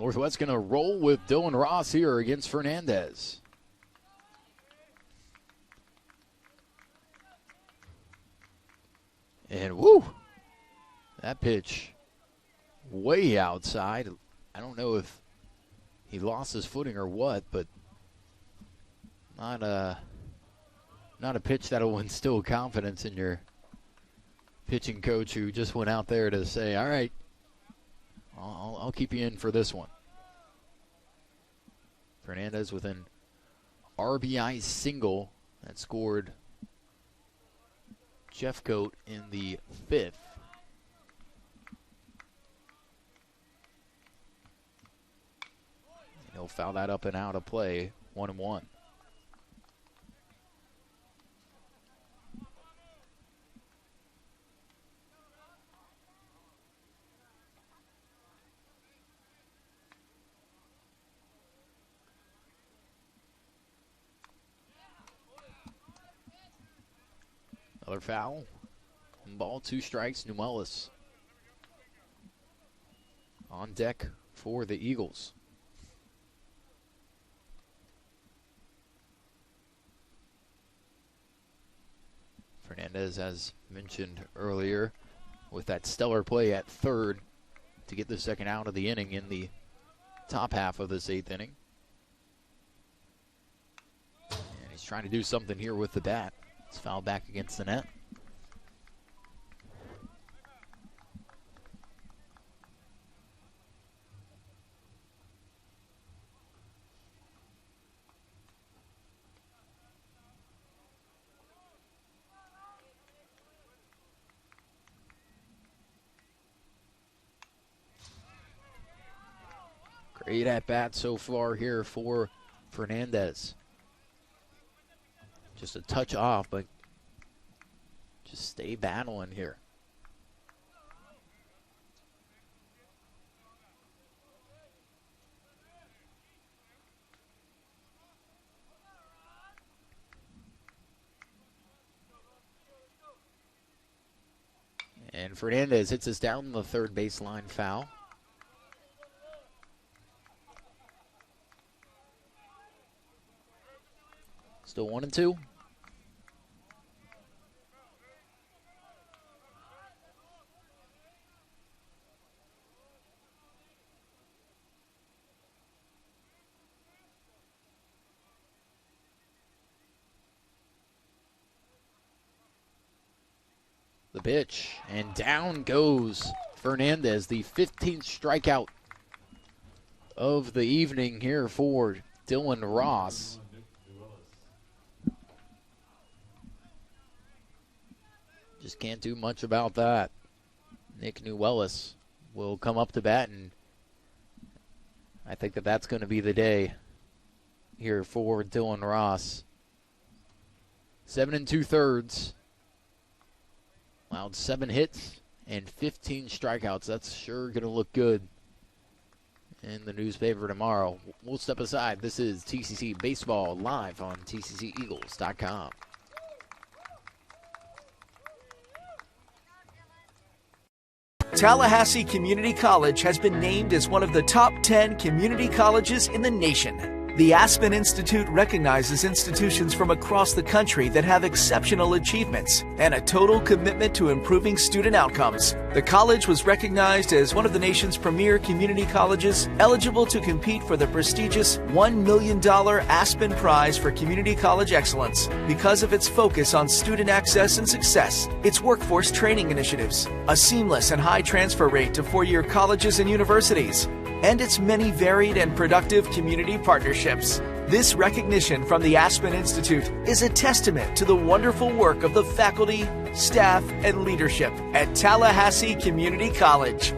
Northwest going to roll with Dylan Ross here against Fernandez. And woo, that pitch way outside. I don't know if he lost his footing or what, but not a pitch that'll instill confidence in your pitching coach, who just went out there to say, all right, I'll keep you in for this one. Fernandez with an RBI single that scored Jeffcoat in the 5th. He'll foul that up and out of play. 1-1. Another foul. 1 ball, 2 strikes. Newellis on deck for the Eagles. Fernandez, as mentioned earlier, with that stellar play at third to get the second out of the inning in the top half of this 8th inning. And he's trying to do something here with the bat. It's fouled back against the net. Great at bat so far here for Fernandez. Just a touch off, but just stay battling here. And Fernandez hits us down the third baseline foul. Still 1-2. The pitch, and down goes Fernandez, the 15th strikeout of the evening here for Dylan Ross. Just can't do much about that. Nick Newellis will come up to bat, and I think that that's going to be the day here for Dylan Ross. 7 2/3. Allowed 7 hits and 15 strikeouts. That's sure going to look good in the newspaper tomorrow. We'll step aside. This is TCC Baseball live on TCCEagles.com. Tallahassee Community College has been named as one of the top 10 community colleges in the nation. The Aspen Institute recognizes institutions from across the country that have exceptional achievements and a total commitment to improving student outcomes. The college was recognized as one of the nation's premier community colleges eligible to compete for the prestigious $1 million Aspen Prize for Community College Excellence because of its focus on student access and success, its workforce training initiatives, a seamless and high transfer rate to four-year colleges and universities, and its many varied and productive community partnerships. This recognition from the Aspen Institute is a testament to the wonderful work of the faculty, staff, and leadership at Tallahassee Community College.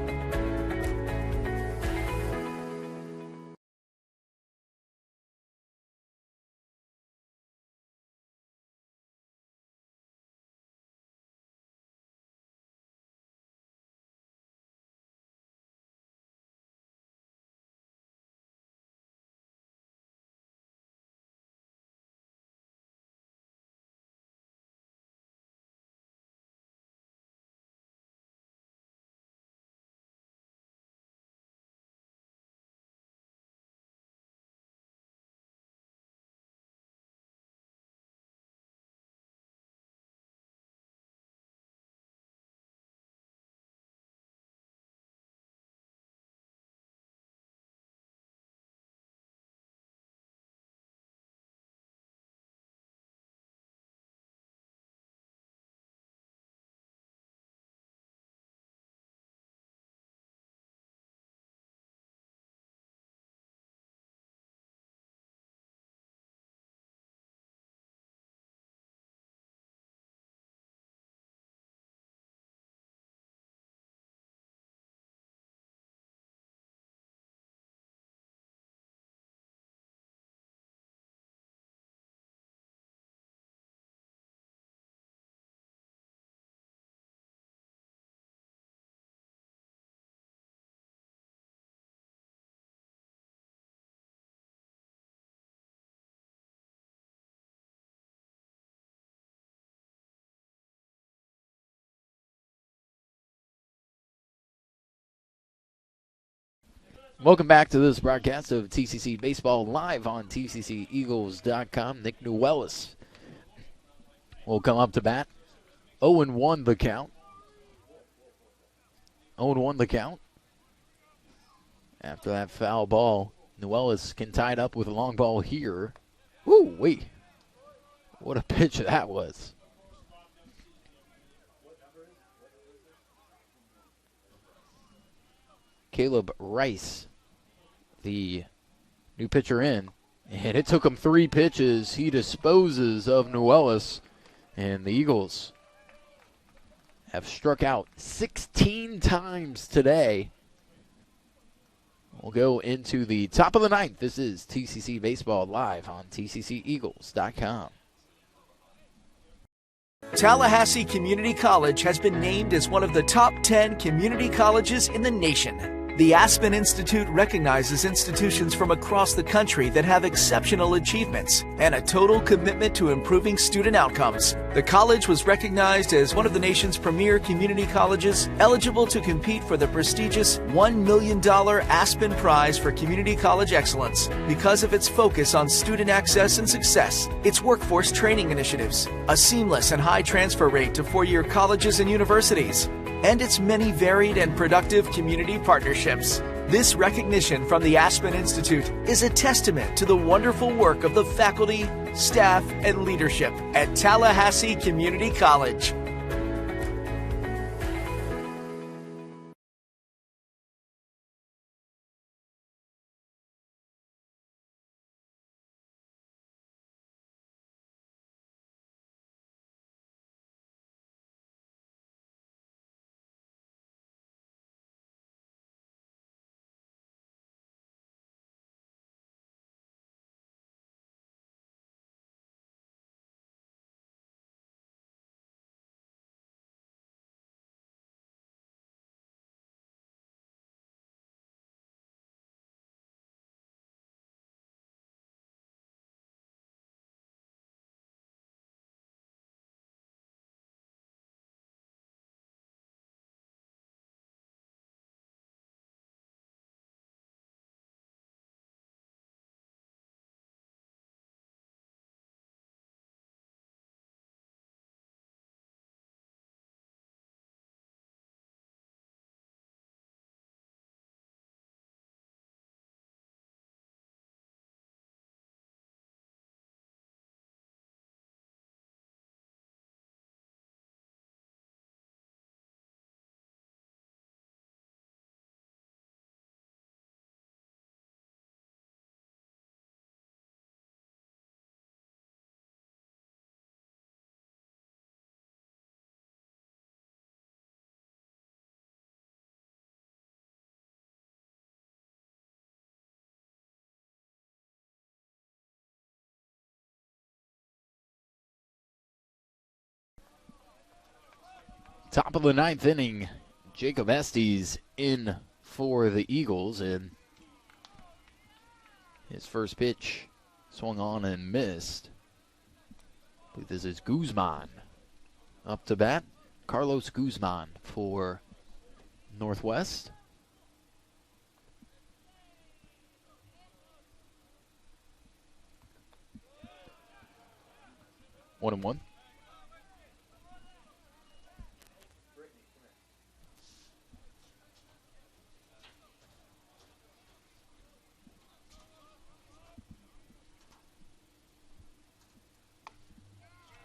Welcome back to this broadcast of TCC Baseball live on TCCEagles.com. Nick Newellis will come up to bat. 0-1 the count. 0-1 the count. After that foul ball, Newellis can tie it up with a long ball here. Woo, wait. What a pitch that was. Caleb Rice, the new pitcher in, and it took him 3 pitches. He disposes of Newellis, and the Eagles have struck out 16 times today. We'll go into the top of the 9th. This is TCC Baseball live on TCCEagles.com. Tallahassee Community College has been named as one of the top 10 community colleges in the nation. The Aspen Institute recognizes institutions from across the country that have exceptional achievements and a total commitment to improving student outcomes. The college was recognized as one of the nation's premier community colleges eligible to compete for the prestigious $1 million Aspen Prize for Community College Excellence because of its focus on student access and success, its workforce training initiatives, a seamless and high transfer rate to four-year colleges and universities, and its many varied and productive community partnerships. This recognition from the Aspen Institute is a testament to the wonderful work of the faculty, staff, and leadership at Tallahassee Community College. Top of the ninth inning, Jacob Estes in for the Eagles, and his first pitch swung on and missed. I believe this is Guzman up to bat. Carlos Guzman for Northwest. One and one.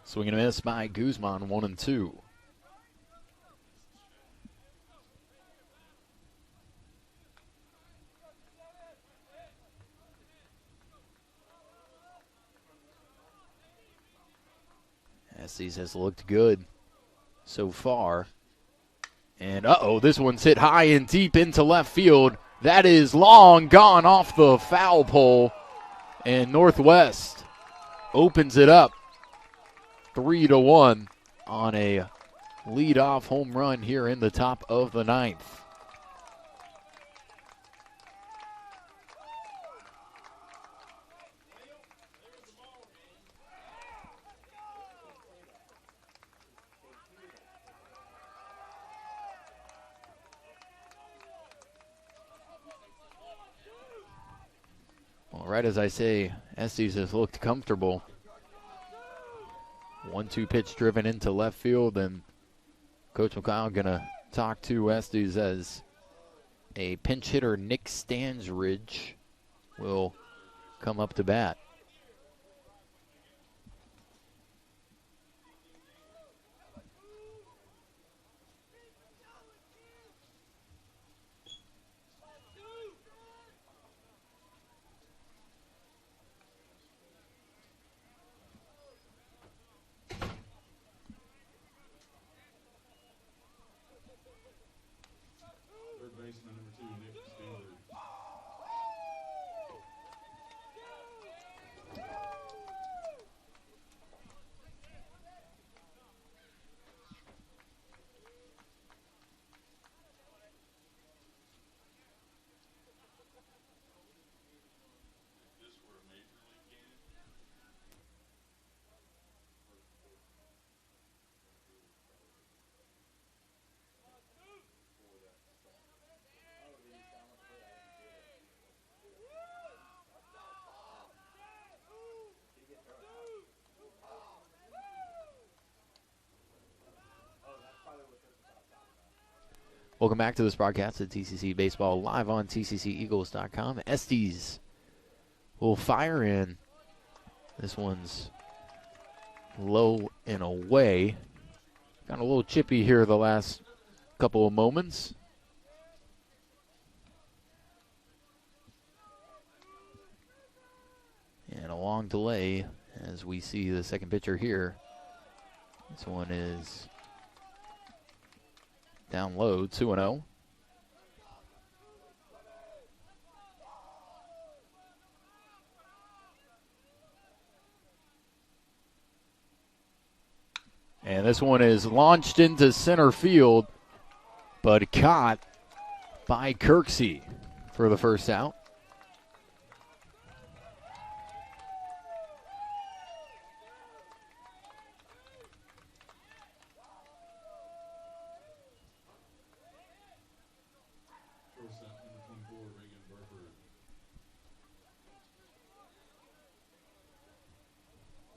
Swing and a miss by Guzman, 1-2. Estes has looked good so far. And this one's hit high and deep into left field. That is long gone off the foul pole. And Northwest opens it up 3-1 on a leadoff home run here in the top of the ninth. Well, right as I say, Estes has looked comfortable. 1-2 pitch driven into left field, and Coach McLeod going to talk to Estes as a pinch hitter, Nick Stansridge, will come up to bat. Baseman number 2, Nick Standard. Welcome back to this broadcast of TCC Baseball live on TCCEagles.com. Estes will fire in. This one's low and away. Got a little chippy here the last couple of moments. And a long delay as we see the second pitcher here. This one is down low, 2-0. And this one is launched into center field, but caught by Kirksey for the first out.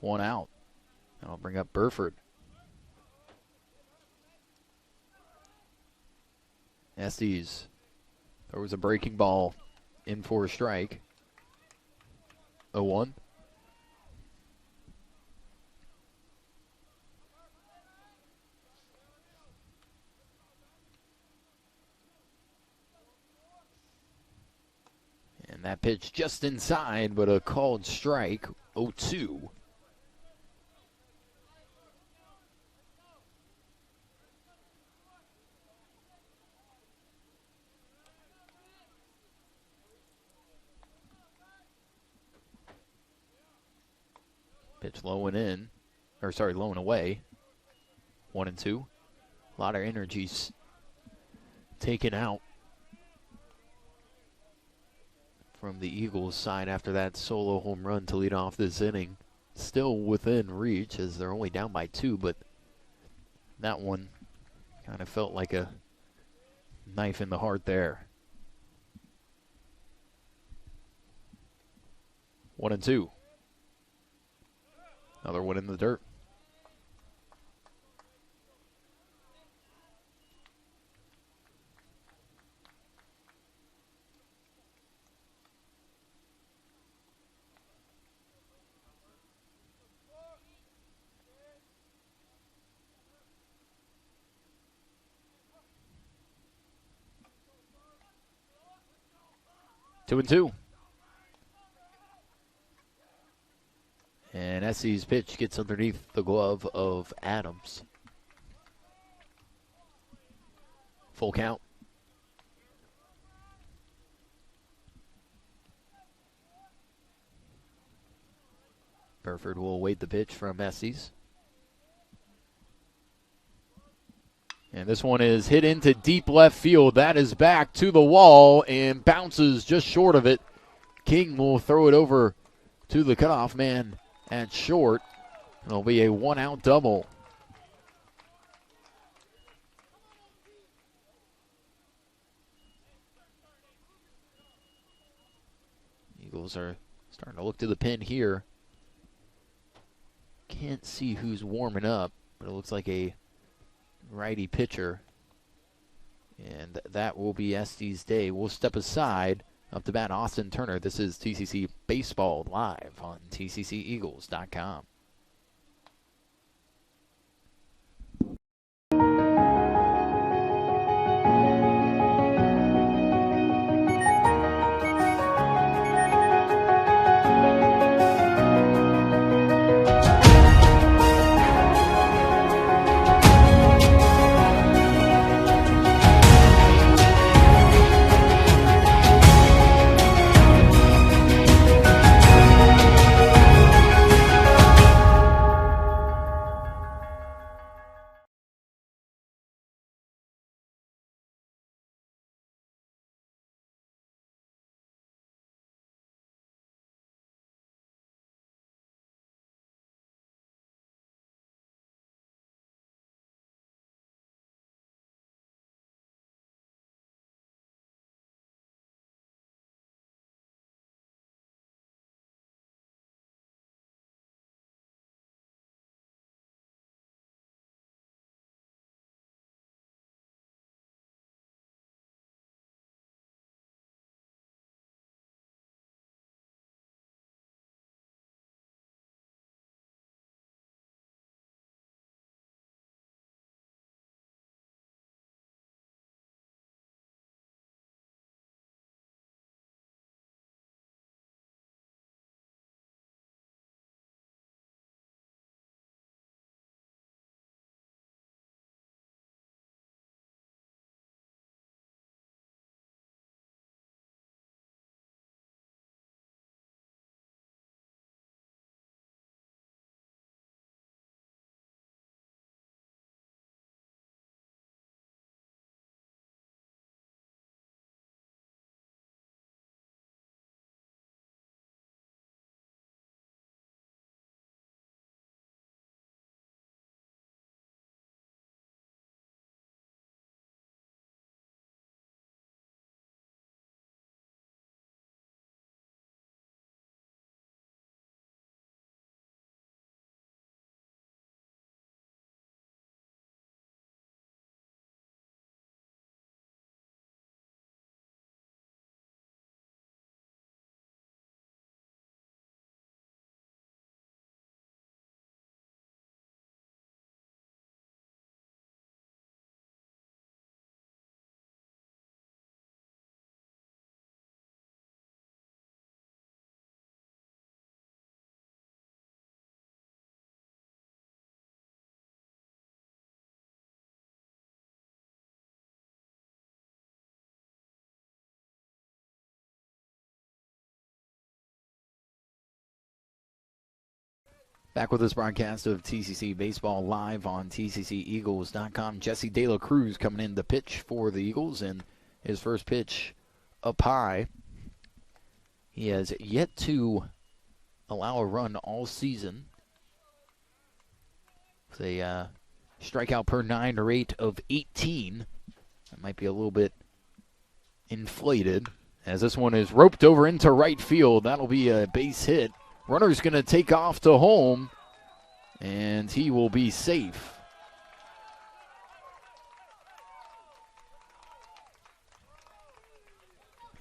One out. That'll bring up Burford. Estes. There was a breaking ball in for a strike. 0-1. And that pitch just inside, but a called strike. 0-2. Pitch low and in, low and away. 1-2. A lot of energies taken out from the Eagles side after that solo home run to lead off this inning. Still within reach as they're only down by 2, but that one kind of felt like a knife in the heart there. 1-2. Another one in the dirt. Two and two. And Essie's pitch gets underneath the glove of Adams. Full count. Burford will await the pitch from Essie's. And this one is hit into deep left field. That is back to the wall and bounces just short of it. King will throw it over to the cutoff man at short. It'll be a one-out double. Eagles are starting to look to the pin here. Can't see who's warming up, but it looks like a righty pitcher. And that will be Estes Day. We'll step aside. Up to bat, Austin Turner. This is TCC Baseball live on TCCEagles.com. Back with this broadcast of TCC Baseball live on TCCEagles.com. Jesse De La Cruz coming in to pitch for the Eagles, and his first pitch up high. He has yet to allow a run all season. With a strikeout per 9 rate of 18. That might be a little bit inflated, as this one is roped over into right field. That'll be a base hit. Runner's going to take off to home, and he will be safe.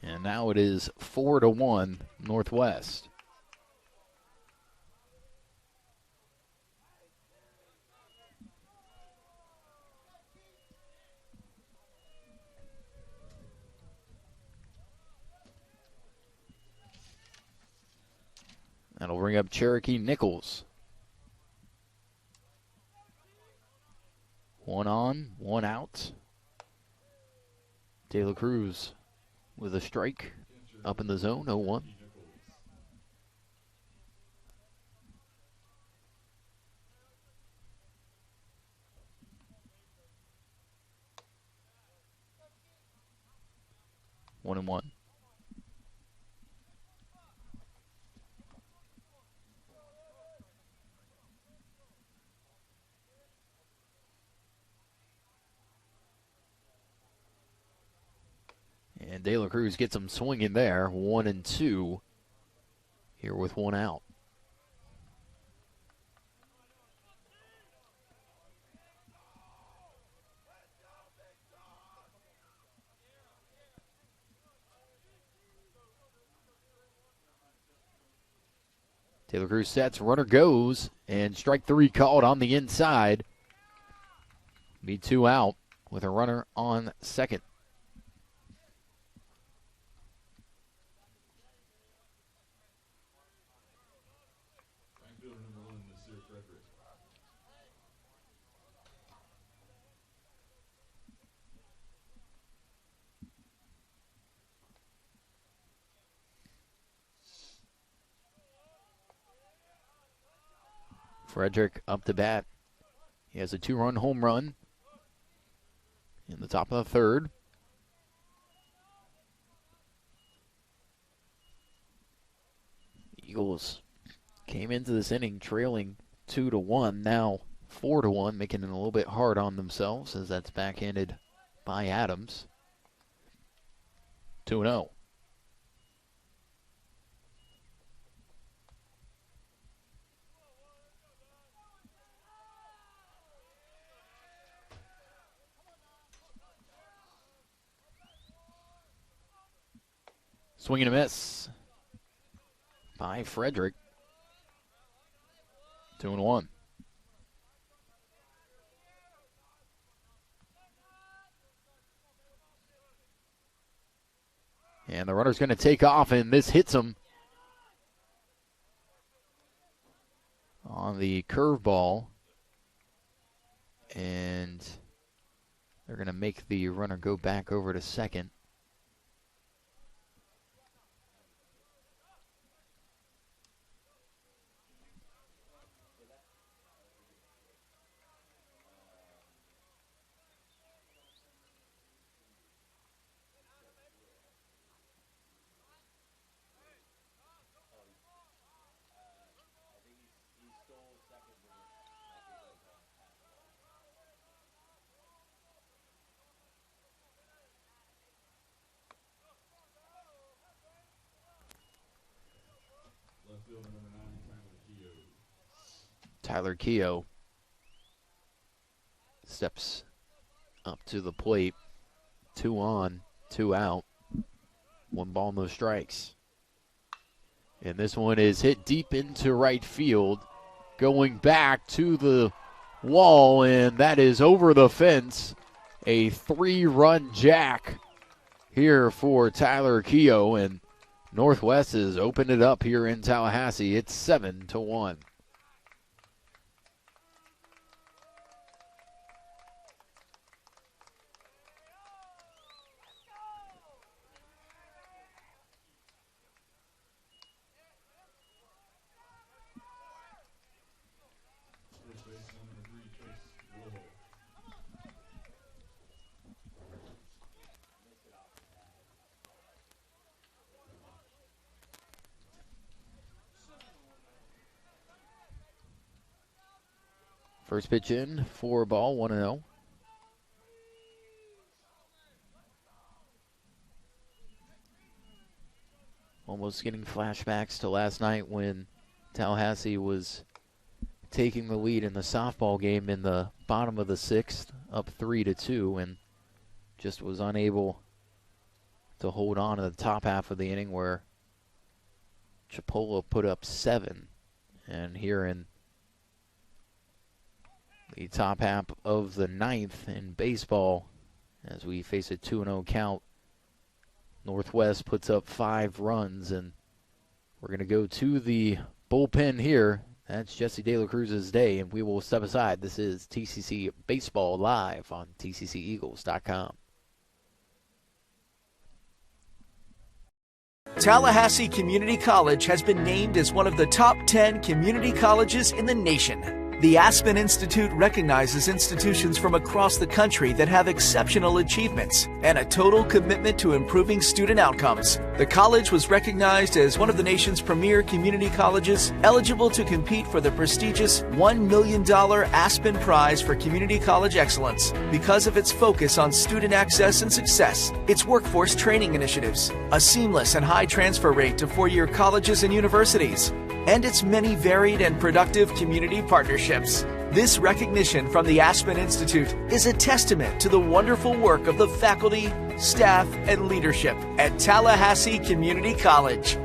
And now it is 4-1 Northwest. That'll bring up Cherokee Nichols. 1 on, 1 out. De La Cruz with a strike up in the zone, 0-1. One and one. And De La Cruz gets him swinging there, 1-2, here with 1 out. De La Cruz sets, runner goes, and strike 3 called on the inside. Be 2 out with a runner on second. Frederick up to bat. He has a 2-run home run in the top of the third. Eagles came into this inning trailing 2-1, now 4-1, making it a little bit hard on themselves as that's backhanded by Adams. 2-0. Swing and a miss by Frederick. 2-1. And the runner's going to take off, and this hits him on the curveball. And they're going to make the runner go back over to second. Tyler Keogh steps up to the plate. 2 on, 2 out. 1 ball, no strikes. And this one is hit deep into right field, going back to the wall, and that is over the fence. A 3-run jack here for Tyler Keogh, and Northwest has opened it up here in Tallahassee. It's 7-1. First pitch in, 4-ball, 1-0. Almost getting flashbacks to last night when Tallahassee was taking the lead in the softball game in the bottom of the 6th, up 3-2, and just was unable to hold on in the top half of the inning where Chipola put up 7. And here in the top half of the 9th in baseball, as we face a 2-0 count, Northwest puts up 5 runs, and we're going to go to the bullpen here. That's Jesse De La Cruz's day, and we will step aside. This is TCC Baseball Live on TCCEagles.com. Tallahassee Community College has been named as one of the top 10 community colleges in the nation. The Aspen Institute recognizes institutions from across the country that have exceptional achievements and a total commitment to improving student outcomes. The college was recognized as one of the nation's premier community colleges eligible to compete for the prestigious $1 million Aspen Prize for Community College Excellence because of its focus on student access and success, its workforce training initiatives, a seamless and high transfer rate to four-year colleges and universities, and its many varied and productive community partnerships. This recognition from the Aspen Institute is a testament to the wonderful work of the faculty, staff, and leadership at Tallahassee Community College.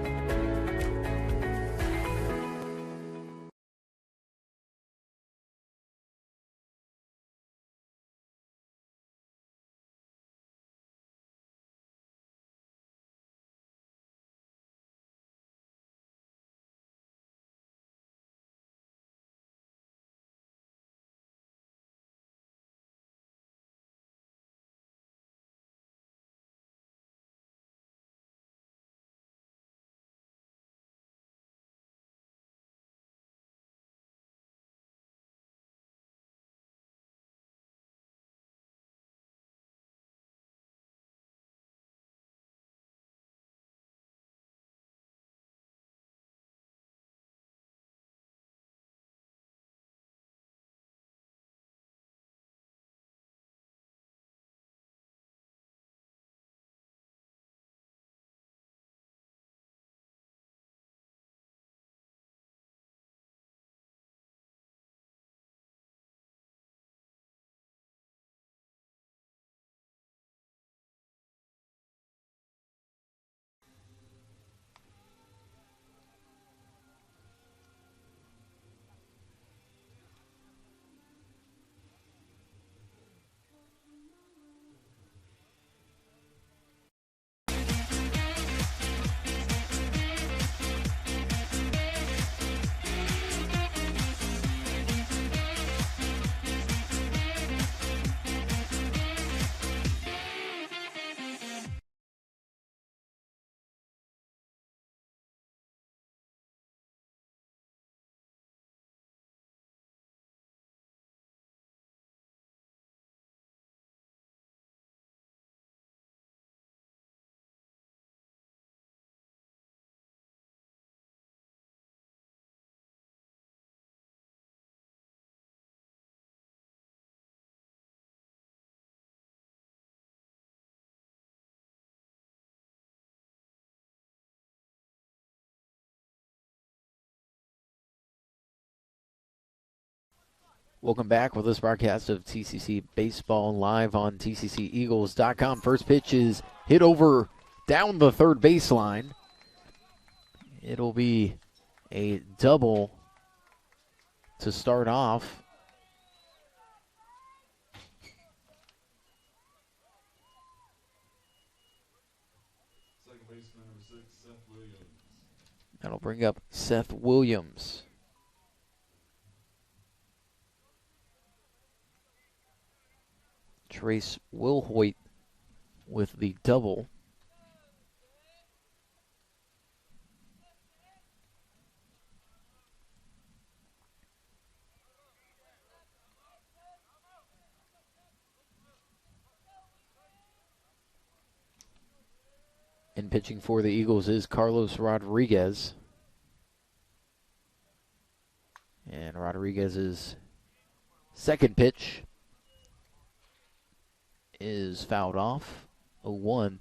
Welcome back with this broadcast of TCC Baseball Live on TCCEagles.com. First pitch is hit over down the third baseline. It'll be a double to start off. Second baseman number 6, Seth Williams. That'll bring up Seth Williams. Trace Wilhoit with the double. And pitching for the Eagles is Carlos Rodriguez. And Rodriguez is Second pitch is fouled off. 0-1.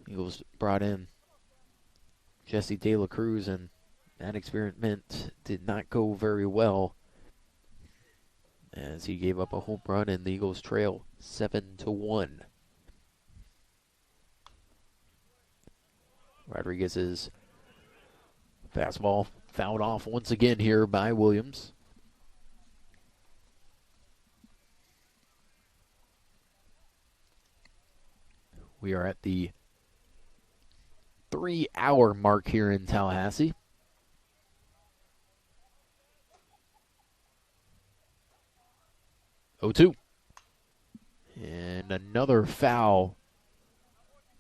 Eagles brought in Jesse De La Cruz, and that experiment did not go very well as he gave up a home run and the Eagles trail 7-1. Rodriguez's fastball fouled off once again here by Williams. We are at the 3-hour mark here in Tallahassee. Oh, 2. And another foul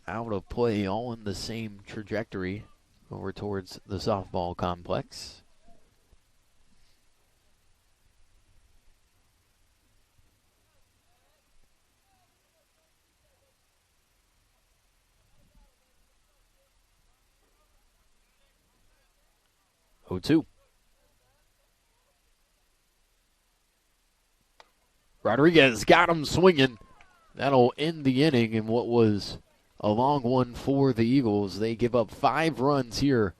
out of play, all in the same trajectory over towards the softball complex. Oh, 2. Rodriguez got him swinging. That'll end the inning in what was a long one for the Eagles. They give up 5 runs here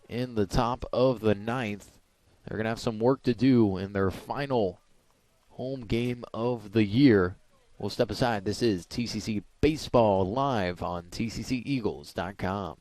in the top of the 9th. They're going to have some work to do in their final home game of the year. We'll step aside. This is TCC Baseball live on TCCEagles.com.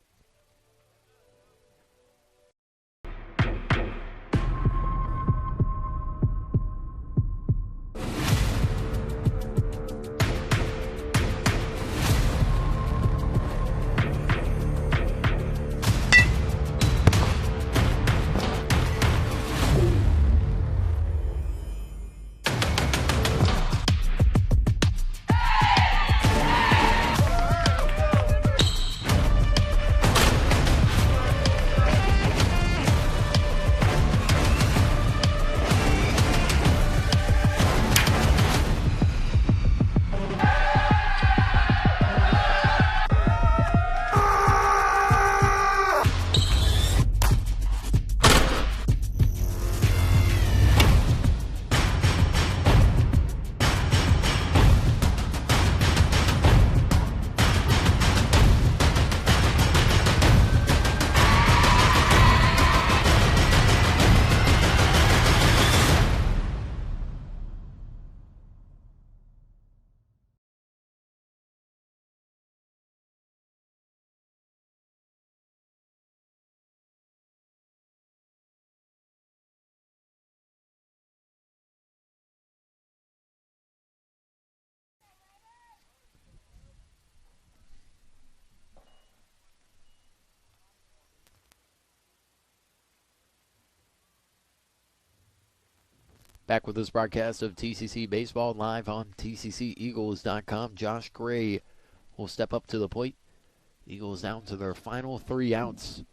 Back with this broadcast of TCC Baseball live on TCCEagles.com. Josh Gray will step up to the plate. Eagles down to their final 3 outs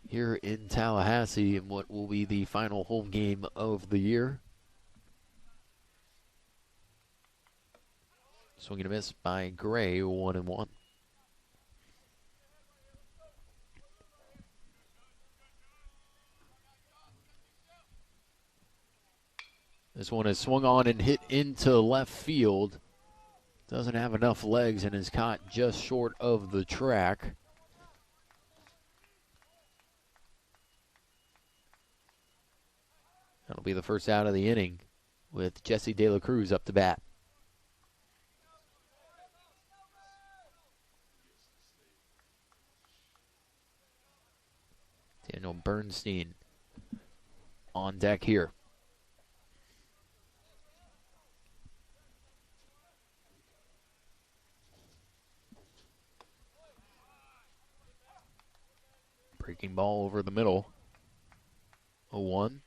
here in Tallahassee in what will be the final home game of the year. Swing and a miss by Gray, 1-1. This one is swung on and hit into left field. Doesn't have enough legs and is caught just short of the track. That'll be the first out of the inning with Jesse De La Cruz up to bat. Daniel Bernstein on deck here. Breaking ball over the middle. 0-1.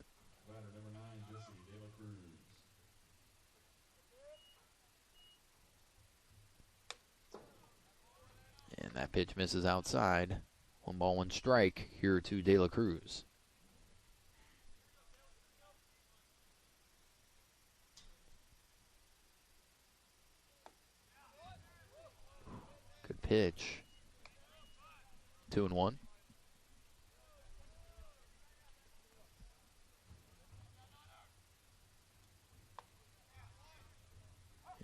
Batter number 9, Jesse De La Cruz. And that pitch misses outside. 1-1 strike here to De La Cruz. Good pitch. 2-1.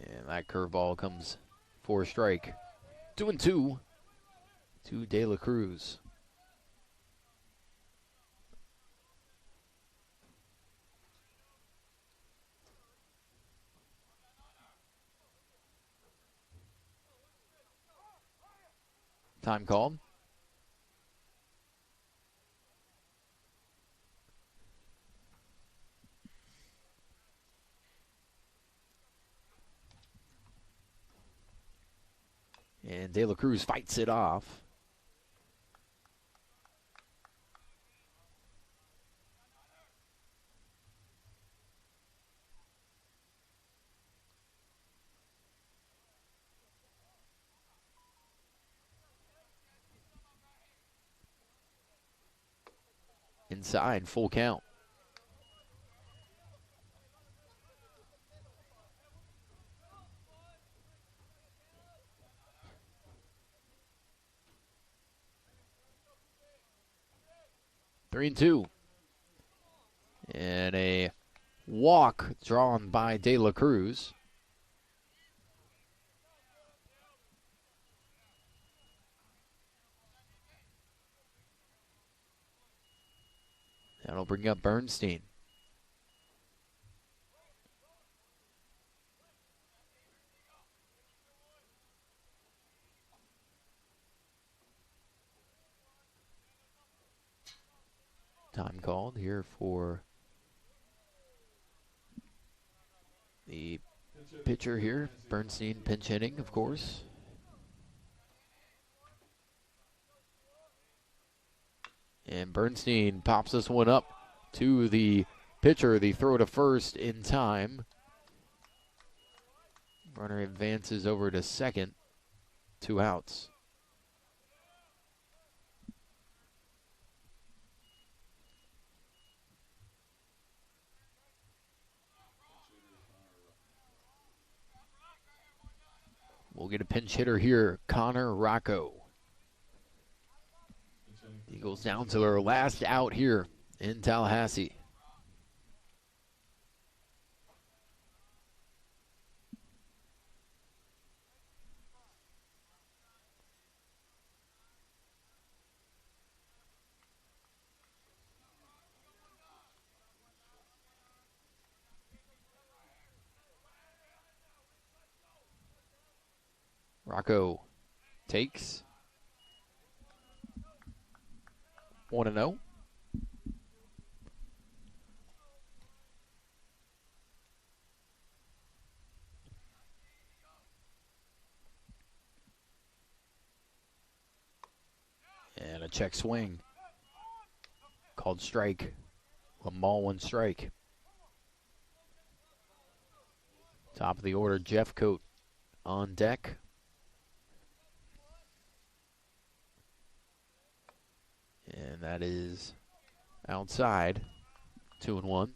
And that curveball comes for a strike. 2-2 to De La Cruz. Time called. And De La Cruz fights it off. Inside, full count. Three and two. And a walk drawn by De La Cruz. That'll bring up Bernstein. Time called here for the pitcher here. Bernstein pinch hitting, of course. And Bernstein pops this one up to the pitcher. The throw to first in time. Runner advances over to second. 2 outs. We'll get a pinch hitter here, Connor Rocco. Eagles down to their last out here in Tallahassee. Rocco takes 1-0. And a check swing. Called strike. A ball, 1 strike. Top of the order, Jeff Coate on deck. And that is outside. 2-1.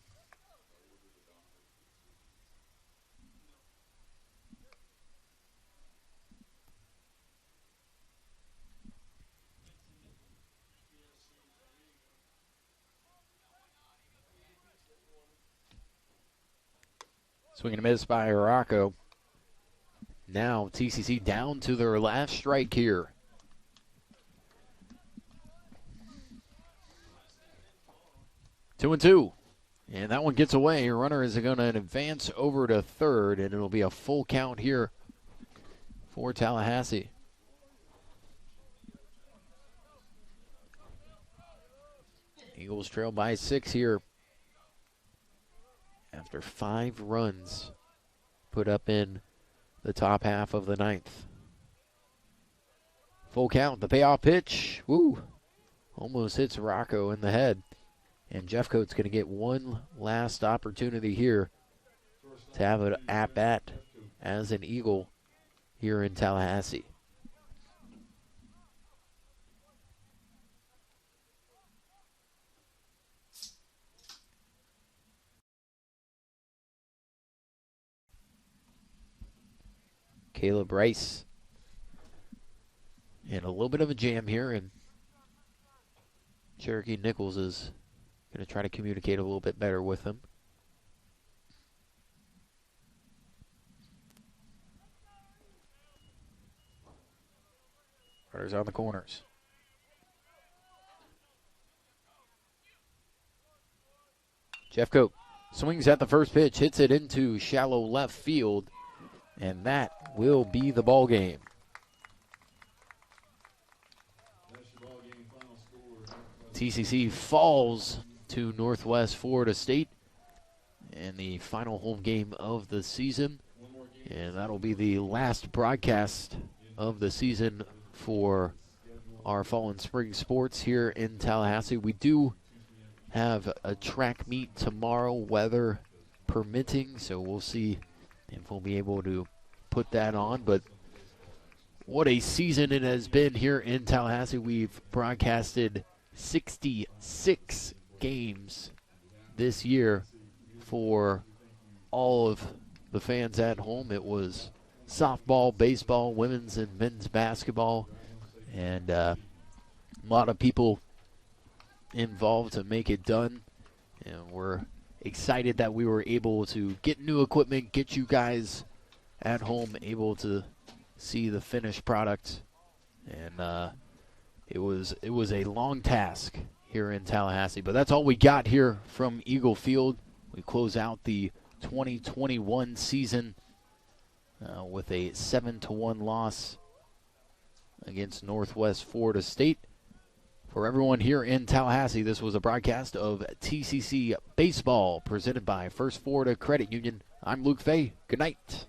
Swing and a miss by Rocco. Now TCC down to their last strike here. Two and two. And that one gets away. Runner is going to advance over to third, and it'll be a full count here for Tallahassee. Eagles trail by 6 here after 5 runs put up in the top half of the 9th. Full count, the payoff pitch. Woo! Almost hits Rocco in the head. And Jeff Coate's going to get one last opportunity here to have an at-bat as an Eagle here in Tallahassee. Caleb Rice in a little bit of a jam here, and Cherokee Nichols is going to try to communicate a little bit better with him. Runners on the corners. Jeffcoat swings at the first pitch, hits it into shallow left field, and that will be the ball game. TCC falls to Northwest Florida State in the final home game of the season, and that'll be the last broadcast of the season for our fall and spring sports here in Tallahassee. We do have a track meet tomorrow, weather permitting, so we'll see if we'll be able to put that on. But what a season it has been here in Tallahassee. We've broadcasted 66 games this year for all of the fans at home. It was softball, baseball, women's and men's basketball, and a lot of people involved to make it done. And we're excited that we were able to get new equipment, get you guys at home able to see the finished product. And it was a long task here in Tallahassee, but that's all we got here from Eagle Field. We close out the 2021 season with a 7-1 loss against Northwest Florida State. For everyone here in Tallahassee, this was a broadcast of TCC Baseball presented by First Florida Credit Union. I'm Luke Fay. Good night.